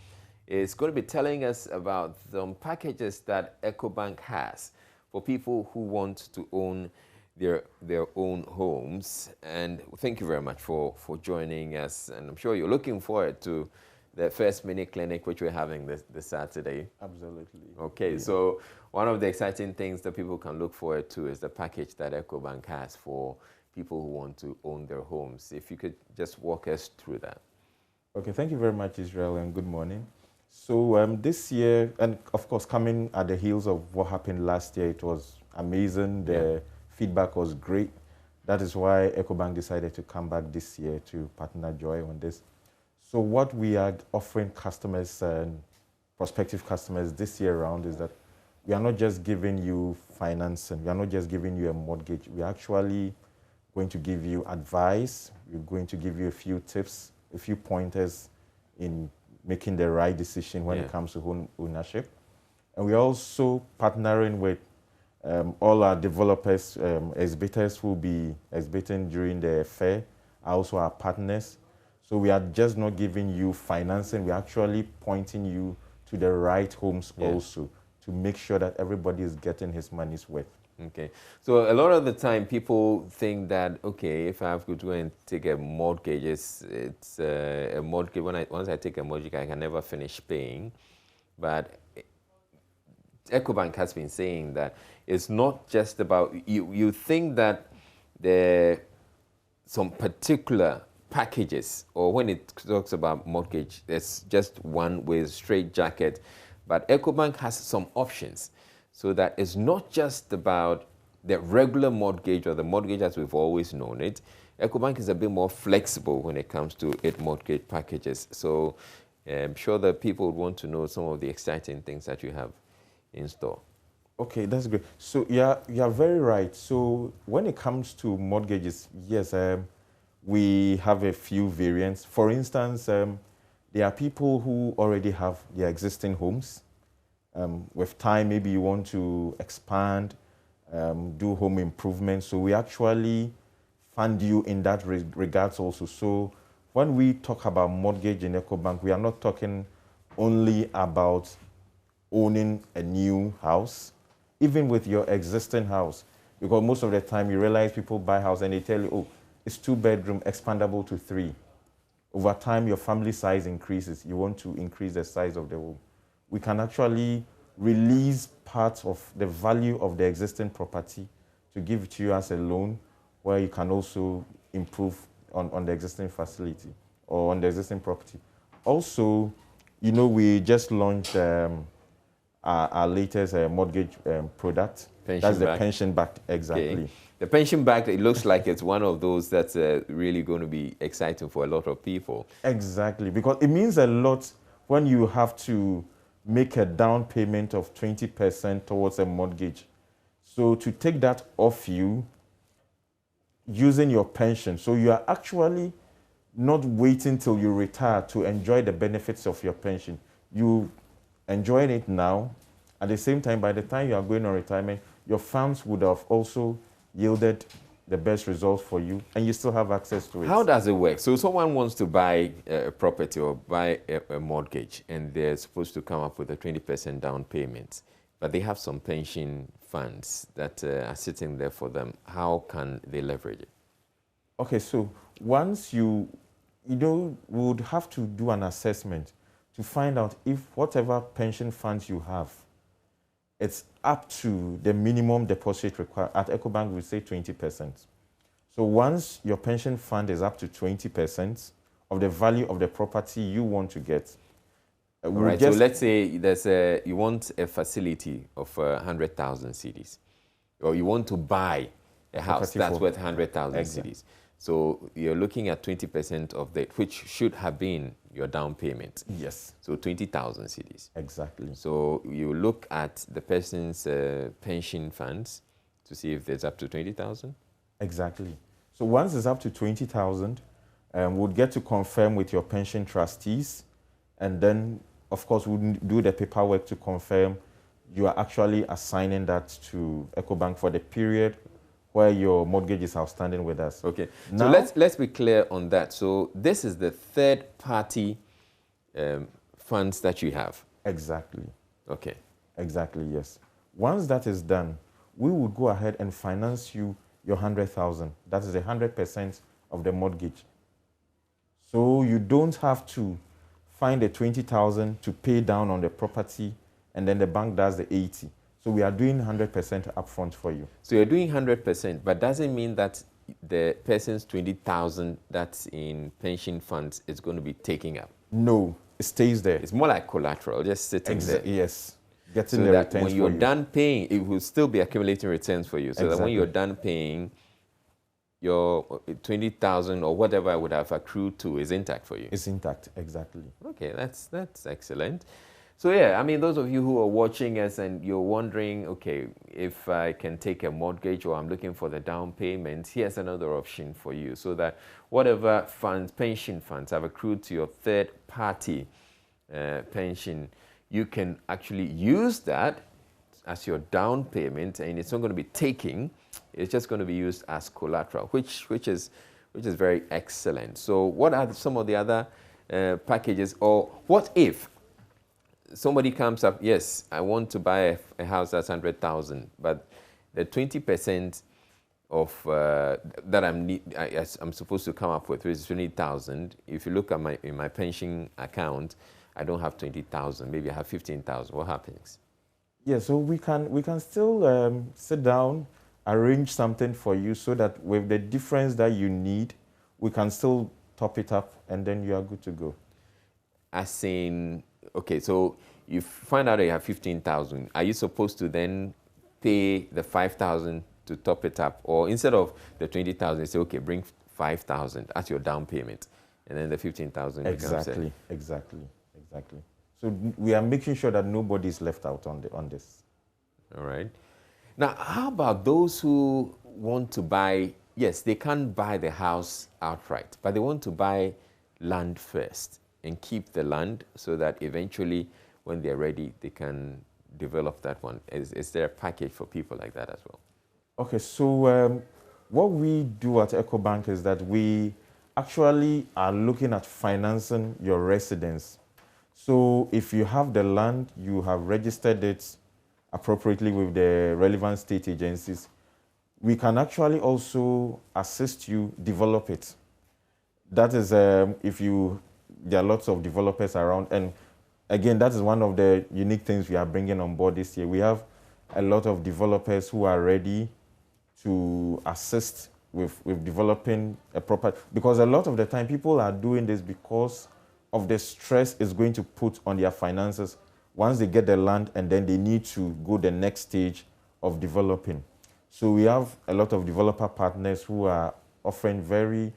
is going to be telling us about some packages that EcoBank has for people who want to own their own homes. And thank you very much for joining us, and I'm sure you're looking forward to the first mini clinic which we're having this Saturday. Absolutely. Okay, yeah. So one of the exciting things that people can look forward to is the package that EcoBank has for people who want to own their homes. If you could just walk us through that. Okay, thank you very much, Israel, and good morning. So this year, and of course coming at the heels of what happened last year, it was amazing. The feedback was great. That is why EcoBank decided to come back this year to partner Joy on this. So what we are offering customers and prospective customers this year around is that we are not just giving you financing, we are not just giving you a mortgage, we are actually going to give you advice, we're going to give you a few tips, a few pointers in making the right decision when it comes to home ownership. And we're also partnering with all our developers, exhibitors who will be exhibiting during the fair, are also our partners. So we are just not giving you financing, we're actually pointing you to the right homes also to make sure that everybody is getting his money's worth. Okay, so a lot of the time people think that, okay, if I have to go and take a mortgage, it's a mortgage, once I take a mortgage, I can never finish paying. But EcoBank has been saying that it's not just about, you think that some particular packages, or when it talks about mortgage, it's just one with straight jacket, but EcoBank has some options, so that it's not just about the regular mortgage or the mortgage as we've always known it. EcoBank is a bit more flexible when it comes to its mortgage packages. So I'm sure that people would want to know some of the exciting things that you have in store. Okay, that's great. So you are very right. So when it comes to mortgages, yes, we have a few variants. For instance, there are people who already have their existing homes. With time, maybe you want to expand, do home improvements. So we actually fund you in that regards also. So when we talk about mortgage in EcoBank, we are not talking only about owning a new house, even with your existing house. Because most of the time you realize people buy a house and they tell you, oh, it's 2-bedroom, expandable to 3. Over time, your family size increases. You want to increase the size of the home. We can actually release part of the value of the existing property to give it to you as a loan, where you can also improve on the existing facility or on the existing property. Also, you know, we just launched our latest mortgage product. That's the pension-backed, exactly. Okay. The pension-backed, it looks like it's one of those that's really going to be exciting for a lot of people. Exactly, because it means a lot when you have to make a down payment of 20% towards a mortgage. So to take that off you, using your pension, so you are actually not waiting till you retire to enjoy the benefits of your pension. You enjoy it now. At the same time, by the time you are going on retirement, your funds would have also yielded the best results for you, and you still have access to it. How does it work? So someone wants to buy a property or buy a mortgage, and they're supposed to come up with a 20% down payment, but they have some pension funds that are sitting there for them. How can they leverage it? Okay, so once you would have to do an assessment to find out if whatever pension funds you have, it's up to the minimum deposit required. At EcoBank, we say 20%. So once your pension fund is up to 20% of the value of the property you want to get, All right, so let's say you want a facility of 100,000 cedis, or you want to buy a house that's worth 100,000 cedis. So you're looking at 20% of that, which should have been your down payment. Yes. So 20,000 cedis. Exactly. So you look at the person's pension funds to see if there's up to 20,000. Exactly. So once it's up to 20,000, we'll get to confirm with your pension trustees, and then, of course, we'll do the paperwork to confirm you are actually assigning that to EcoBank for the period where your mortgage is outstanding with us. Okay. Now, so let's be clear on that. So this is the third-party funds that you have. Exactly. Okay. Exactly. Yes. Once that is done, we would go ahead and finance you your 100,000. That is 100% of the mortgage. So you don't have to find the 20,000 to pay down on the property, and then the bank does the 80. So we are doing 100% upfront for you. So you're doing 100%, but doesn't mean that the person's 20,000 that's in pension funds is going to be taken up. No, it stays there. It's more like collateral, just sitting there. Yes, getting so the that returns when you're for you. done paying, it will still be accumulating returns for you. So that when you're done paying, your 20,000 or whatever I would have accrued to is intact for you. It's intact, exactly. Okay, that's excellent. So yeah, I mean, those of you who are watching us and you're wondering, okay, if I can take a mortgage or I'm looking for the down payment, here's another option for you, so that whatever funds, pension funds have accrued to your third-party pension, you can actually use that as your down payment, and it's not going to be taking. It's just going to be used as collateral, which is very excellent. So what are some of the other packages, or what if somebody comes up, yes, I want to buy a house that's 100,000, but the 20% of that I'm supposed to come up with is 20,000. If you look at in my pension account, I don't have 20,000. Maybe I have 15,000. What happens? Yeah, so we can still sit down, arrange something for you, so that with the difference that you need, we can still top it up, and then you are good to go. As in, okay, so you find out that you have 15,000. Are you supposed to then pay the 5,000 to top it up? Or instead of the 20,000, you say, okay, bring 5,000 as your down payment, and then the 15,000 becomes Exactly. So we are making sure that nobody is left out on this. All right. Now, how about those who want to buy, yes, they can't buy the house outright, but they want to buy land first and keep the land so that eventually when they're ready, they can develop that one. Is there a package for people like that as well? Okay, so what we do at EcoBank is that we actually are looking at financing your residence. So if you have the land, you have registered it appropriately with the relevant state agencies, we can actually also assist you develop it. That is, there are lots of developers around, and again, that is one of the unique things we are bringing on board this year. We have a lot of developers who are ready to assist with developing a property, because a lot of the time people are doing this because of the stress it's going to put on their finances once they get the land, and then they need to go the next stage of developing. So we have a lot of developer partners who are offering very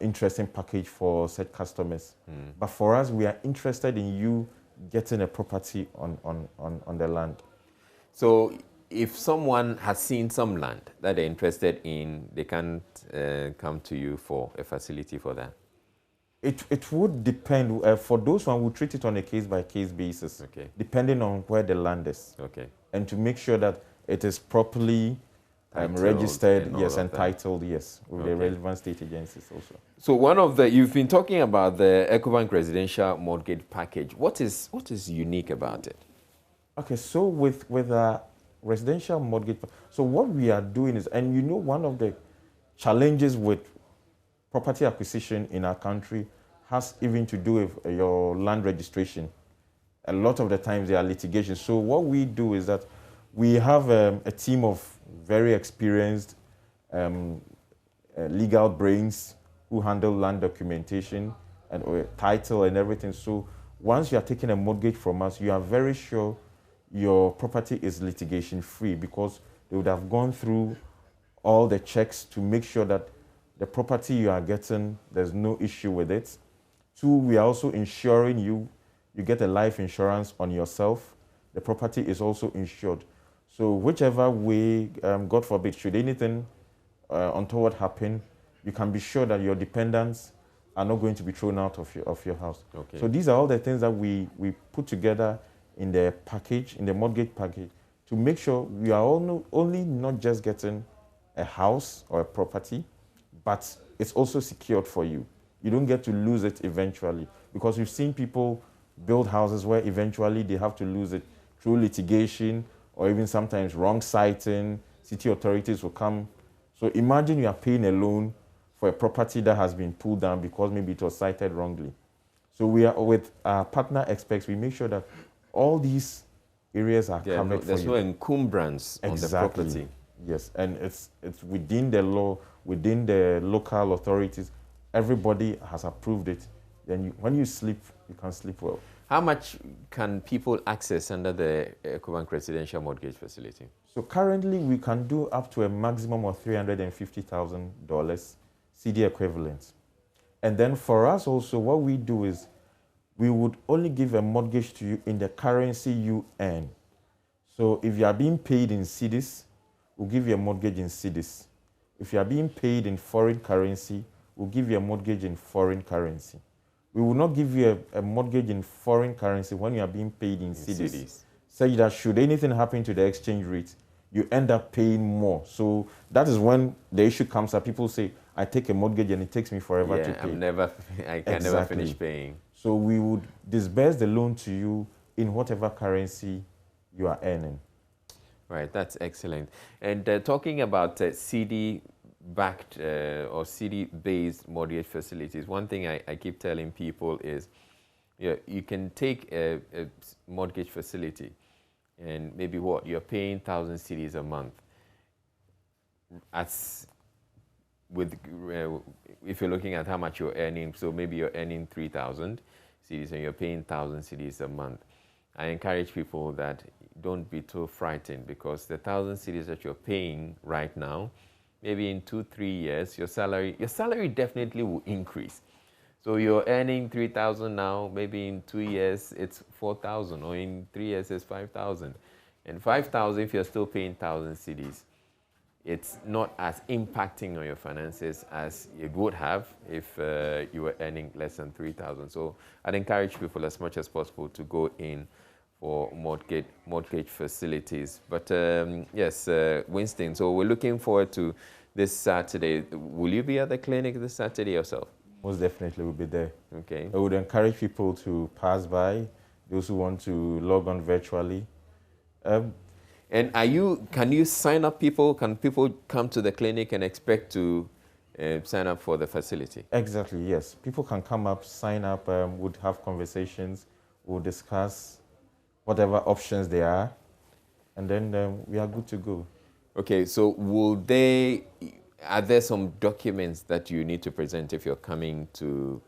interesting package for said customers. But for us, we are interested in you getting a property on the land. So if someone has seen some land that they're interested in, they can't come to you for a facility for that? It would depend. For those one, we treat it on a case-by-case basis, depending on where the land is. Okay. And to make sure that it is properly registered, yes, and titled, yes, with the relevant state agencies also. So you've been talking about the EcoBank residential mortgage package. What is unique about it? Okay, so with a residential mortgage, so what we are doing is, and one of the challenges with property acquisition in our country has even to do with your land registration. A lot of the times there are litigations. So what we do is that we have a team of very experienced legal brains who handle land documentation and title and everything. So once you are taking a mortgage from us, you are very sure your property is litigation free, because they would have gone through all the checks to make sure that the property you are getting, there's no issue with it. 2, we are also insuring you. You get a life insurance on yourself. The property is also insured. So whichever way, God forbid, should anything untoward happen, you can be sure that your dependents are not going to be thrown out of your house. Okay. So these are all the things that we put together in the package, in the mortgage package, to make sure we are only not just getting a house or a property, but it's also secured for you. You don't get to lose it eventually, because we've seen people build houses where eventually they have to lose it through litigation, or even sometimes wrong citing. City authorities will come. So imagine you are paying a loan for a property that has been pulled down because maybe it was cited wrongly. So we are, with our partner experts, we make sure that all these areas are covered for you. There's no encumbrance on the property. Yes, and it's within the law, within the local authorities. Everybody has approved it. Then when you sleep, you can sleep well. How much can people access under the EcoBank Residential Mortgage Facility? So currently, we can do up to a maximum of $350,000 CD equivalent. And then for us also, what we do is we would only give a mortgage to you in the currency you earn. So if you are being paid in cedis, we'll give you a mortgage in cedis. If you are being paid in foreign currency, we'll give you a mortgage in foreign currency. We will not give you a mortgage in foreign currency when you are being paid in cedis. Say that should anything happen to the exchange rate, you end up paying more. So that is when the issue comes up. People say, I take a mortgage and it takes me forever to pay. I can never finish paying. So we would disburse the loan to you in whatever currency you are earning. Right, that's excellent. And talking about CD-backed or CD-based mortgage facilities, one thing I keep telling people is, you can take a mortgage facility and maybe you're paying 1,000 cedis a month. If you're looking at how much you're earning, so maybe you're earning 3,000 cedis and you're paying 1,000 cedis a month. I encourage people that don't be too frightened, because the 1,000 cedis that you're paying right now, maybe in 2-3 years, your salary definitely will increase. So you're earning 3,000 now, maybe in 2 years it's 4,000, or in 3 years it's 5,000. And 5,000, if you're still paying 1,000 cedis, it's not as impacting on your finances as it would have if you were earning less than 3,000. So I'd encourage people as much as possible to go in for mortgage facilities. But yes, Winston, so we're looking forward to this Saturday. Will you be at the clinic this Saturday yourself? Most definitely will be there. Okay. I would encourage people to pass by, those who want to log on virtually. And can you sign up people? Can people come to the clinic and expect to sign up for the facility? Exactly, yes. People can come up, sign up, would have conversations, we'll discuss whatever options there are, and then we are good to go. Okay, so are there some documents that you need to present if you're coming to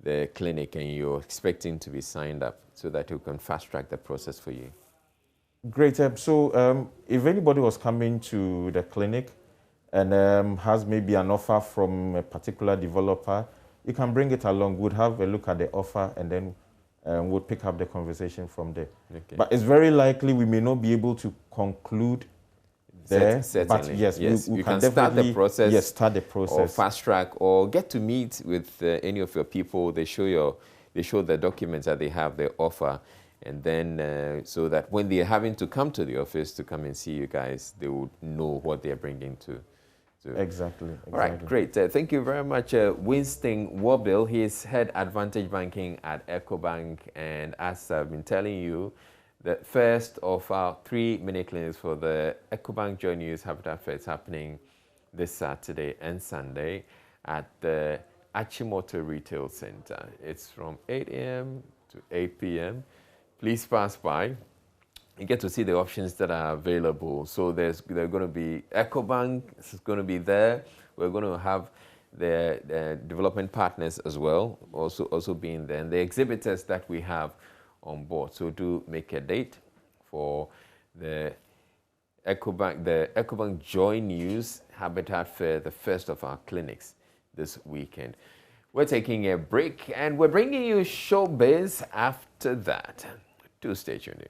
the clinic and you're expecting to be signed up, so that you can fast track the process for you? Great. So if anybody was coming to the clinic and has maybe an offer from a particular developer, you can bring it along. We'll have a look at the offer, and then we'll pick up the conversation from there. Okay. But it's very likely we may not be able to conclude there. Certainly. But yes, we you can start the process. Yes, start the process. Or fast track, or get to meet with any of your people. They show the documents that they have, their offer. And then so that when they're having to come to the office to come and see you guys, they would know what they're bringing to. Exactly. All right, great. Thank you very much, Winston Wobil. He's Head Advantage Banking at EcoBank. And as I've been telling you, the first of our 3 mini clinics for the EcoBank JoyNews Habitat Fair is happening this Saturday and Sunday at the Achimoto Retail Center. It's from 8 a.m. to 8 p.m. Please pass by. You get to see the options that are available. So they're going to be EcoBank is going to be there. We're going to have the development partners as well, also being there, and the exhibitors that we have on board. So do make a date for the EcoBank JoyNews Habitat Fair, the first of our clinics this weekend. We're taking a break and we're bringing you showbiz after that. Do stay tuned in.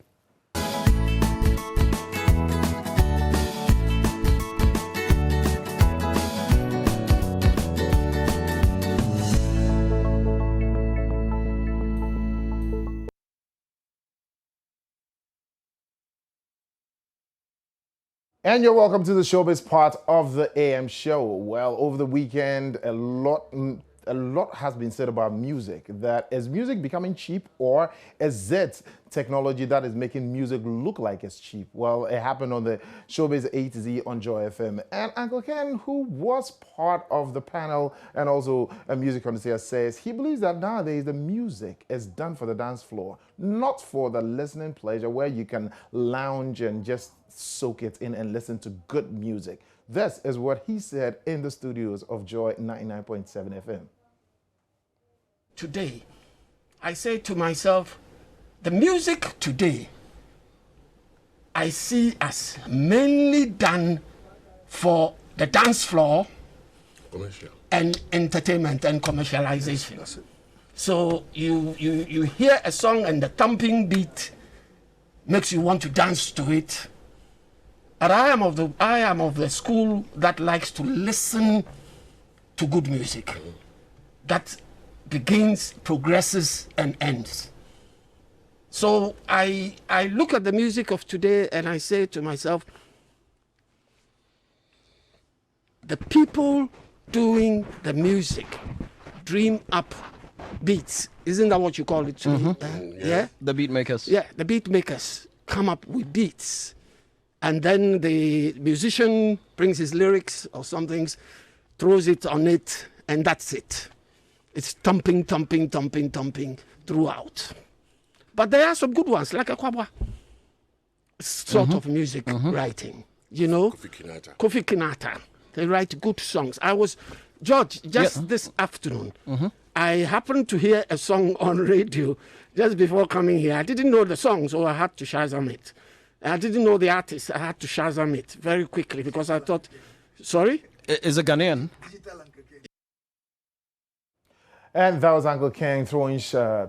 And you're welcome to the showbiz part of the AM show. Well, over the weekend, a lot has been said about music. That is music becoming cheap, or is it technology that is making music look like it's cheap? Well, it happened on the Showbiz A to Z on Joy FM. And Uncle Ken, who was part of the panel and also a music connoisseur, says he believes that nowadays the music is done for the dance floor, not for the listening pleasure where you can lounge and just soak it in and listen to good music. This is what he said in the studios of Joy 99.7 FM. Today, I say to myself, the music today, I see as mainly done for the dance floor and entertainment and commercialization. That's it. So you hear a song and the thumping beat makes you want to dance to it. But I am of the school that likes to listen to good music. That begins, progresses, and ends. So I look at the music of today and I say to myself, the people doing the music dream up beats. Isn't that what you call it? Yeah? The beat makers. Yeah, the beat makers come up with beats. And then the musician brings his lyrics or something, throws it on it, and that's it. It's thumping, thumping, thumping, thumping throughout. But there are some good ones, like a kwabwa sort of music writing. You know? Kofi Kinata. They write good songs. George, this afternoon, I happened to hear a song on radio just before coming here. I didn't know the song, so I had to Shazam it. I didn't know the artist. I had to Shazam it very quickly because I thought, sorry? Is it Ghanaian? And that was Uncle Ken throwing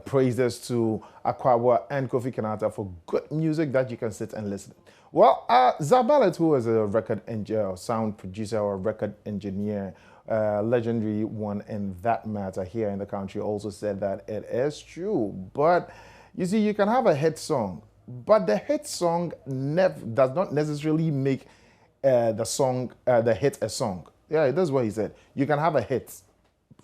praises to Akwaboah and Kofi Kinata for good music that you can sit and listen. Well, Zabalet, who is a record engineer, sound producer or record engineer, legendary one in that matter here in the country, also said that it is true. But you see, you can have a hit song, but the hit song does not necessarily make the hit a song. Yeah, that's what he said. You can have a hit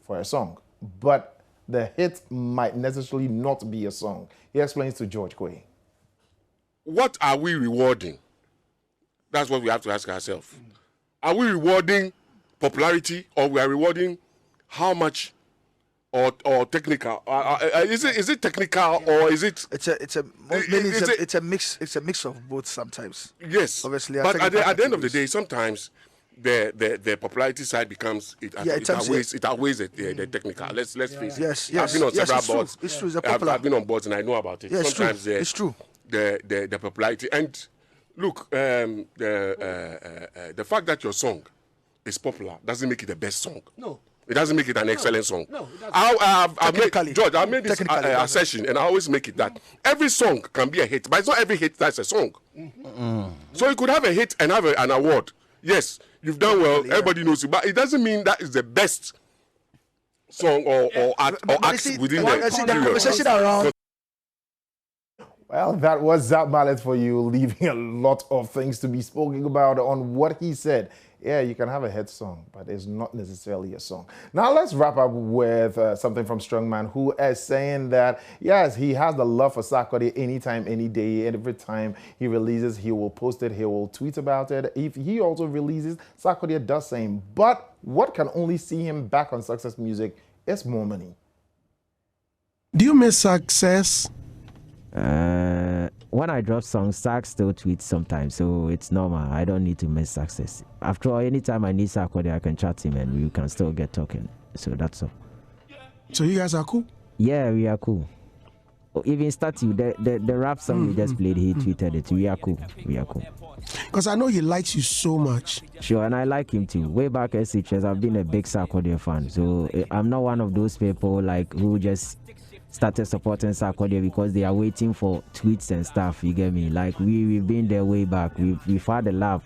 for a song, but the hit might necessarily not be a song. He explains to George Quay. What are we rewarding? That's what we have to ask ourselves. Are we rewarding popularity, or we are rewarding how much, or technical? Is it technical, or is it? It's a mix. It's a mix of both sometimes. Yes, obviously. But at the end of the day, sometimes the popularity side becomes it outweighs the technical. Let's face it. Yes. I've been on several boards. It's true. I've been on boards and I know about it. Yeah, sometimes it's true. The popularity, and look, the fact that your song is popular doesn't make it the best song. No. It doesn't make it an excellent song. No, it doesn't. I made this assertion, and I always make it that every song can be a hit, but it's not every hit that's a song. So you could have a hit and have an award. Yes, you've done well, everybody knows you, but it doesn't mean that is the best song or act within the conversation around. Well, that was Zap Mallet for you, leaving a lot of things to be spoken about on what he said. Yeah, you can have a hit song, but it's not necessarily a song. Now, let's wrap up with something from Strongman, who is saying that, yes, he has the love for Sarkodie anytime, any day. And every time he releases, he will post it, he will tweet about it. If he also releases, Sarkodie does same. But what can only see him back on Success Music is more money. Do you miss Success? when I drop songs, Sack still tweets sometimes, so it's normal. I don't need to miss success. After all, anytime I need Sarkodie, I can chat him and we can still get talking. So that's all. So you guys are cool? Yeah, we are cool. Even Statue, the rap song we just played, he tweeted it. We are cool. We are cool. Because I know he likes you so much. Sure, and I like him too. Way back at SHS, I've been a big Sarkodie fan. So I'm not one of those people like who just started supporting Sarkodie because they are waiting for tweets and stuff. You get me? Like we've been there way back. We've had a love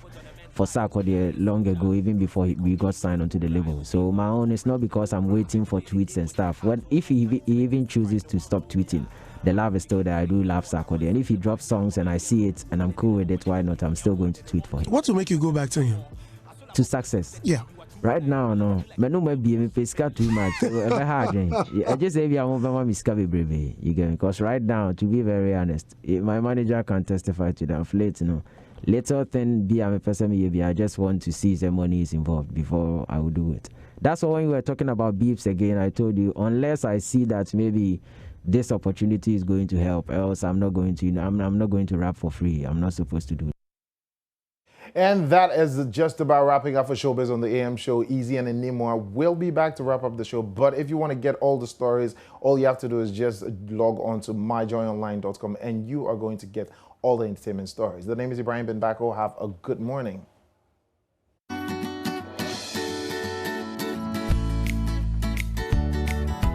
for Sarkodie long ago, even before we got signed onto the label. So my own is not because I'm waiting for tweets and stuff. If he even chooses to stop tweeting, the love is still there. I do love Sarkodie, and if he drops songs and I see it and I'm cool with it, why not? I'm still going to tweet for him. What will make you go back to him? To success. Yeah. Right now, no. But no, maybe me pesca too much. I just say I won't be miscavy baby. You get me? Because right now, to be very honest, my manager can testify to that. Late, you know, little thing be I'm a person. Maybe I just want to see the money is involved before I will do it. That's why when we were talking about beeps again, I told you unless I see that maybe this opportunity is going to help, else I'm not going to. You know, I'm not going to rap for free. I'm not supposed to do it. And that is just about wrapping up for Showbiz on the AM show. Easy and Nimwa will be back to wrap up the show. But if you want to get all the stories, all you have to do is just log on to myjoyonline.com and you are going to get all the entertainment stories. The name is Ibrahim Ben Bako. Have a good morning.